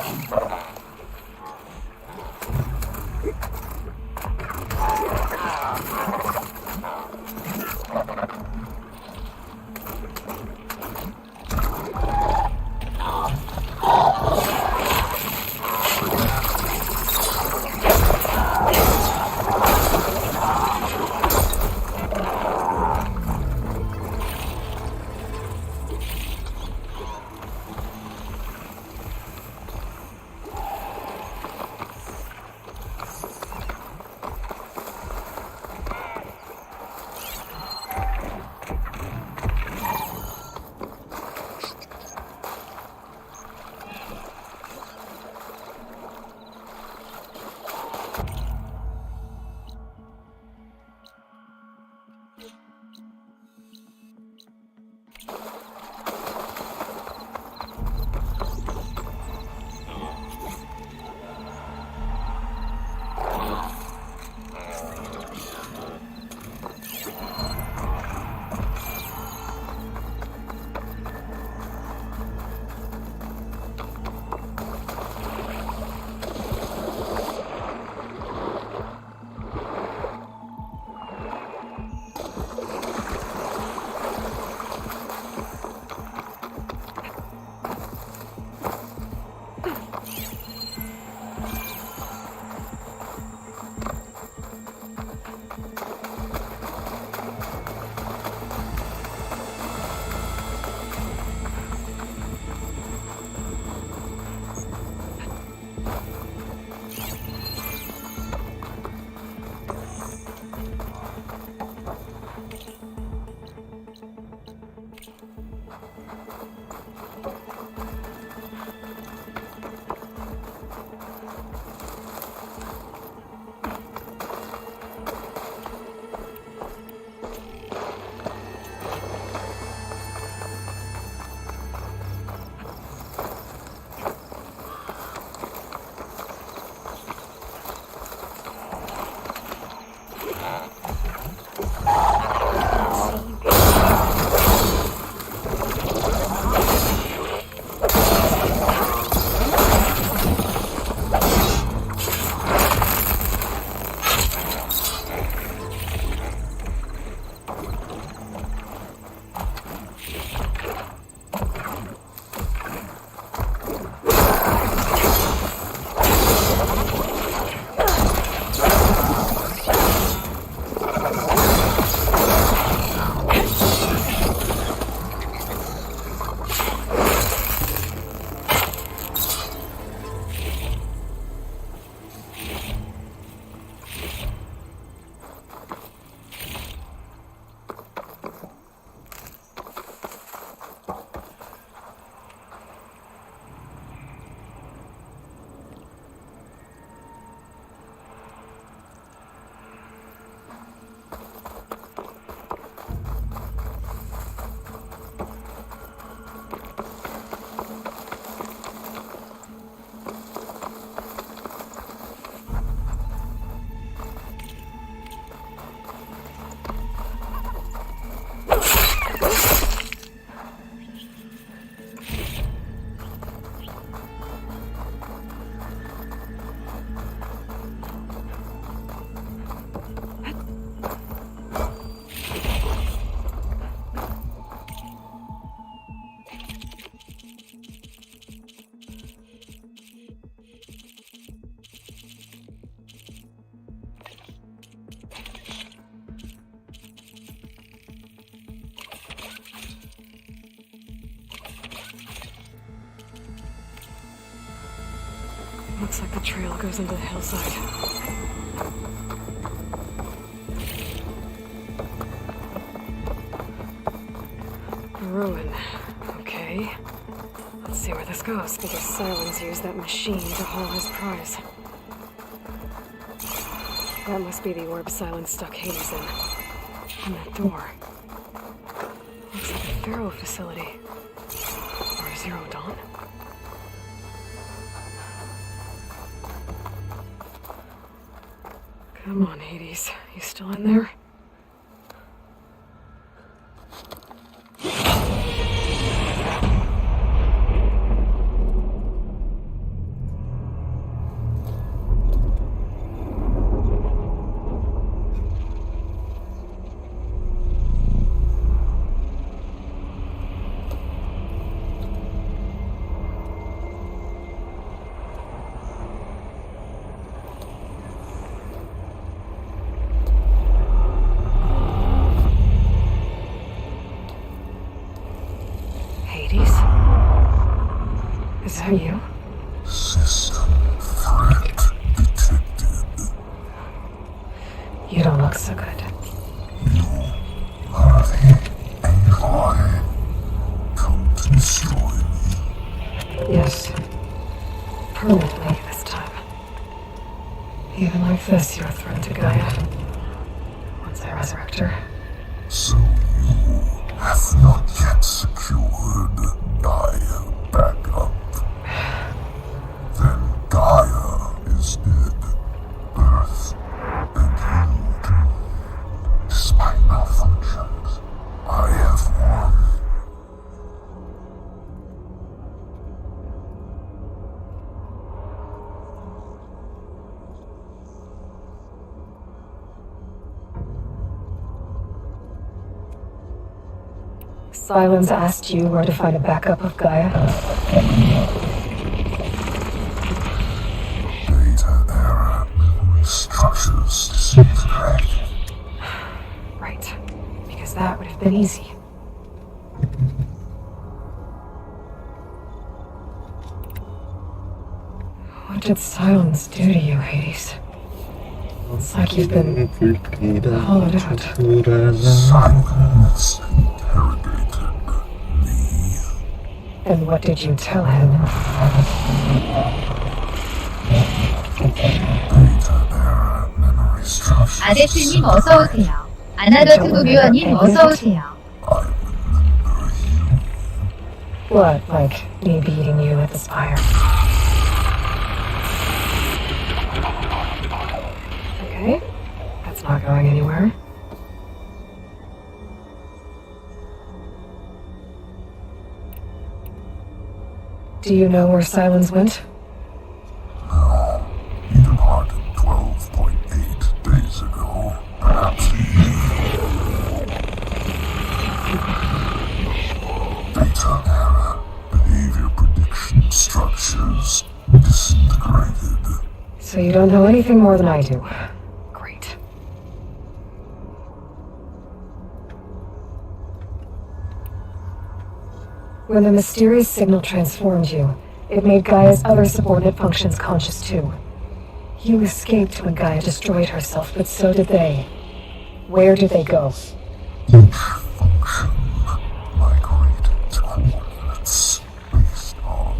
Looks like the trail goes into the hillside. ruin. Okay. Let's see where this goes, because Silence used that machine to haul his prize. That must be the orb Silence stuck Hades in. And that door. Looks like a Pharaoh facility. Or Zero Dawn. Come on, Hades. You still in there? Is that you? System threat detected. You don't look so good. You are the AI come to destroy me. Yes. Permanently this time. Even like this, you're a threat to Gaia. Once I resurrect her. So you have not yet secured Gaia back up. Then Gaia is dead. Earth and you too. Despite malfunctions, I have won. Silence asked you where to find a backup of Gaia. Data error, memory structures disintegrate. Right. Because that would have been easy. What did Silence do to you, Hades? It's like you've been hollowed out. Silence interrogated me. And what did you tell him? Data error, memory structures. 아제트님 어서 오세요. 아나더트 무묘원님 어서 오세요. What, like me beating you at the spire? Okay, that's not going anywhere. Do you know where Silence went? No, he departed 12.8 days ago. Perhaps data error, behavior prediction structures disintegrated. So you don't know anything more than I do. Great. When the mysterious signal transformed you, it made Gaia's other subordinate functions conscious too. You escaped when Gaia destroyed herself, but so did they. Where did they go? Each function migrated to coordinates based on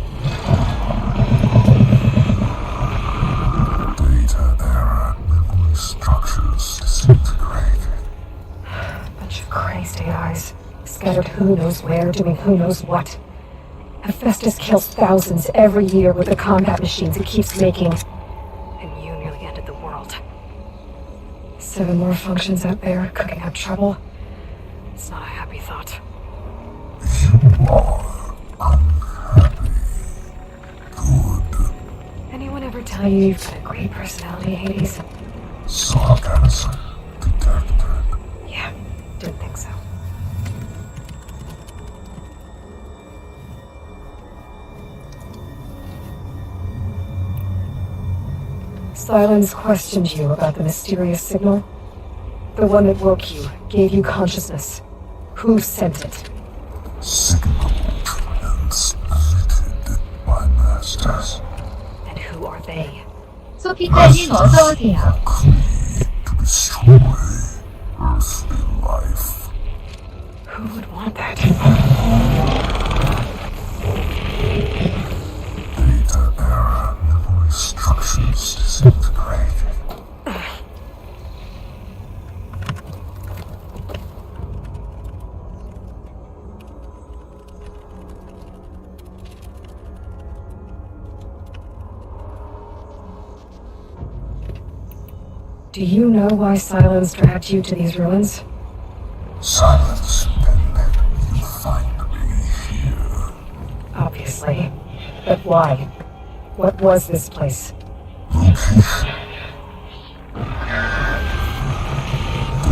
data error, memory structures disintegrated. Bunch of crazed AIs, scattered who knows where, doing who knows what. Hephaestus kills thousands every year with the combat machines it keeps making. And you nearly ended the world. 7 more functions out there, cooking up trouble. It's not a happy thought. You are unhappy. Good. Anyone ever tell you you've got a great personality, Hades? Sarcasm detected. Yeah, didn't think so. Silence questioned you about the mysterious signal. The one that woke you, gave you consciousness. Who sent it? Signal transmitted by masters. And who are they? 소피카님 어서 오세요. To destroy earthly life. Who would want that? Do you know why Silence dragged you to these ruins? Silence, and then you find me here. Obviously. But why? What was this place? Location.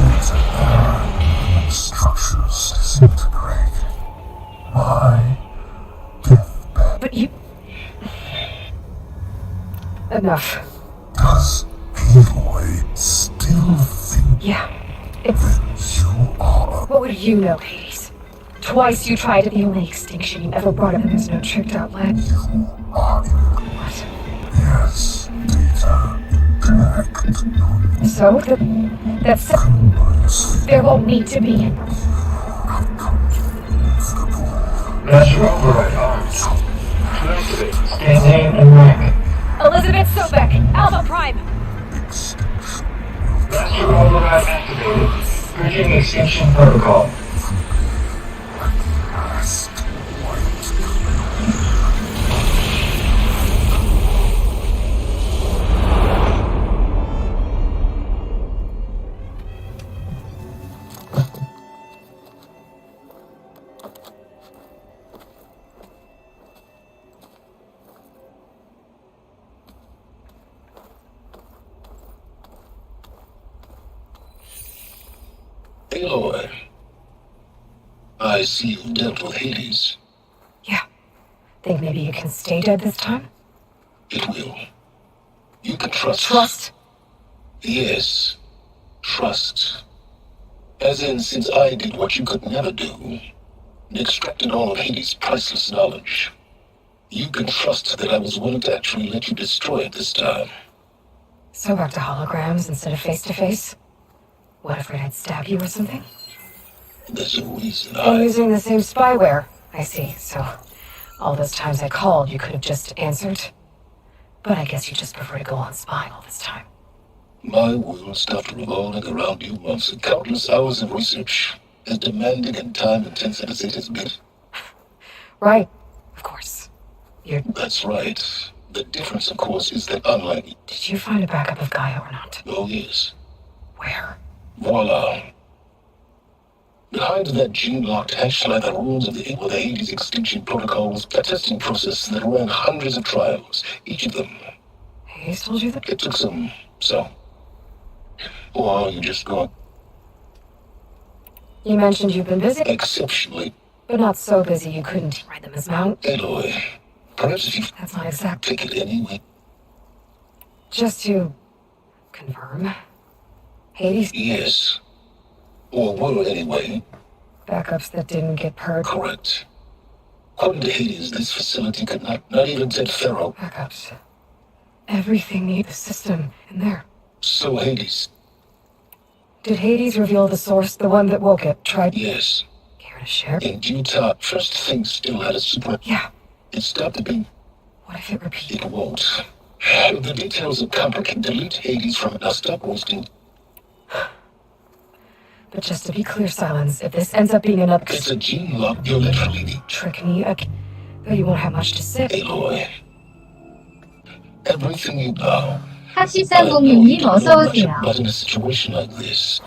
Data error. Structures disintegrate. My deathbed. But you... Enough. Does Aloy still think Yeah, it's... you are? What would you know, Hades? Twice you tried it, the only extinction you ever brought up, and there's no tricked outlet. You are in. What? Yes, data intact. So, that's... There won't need to be. That's your override arms. Activate. Stand name and rank. Elizabeth Sobek, Alpha Prime. That's your override activated. Bridging extinction protocol. Aloy, I see you've dealt with Hades. Yeah. Think maybe you can stay dead this time? It will. You can trust. Trust? Yes. Trust. As in, since I did what you could never do, and extracted all of Hades' priceless knowledge, you can trust that I was willing to actually let you destroy it this time. So back to holograms instead of face-to-face? What if I'd stab you or something? There's a reason I'm using the same spyware. I see, so all those times I called, you could have just answered. But I guess you just prefer to go on spying all this time. My world stopped revolving around you once, and countless hours of research, as demanding and time-intensive as it has been. Right, of course. That's right. The difference, of course, is that unlike... Did you find a backup of Gaia or not? Oh, yes. Where? Voila. Behind that gene-locked hatch lie the ruins of the Hades extinction protocol was a testing process that ran hundreds of trials, each of them. Hades told you that? It took some, so... Or you just go... You mentioned you've been busy? Exceptionally. But not so busy you couldn't ride them as mount. Aloy, perhaps if you... That's not exact. Take it anyway. Just to... confirm. Hades? Yes. Or were anyway. Backups that didn't get purged? Correct. According to Hades, this facility could not even take Pharaoh. Backups. Everything needs a system in there. So Hades... Did Hades reveal the source, the one that woke it? Tried... Yes. Care to share? In due time, first things still had a super... Yeah. It stopped being... What if it repeats? It won't. The details are complicated. Delete Hades from it. Now stop wasting... But just to be clear, Silence, if this ends up being another... It's a gene lock. You're literally... Trick me again. Though you won't have much to say. Aloy. Everything you know... 학시상공유님 어서오세요. But in a situation like this...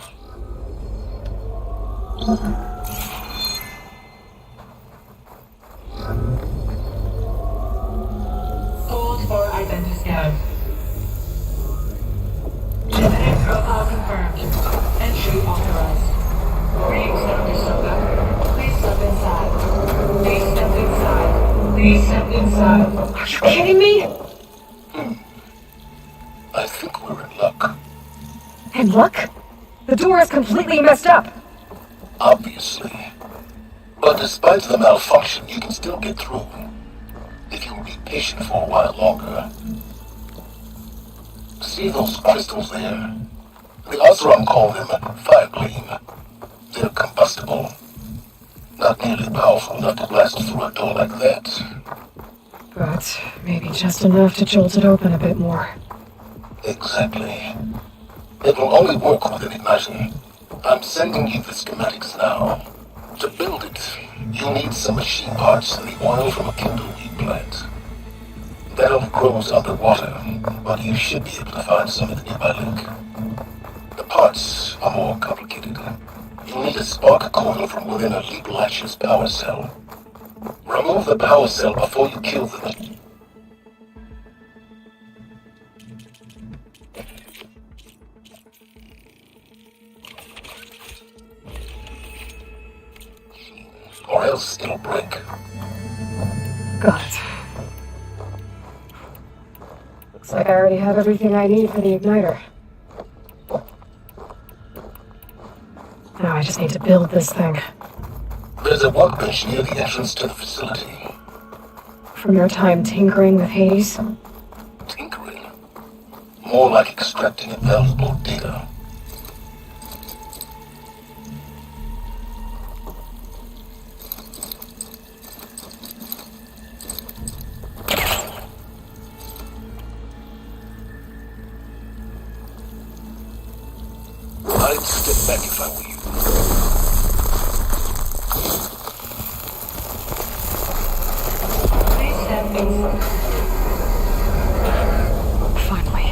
Hold for identiscan. Genetic profile confirmed. Entry authorized. Greetings, Dr. Soka. Please step inside. Please step inside. Please step inside. Are you kidding me? I think we're in luck. In luck? The door is completely messed up. Obviously. But despite the malfunction, you can still get through. If you'll be patient for a while longer. See those crystals there? The Oseram call them fire gleam. They're combustible. Not nearly powerful enough to blast through a door like that. But maybe just enough to jolt it open a bit more. Exactly. It will only work with an igniter. I'm sending you the schematics now. To build it, you'll need some machine parts and the oil from a kindleweed plant. That only grows underwater, but you should be able to find some at the nearby lake. Parts are more complicated. You'll need a spark coil from within a Leap Latch's power cell. Remove the power cell before you kill them. Or else it'll break. Got it. Looks like I already have everything I need for the igniter. Now I just need to build this thing. There's a workbench near the entrance to the facility. From your time tinkering with Hades? Tinkering? More like extracting valuable data. I'd step back if I were you. Finally.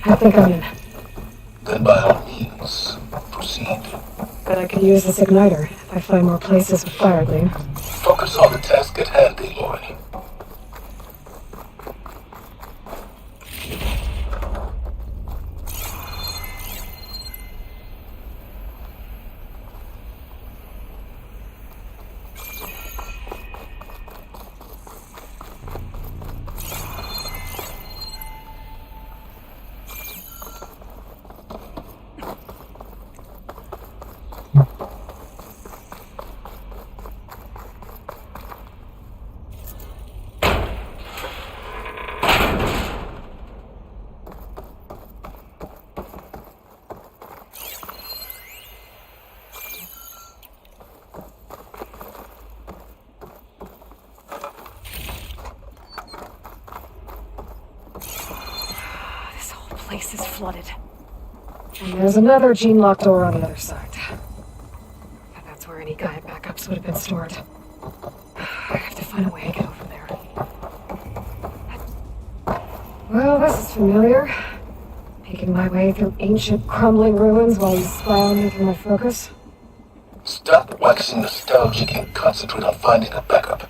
I think I'm in. Then by all means, proceed. But I could use this igniter if I find more places with fire gleam. Focus on the task at hand, Aloy. Place is flooded. And there's another gene-locked door on the other side. And that's where any Gaia backups would have been stored. I have to find a way to get over there. Well, this is familiar. Making my way through ancient, crumbling ruins while you spy on me through my focus. Stop waxing nostalgic and concentrate on finding a backup.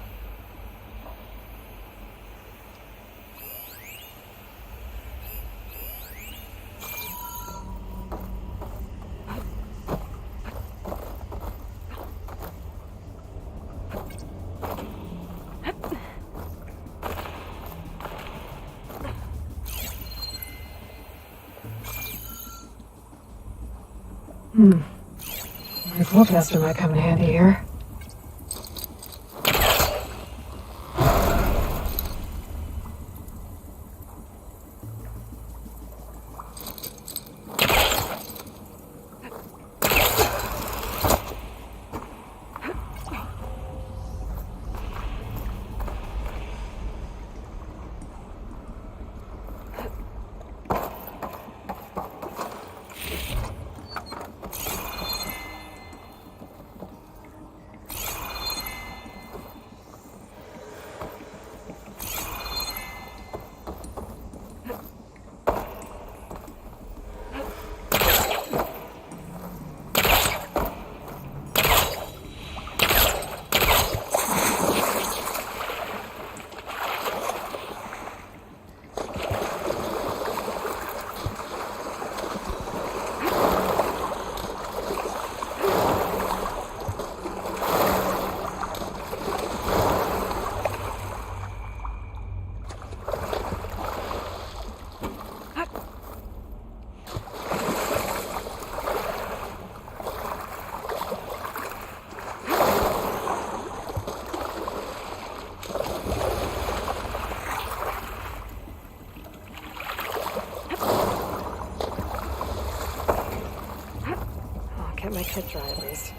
My flow tester might come in handy here. Kept my kit dry at least.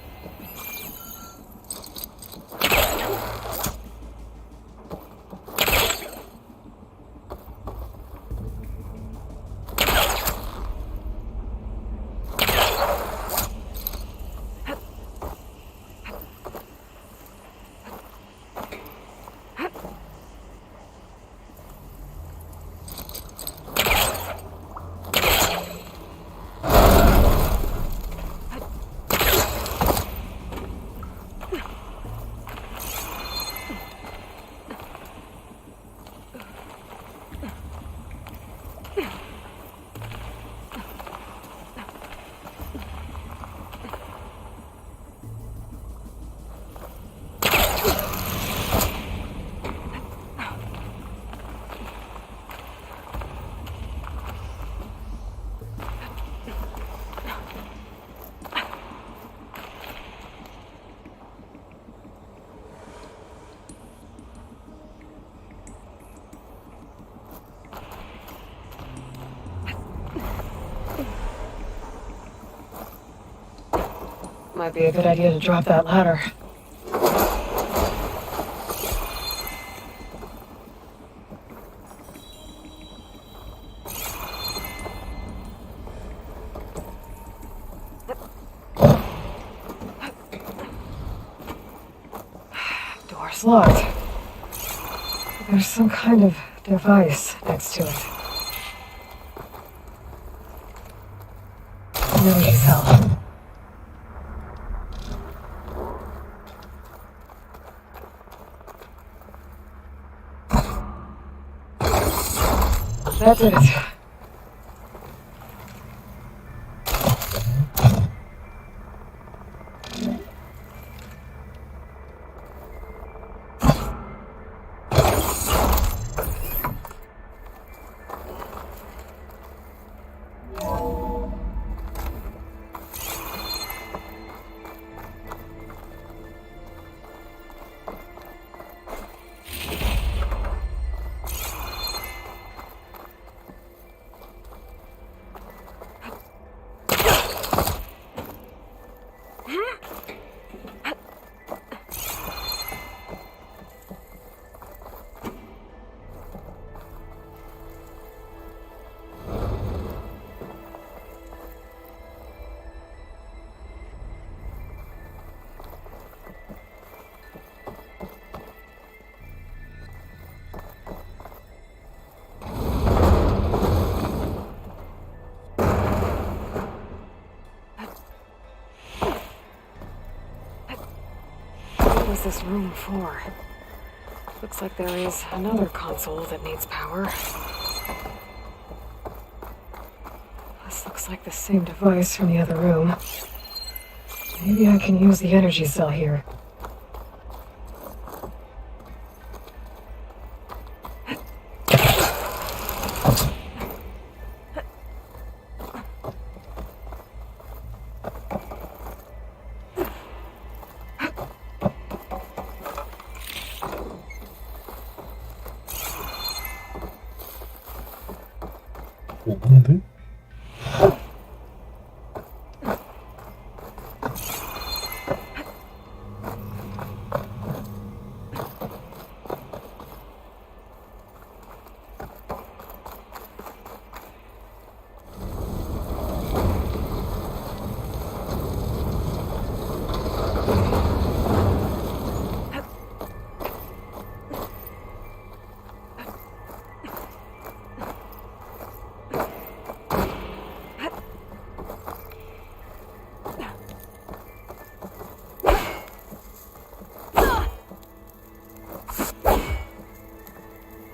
Might be a good idea to drop that ladder. Door's locked. There's some kind of device next to it. Energy cell. That did it. What was this room for? Looks like there is another console that needs power. This looks like the same device from the other room. Maybe I can use the energy cell here. 없는데?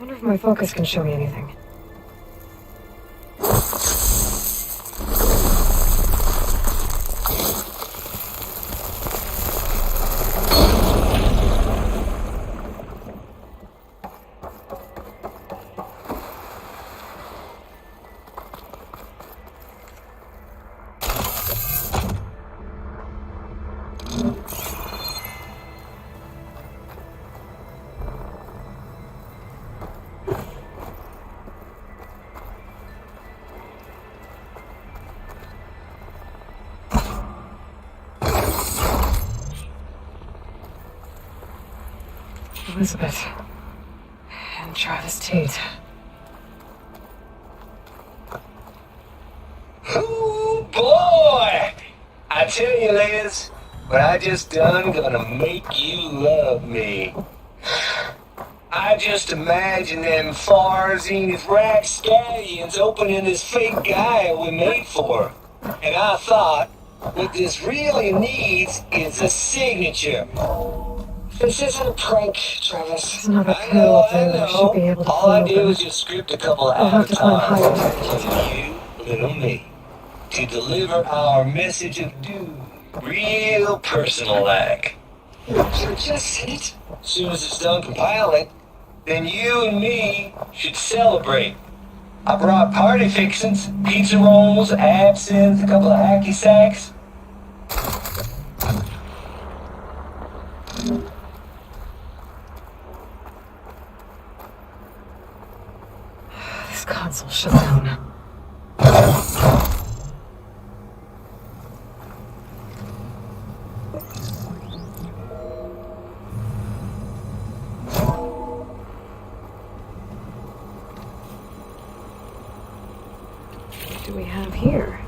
Wonder if my focus can show me anything. Elizabeth and Travis Tate. Ooh, boy! I tell you, Liz, what I just done gonna make you love me. I just imagine them Zenith rapscallions opening this fake guy we made for. And I thought, what this really needs is a signature. This isn't a prank, Travis. There's another pill up there that I should be able to All pull I do open. is just script a couple I'll at have a to climb time. higher. You, little me, to deliver our message of doom, real personal-like. You just said it. As soon as it's done compiling, then you and me should celebrate. I brought party fixings, pizza rolls, absinthe, a couple of hacky sacks. This console shut down. do we have here?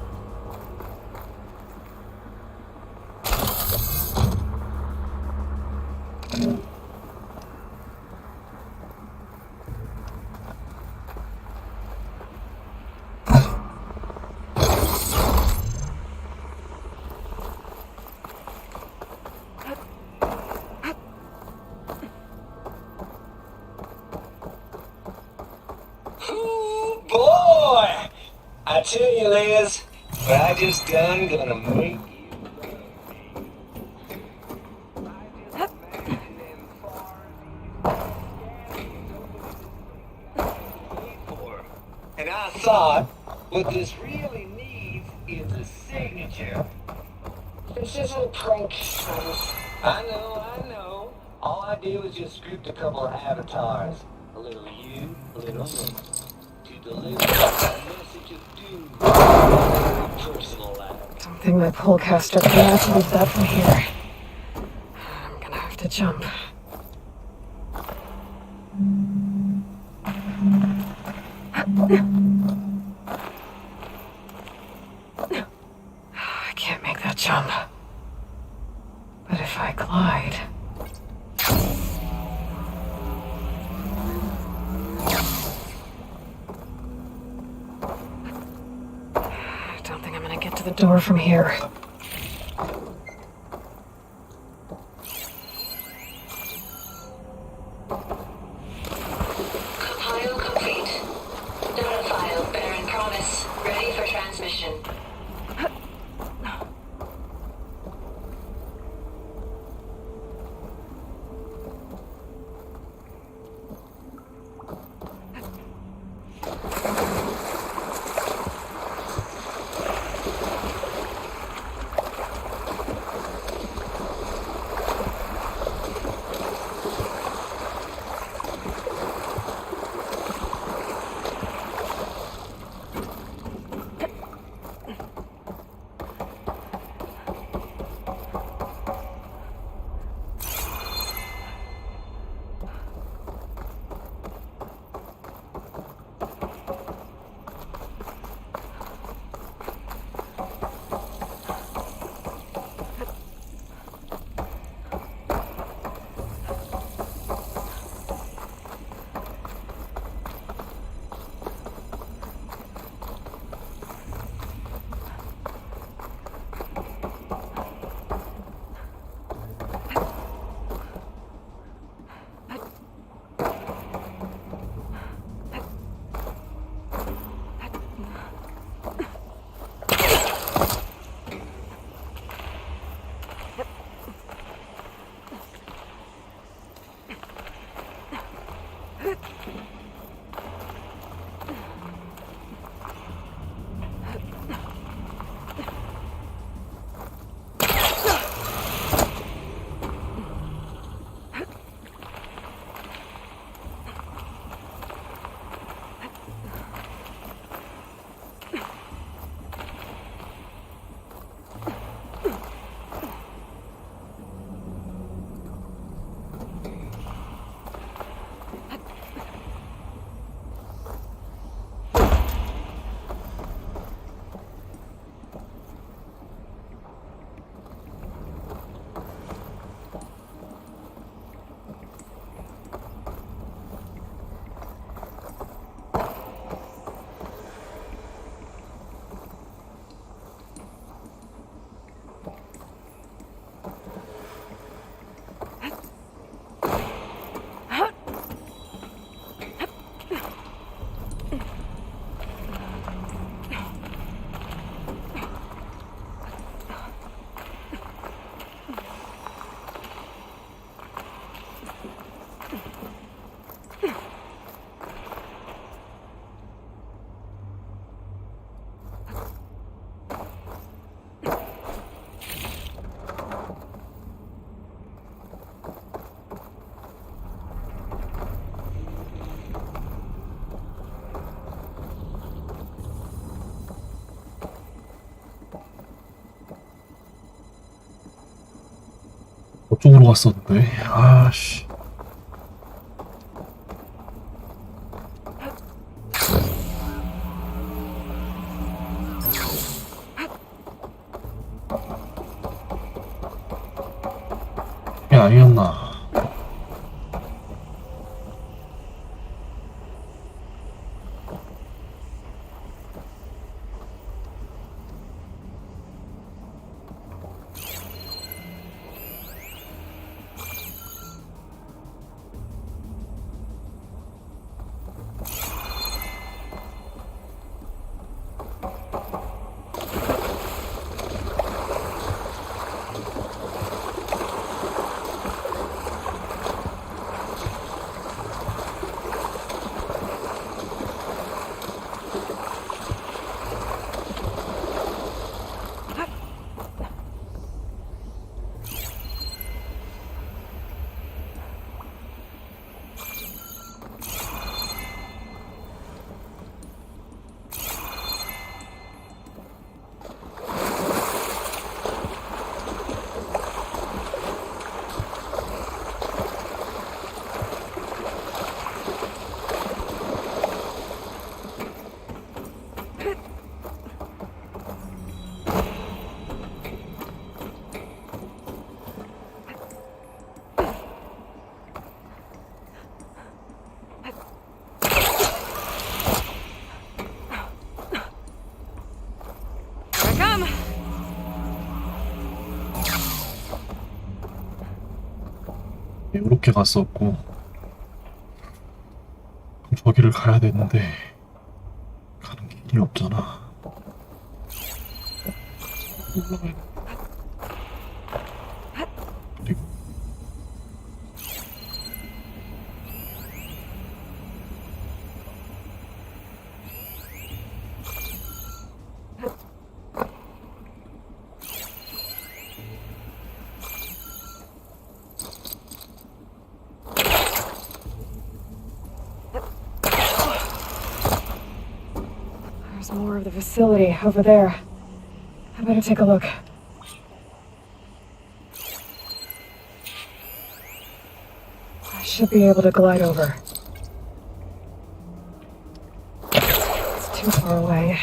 Ooh, boy! I tell you, Liz, what I just done gonna make And I thought, what this really needs is a signature. This isn't a prank. I know. All I did was just script a couple of avatars. A little you, a little me. To deliver a message of doom. Personal life. Don't think my polecaster can activate that from here. I'm gonna have to jump. I can't make that jump. But if I glide... I don't think I'm gonna get to the door from here. Compile complete. Data file, Baron Promise. Ready for transmission. 저쪽으로 갔었는데. 아씨. 그게 아니었나. 이렇게 갔었고 저기를 가야 되는데 가는 길이 없잖아. 그리고 There's more of the facility over there. I better take a look. I should be able to glide over. It's too far away.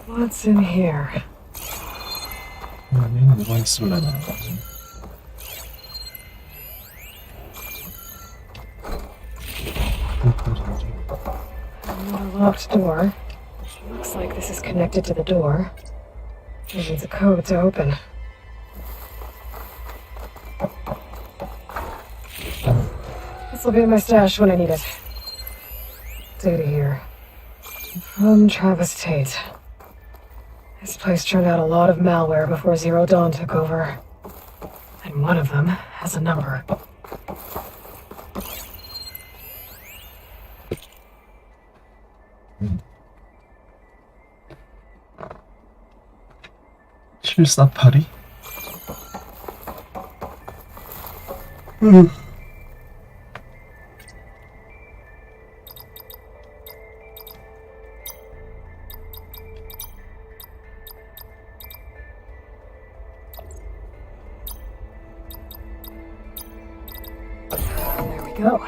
What's in here? 안에 뭐가 있을래나. Another locked door. Looks like this is connected to the door. It needs a code to open. This'll be in my stash when I need it. Data here. From Travis Tate. This place turned out a lot of malware before Zero Dawn took over. And one of them has a number. 실사파리? There we go.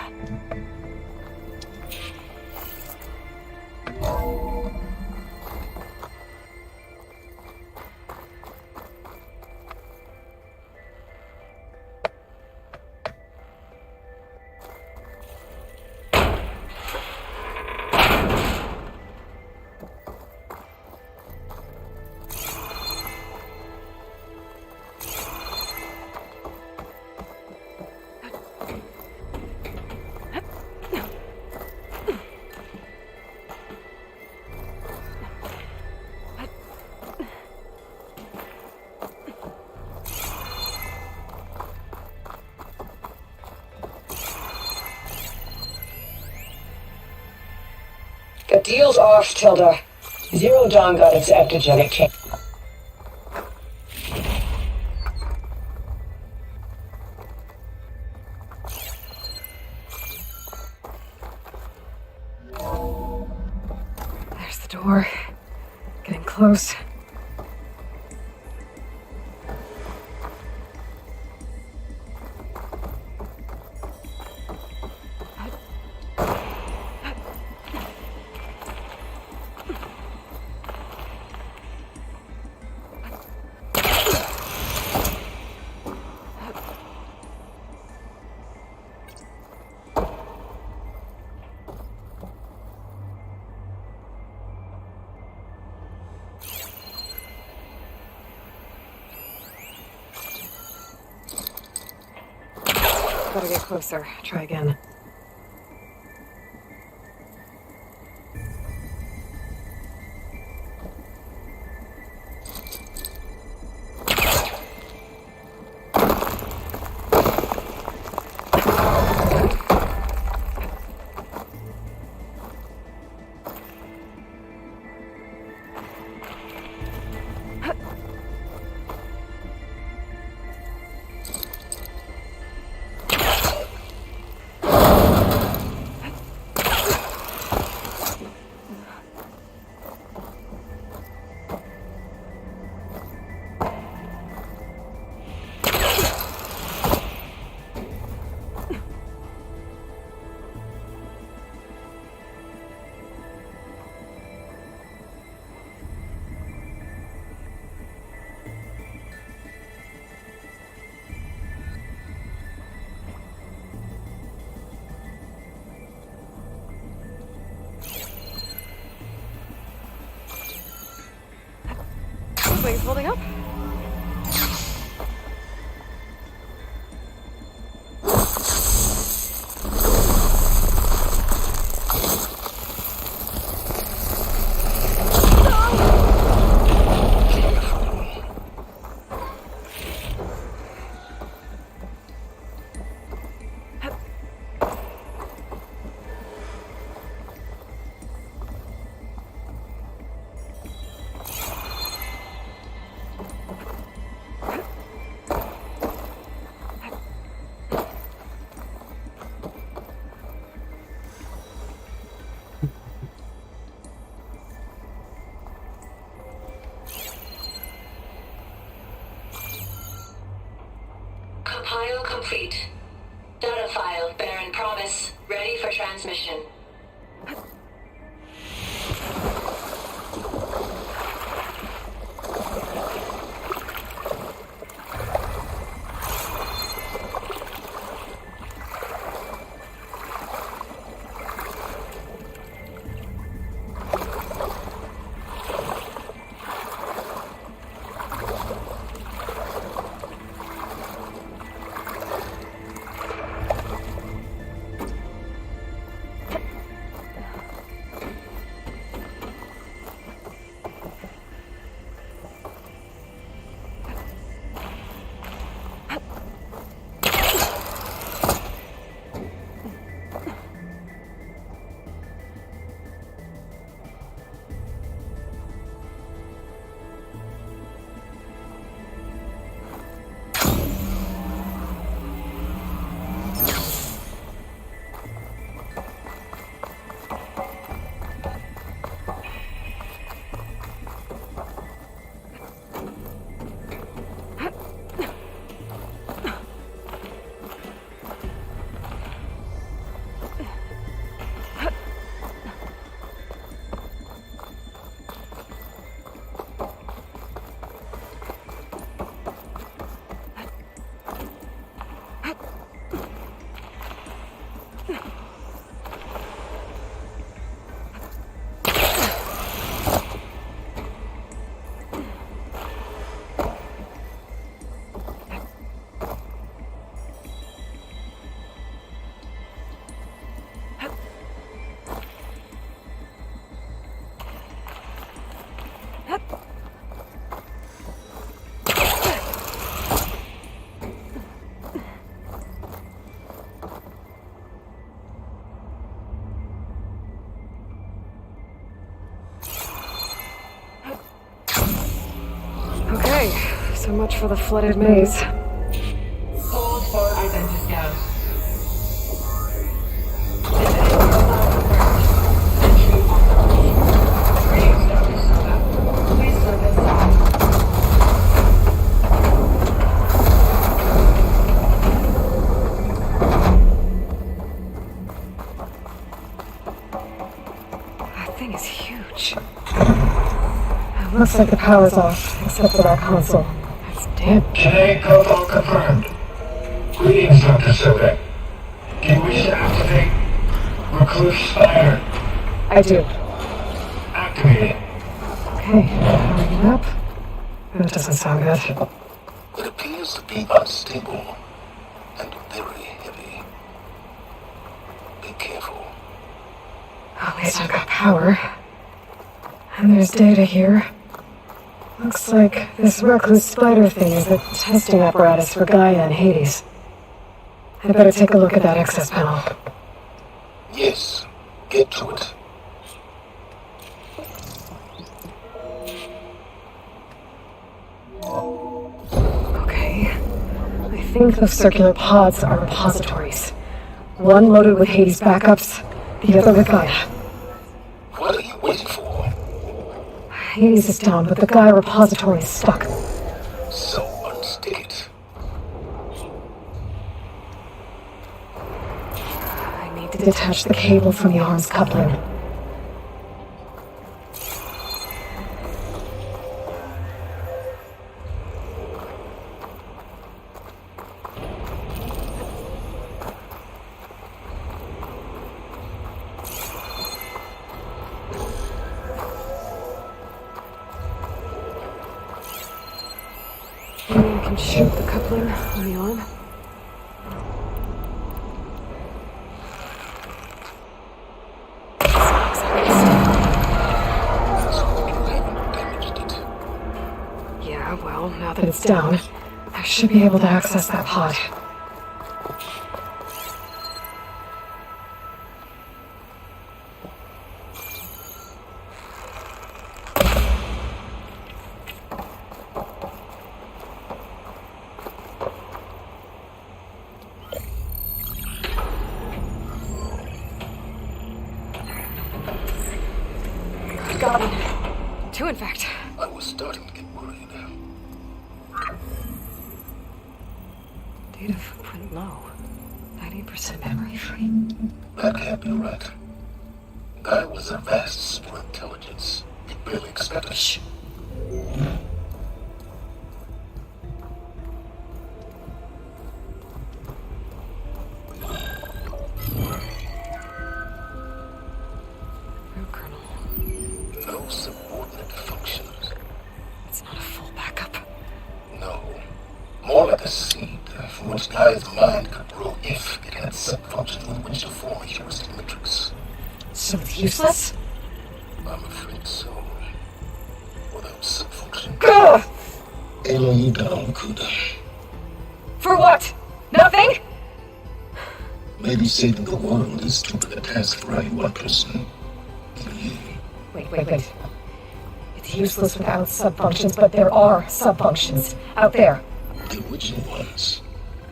The deal's off, Tilda. Zero Dawn got its ectogenic change. There's the door. Getting close. Gotta get closer. Try again. Wings holding up? Compile complete. Data file, Baron Promise, ready for transmission. So much for the flooded maze. Hold for identity scan. Entry authorized. Greetings, Dr. Soda. Please step inside. That thing is huge. It looks like the power's off, except for that console. That's damn. Today, protocol confirmed. Greetings, Dr. Soda. Do you wish to activate Recluse Spider? I do. Activate it. Okay, powering it up. That doesn't sound good. It appears to be unstable and very heavy. Be careful. At least I've got power. And there's data here. Looks like this recluse spider thing is the testing apparatus for Gaia and Hades. I'd better take a look at that access panel. Yes, get to it. Okay. I think those circular pods are repositories. One loaded with Hades backups, the other with Gaia. What are you waiting for? Hades is down, but the Gaia repository is stuck. So unstick it. I need to detach the cable from the arm's coupling. Maybe I can shoot the coupling on the arm. Yeah, well, now that it's down, I should be able to access that pod. I've got one. Two, in fact. I was starting to get worried. Data footprint low. 90% memory free. That can't be right. Gaia was a vast super intelligence. You'd barely expect us. Root kernel. No subordinate functions. It's not a full backup. No. More like a seed from which Gaia's mind could grow if it had sub-functions with which to form a heuristic matrix. So it's useless? I'm afraid so. Without sub-function. Gah! Elo you down, Kuda. For what? Nothing? Maybe saving the world is too big a task for any one person. Wait. It's useless without sub-functions, but there are sub-functions out there. The original ones.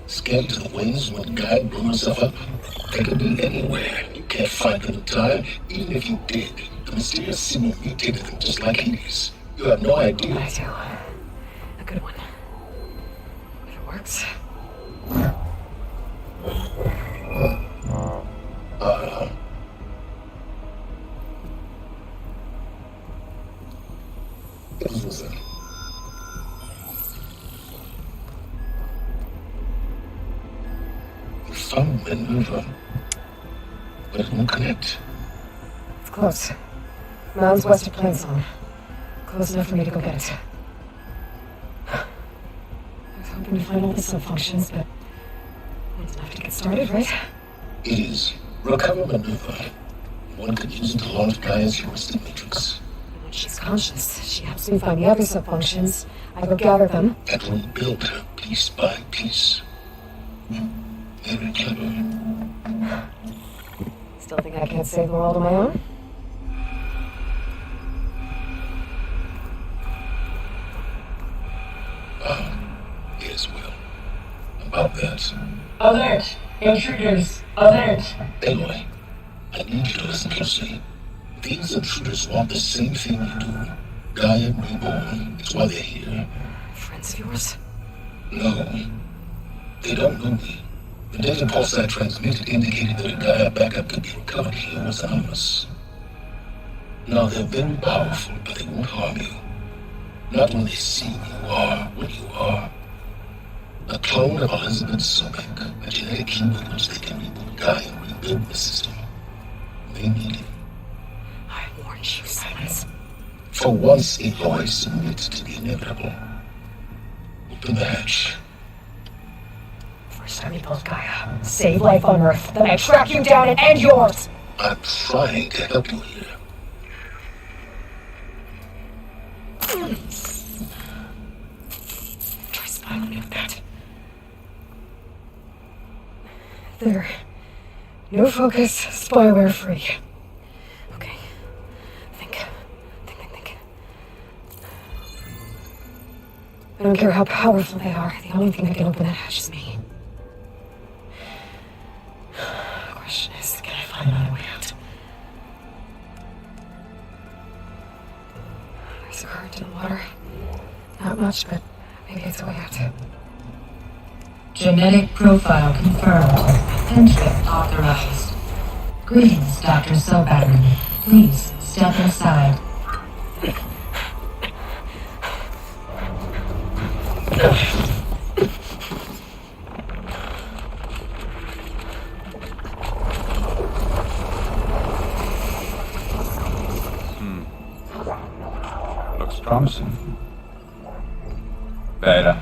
Scattered to the winds when Gaia blew herself up. They could be anywhere. You can't find them in time. Even if you did, the mysterious symbol mutated them just like Hades. You have no idea. I do. A good one. If it works. Listen. You found maneuver, but it won't connect. It's close. Mounds west of Plainsong. Close enough for me to go get it. I was hoping to find all the sub-functions, but that's enough to get started, right? It is. Recover maneuver. One could use it to launch Gaia's heuristic matrix. When she's conscious, she helps me find the other sub-functions. I go gather them. That will build her piece by piece. Very clever. Still think I can't save the world on my own? Yes, well, about that. Alert! Intruders! Alert! Aloy, I need you to listen closely. These intruders want the same thing you do. Gaia reborn is why they're here. Friends of yours? No. They don't know me. The data pulse I transmitted indicated that a Gaia backup could be recovered here was anonymous. Now, they're very powerful, but they won't harm you. Not when they see you are what you are. A clone of Elizabeth Sobek, a genetic key with which they can reboot Gaia and rebuild the system. They need it. I warned you, Silence. For once, Aloy, submit to the inevitable. Open the hatch. First I rebuild Gaia, save life on Earth, then I track you down and end yours! I'm trying to help you here. Try smiling me with that. There. No focus, spyware free. Okay. Think. I don't care how powerful they are. The only thing that can open that hatch is me. The question is, can I find another way out? There's a current in the water. Not much, but maybe it's a way out. Genetic profile confirmed. Entry authorized. Greetings, Dr. Sobek. Please step inside. Looks promising. Beta.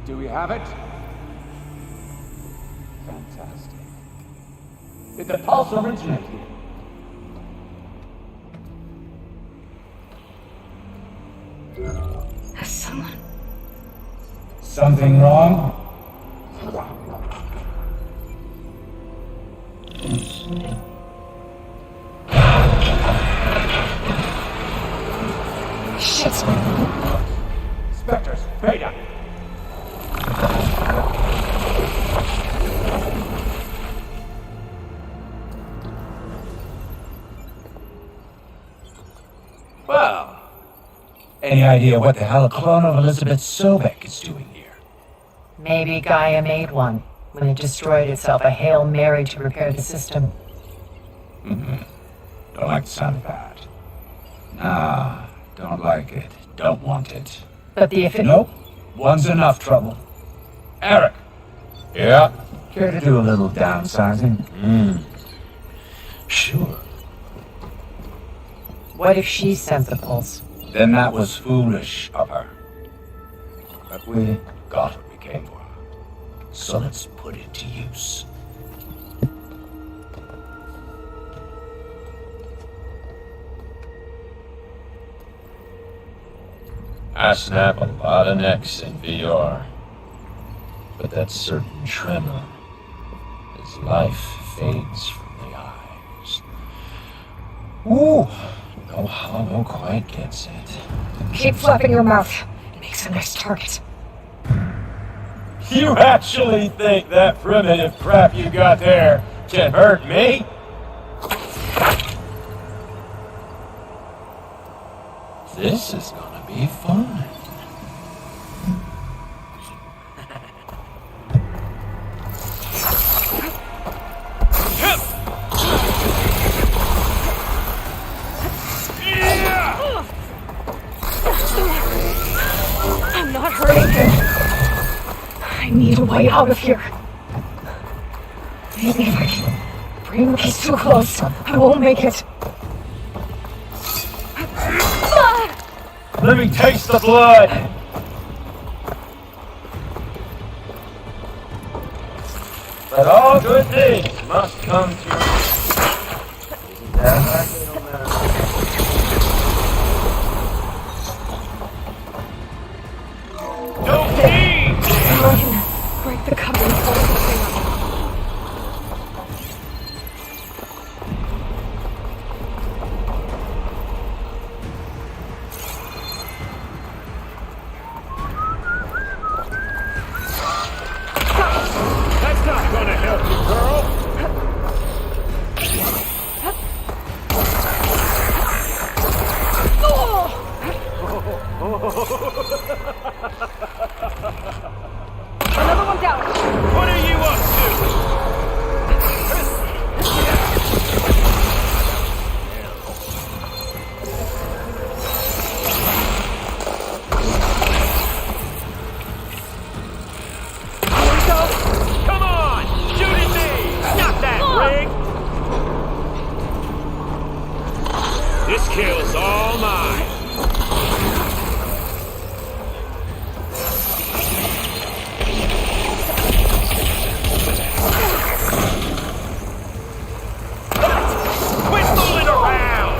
Do we have it? Fantastic. Did the pulse originate here? Has someone... Something wrong? Shit! Spectres, Beta! Well, any idea what the hell a clone of Elizabeth Sobek is doing here? Maybe Gaia made one when it destroyed itself, a Hail Mary to repair the system. Don't like the sound of that. Nah, don't like it. Don't want it. But the if it... Nope. One's enough trouble. Eric. Yeah? Care to do a little downsizing? Sure. What if she sent the pulse? Then that was foolish of her. But we got what we came for. So let's put it to use. I snap a lot of necks in VR. But that certain tremor as life fades from the eyes. Ooh, no hollow quite gets it. Keep flapping your mouth. It makes a nice target. You actually think that primitive crap you got there can hurt me? This is gonna be fun. I'm not hurting him. I need a way out of here. Maybe if I can bring this too close, I won't make it. Let me taste the blood! But all good things must come to an end. Isn't that right, little man? Don't eat! Someone can break the cover and pull the thing up. That's not gonna help you, girl. Another one down. What are you up Come on! Shoot at me! Not that rig! This kill's all mine. Quit fooling around!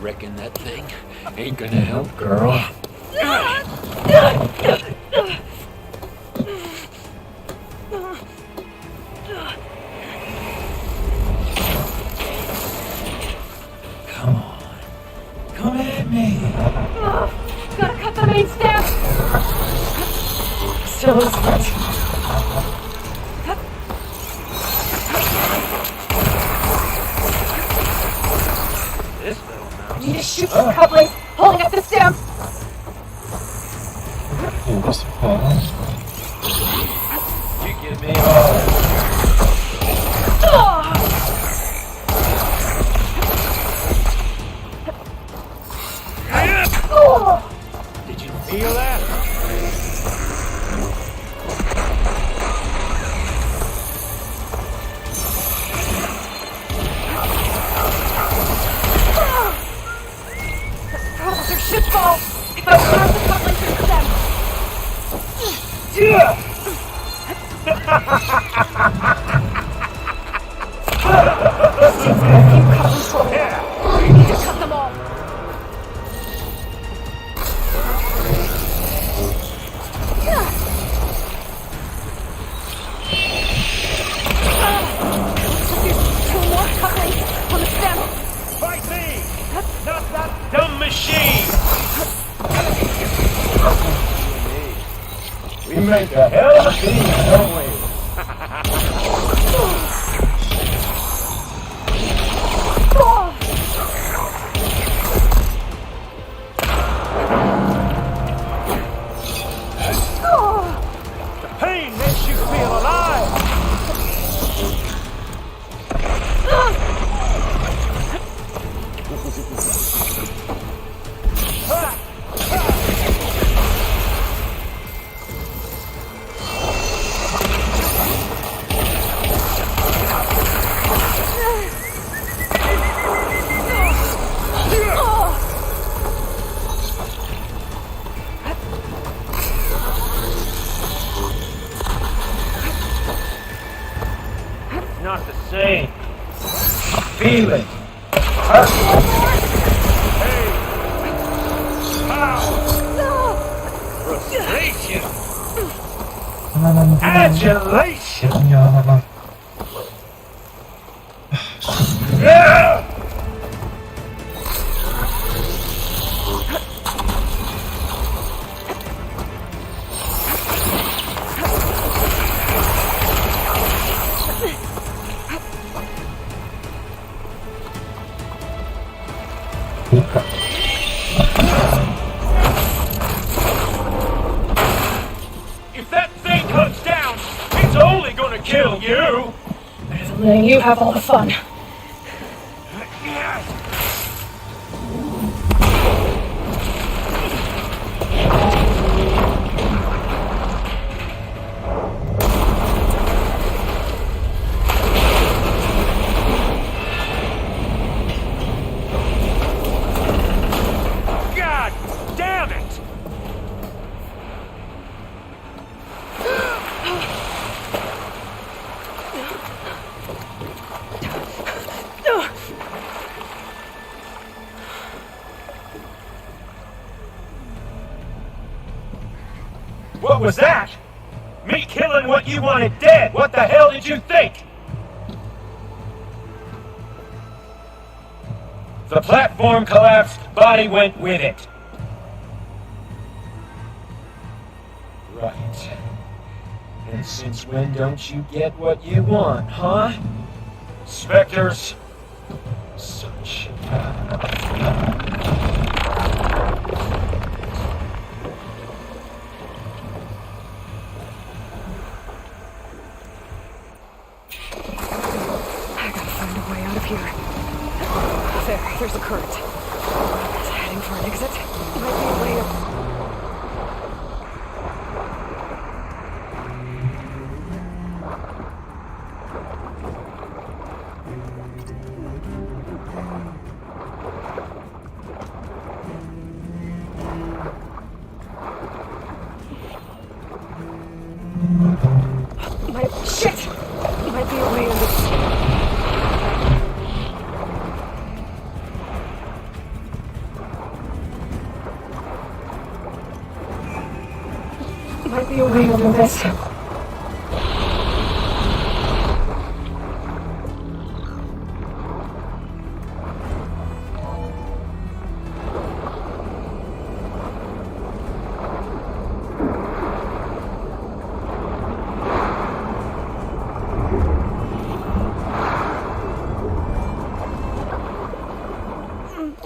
Reckon that thing ain't gonna help, girl. Come on. Come at me. Gotta cut the main stem. Still losing it. This little mouse. Need to shoot some couplings, holding up the stem. You give me all. Did you feel that? Those are shitballs. If I grab the couplings and stem. We need to cut them all. Two more couplings on the stem. Fight me! Not that dumb machine! We make a hell of a team, don't we? The pain makes you feel alive! Not the same. Feeling. Frustration! Adulation! letting you have all the fun. God damn it! What was that? Me killing what you wanted dead! What the hell did you think? The platform collapsed, body went with it. Right. And since when don't you get what you want, huh? Spectres, search. There's a current. It's heading for an exit. Might be a way to... Shit! Might be a way to... Might be a way over this.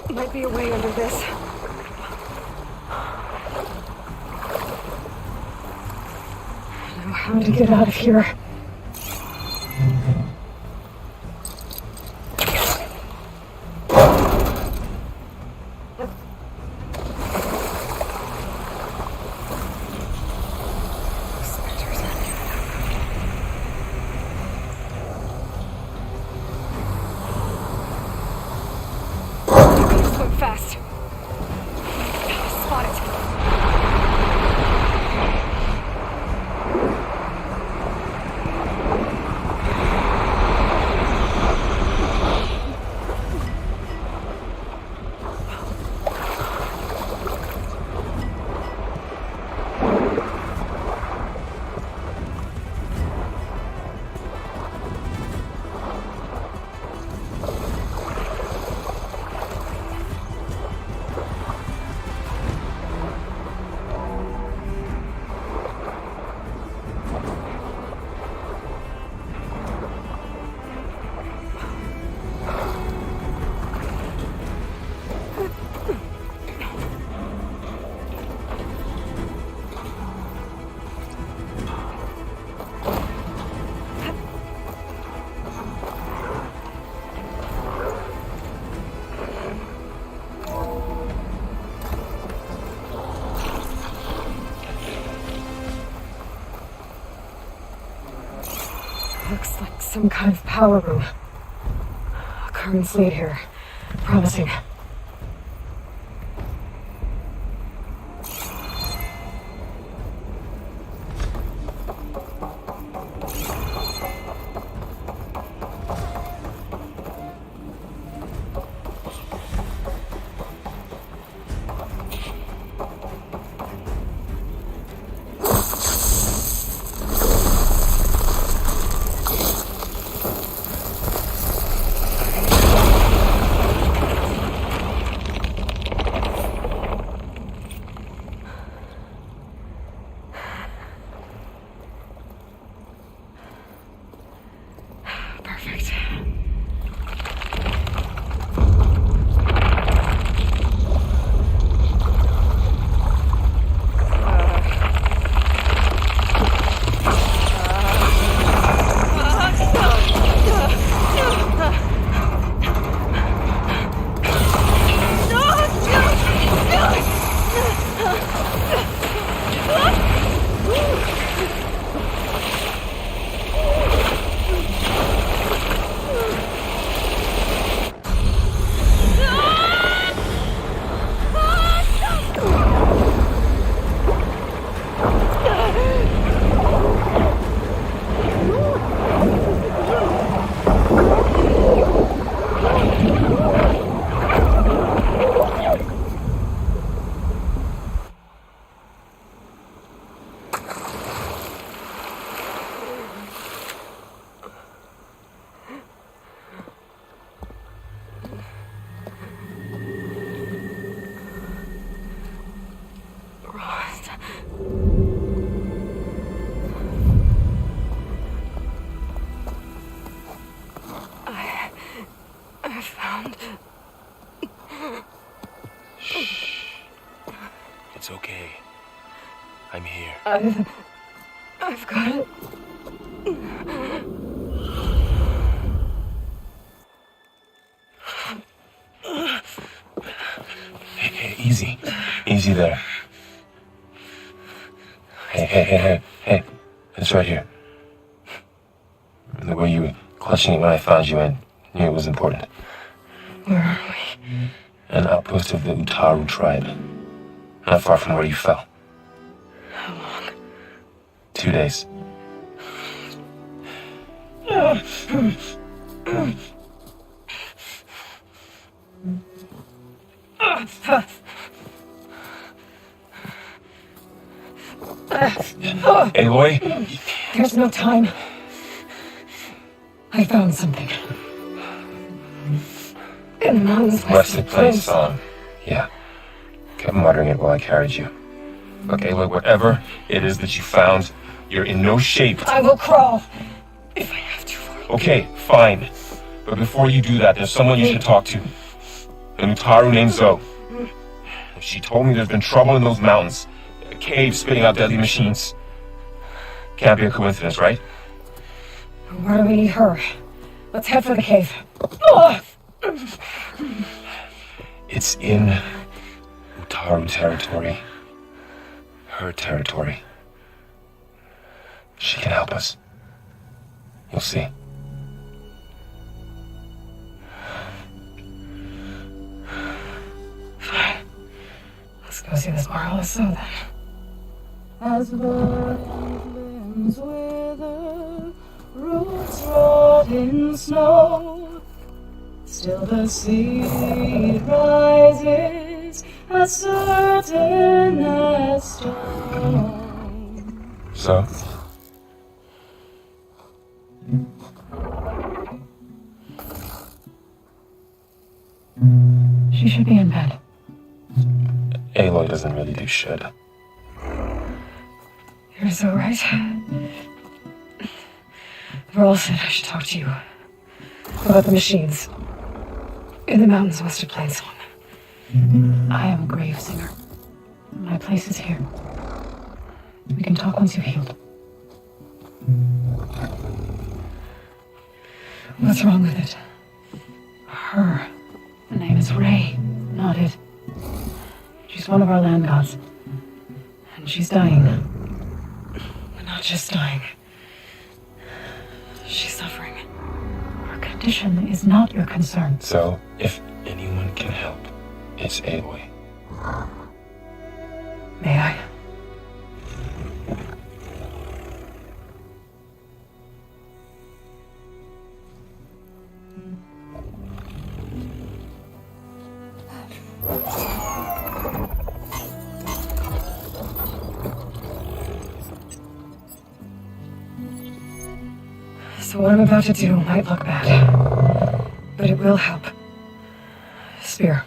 Might be a way under this. How to get out of here. Swim fast. Spot it. Looks like some kind of power room. A current's lead here. Promising. It's okay. I'm here. I've got it. Hey, easy. Easy there. Hey. It's right here. The way you were clutching it when I found you, I knew it was important. Where are we? An outpost of the Utaru tribe. Not far from where you fell. How long? 2 days. Aloy? There's no time. I found something. In the mountains West of Plain Song. Yeah. Kept muttering it while I carried you. Look, Aloy, whatever it is that you found, you're in no shape. I will crawl. If I have to. Okay, fine. But before you do that, there's someone you should talk to. An Utaru named Zoe. She told me there's been trouble in those mountains. A cave spitting out deadly machines. Can't be a coincidence, right? Where do we need her? Let's head for the cave. It's in Utaru territory. Her territory. She can help us. You'll see. Fine. Let's go see this marvelous Zoe then. As blends wither, roots rot in snow, still the seed rises as certain as stone. So? She should be in bed. Aloy doesn't really do shit. You're so right. Varl said I should talk to you about the machines in the mountains west of Plain Song. I am a grave singer. My place is here. We can talk once you've healed. What's wrong with it? Her. The name is Ray, not it. She's one of our land gods. And she's dying. But not just dying. She's suffering. Her condition is not your concern. So, if anyone can help, it's Aloy. May I? So what I'm about to do might look bad, but it will help. Spear.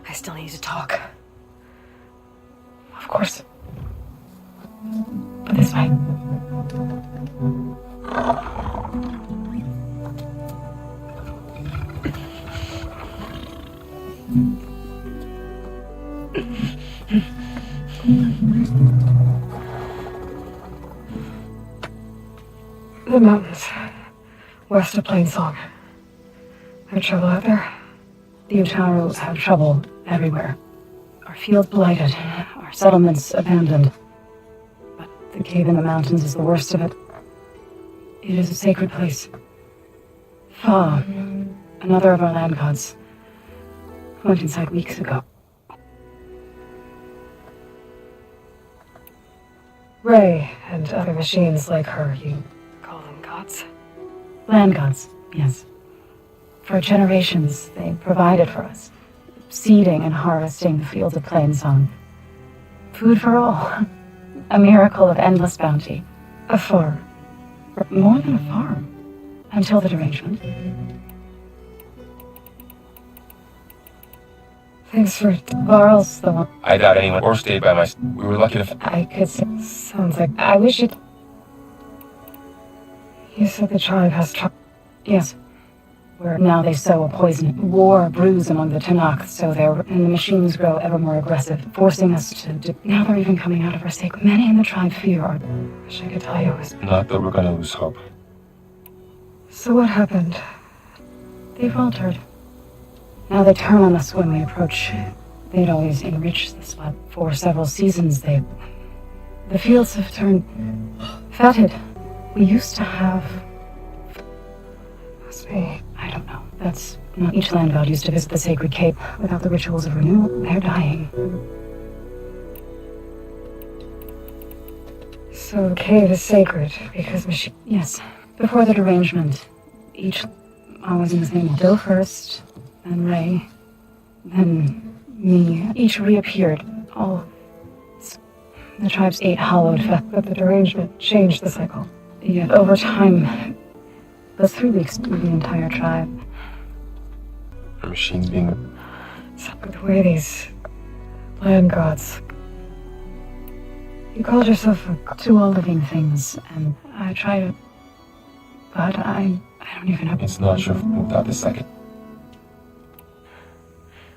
I still need to talk. Of course. But this way. The mountains, west of Plain Song. There's trouble out there. The Utaru have trouble everywhere. Our fields blighted, our settlements abandoned. But the cave in the mountains is the worst of it. It is a sacred place. Fa, another of our land gods, went inside weeks ago. Ray and other machines like her, you call them gods? Land gods, yes. For generations, they provided for us, seeding and harvesting the fields of Plain Song. Food for all. A miracle of endless bounty. A farm. More than a farm. Until the derangement. Thanks for Varl's the one. I doubt anyone or stayed by my... We were lucky to... I could say. Sounds like... I wish it. You said the tribe has Yes. Where now they sow a poison. War brews among the Tanakh, so and the machines grow ever more aggressive, forcing us to. Now they're even coming out of our stake. Many in the tribe fear our. Wish I could tell you it was... Not that we're gonna lose hope. So what happened? They faltered. Now they turn on us when we approach. They'd always enriched the spot. For several seasons, the fields have turned fetid. We used to have... Must be... I don't know. That's not... Each land god used to visit the sacred cape. Without the rituals of renewal, they're dying. So the cave is sacred because machine... Yes. Before the derangement, each... I was in the same Dill first, then Ray, then me. Each reappeared. All... The tribe's ate hallowed fat. But the derangement changed the cycle. Yet over time... Those 3 weeks to the entire tribe. The machines being... The way these land gods... You called yourself a... To all living things, and I try to... But I don't even know... It's not your fault without the second.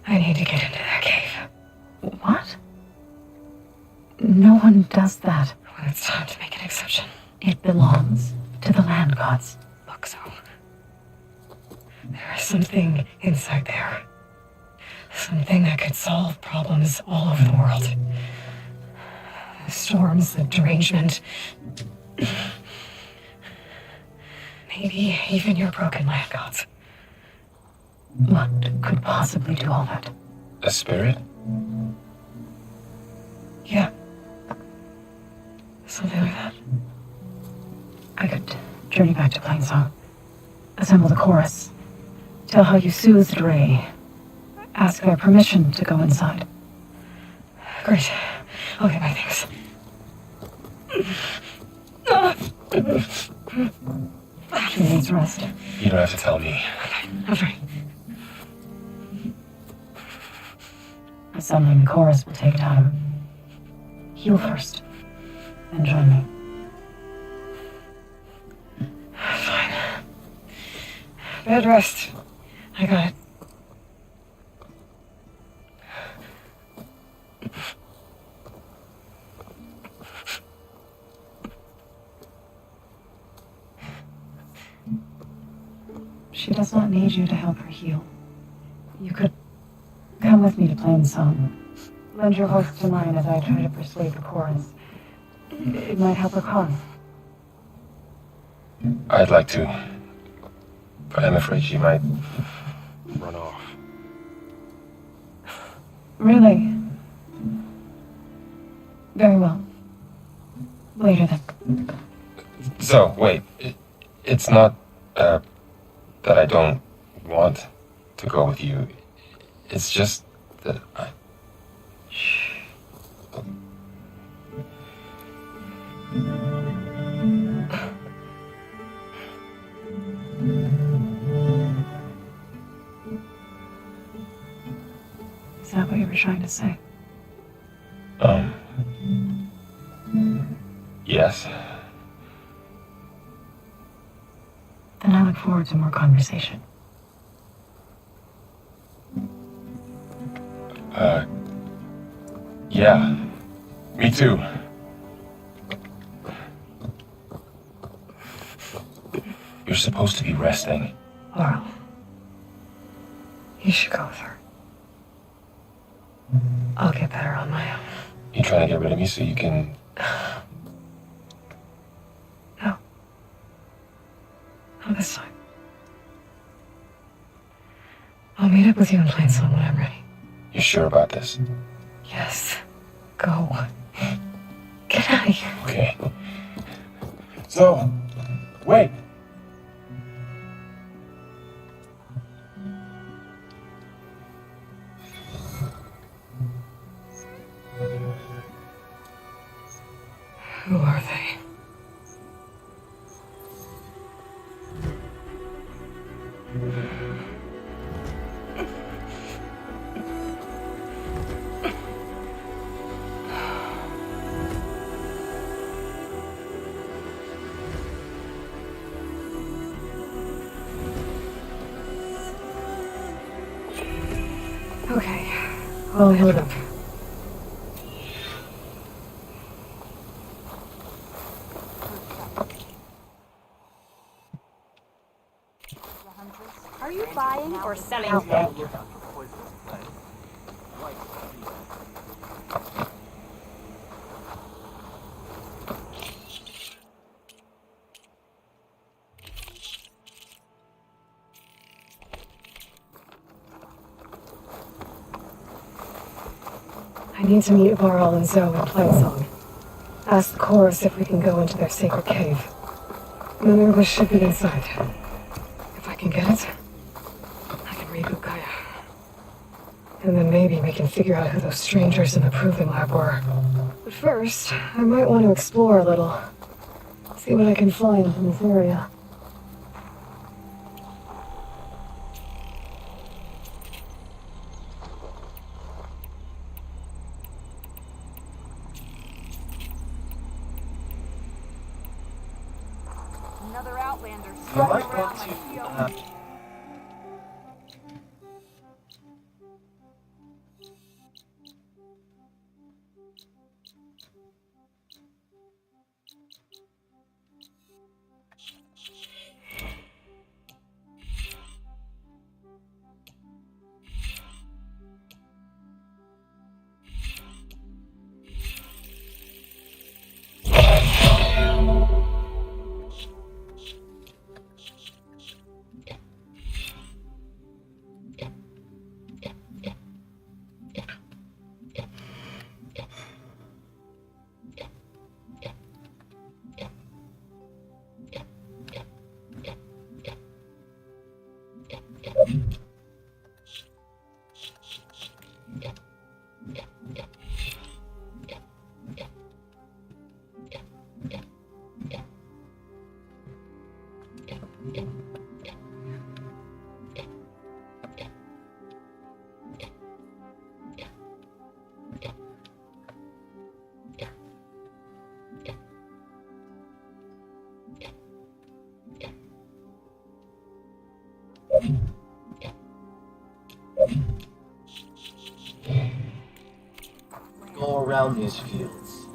I need to get into that cave. What? No one does that. Well, it's time to make an exception. It belongs to the land gods. Look, so... There is something inside there. Something that could solve problems all over the world. The storms, the derangement... Maybe even your broken land gods. What could possibly do all that? A spirit? Yeah. Something like that. I could journey back to Plainsong. Assemble the chorus. Tell how you soothed Ray. Ask their permission to go inside. Great. I'll get my things. She needs rest. You don't have to tell me. I'm fine. Assembling the chorus will take time. Heal first, then join me. Fine. Bed rest. I got it. She does not need you to help her heal. You could come with me to Plainsong. Lend your voice to mine as I try to persuade the chorus. It might help her cause. I'd like to. But I'm afraid she might run off. Really? Very well. Later then. So, wait. It's not, that I don't want to go with you. It's just that I... Shh. Is that what you were trying to say? Yes. Then I look forward to more conversation. Yeah. Me too. You're supposed to be resting. Laurel. You should go with her. I'll get better on my own. You trying to get rid of me so you can... No. Not this time. I'll meet up with you in Plainsong when I'm ready. You sure about this? Yes. Go. Get out of here. Okay. So, wait. Who are they? Okay, I'll heal it up. Are you buying or selling today? I need to meet Varl and Zoe and play a song. Ask the chorus if we can go into their sacred cave. Minerva should be inside. If I can get it, I can reboot Gaia. And then maybe we can figure out who those strangers in the proving lab were. But first, I might want to explore a little. See what I can find in this area. Another Outlander. You might want to. Go around these fields.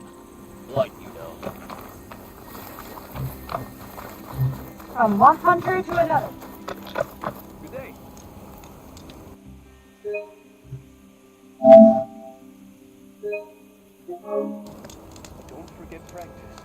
Like you know. From one hunter to another. Good day. Don't forget practice.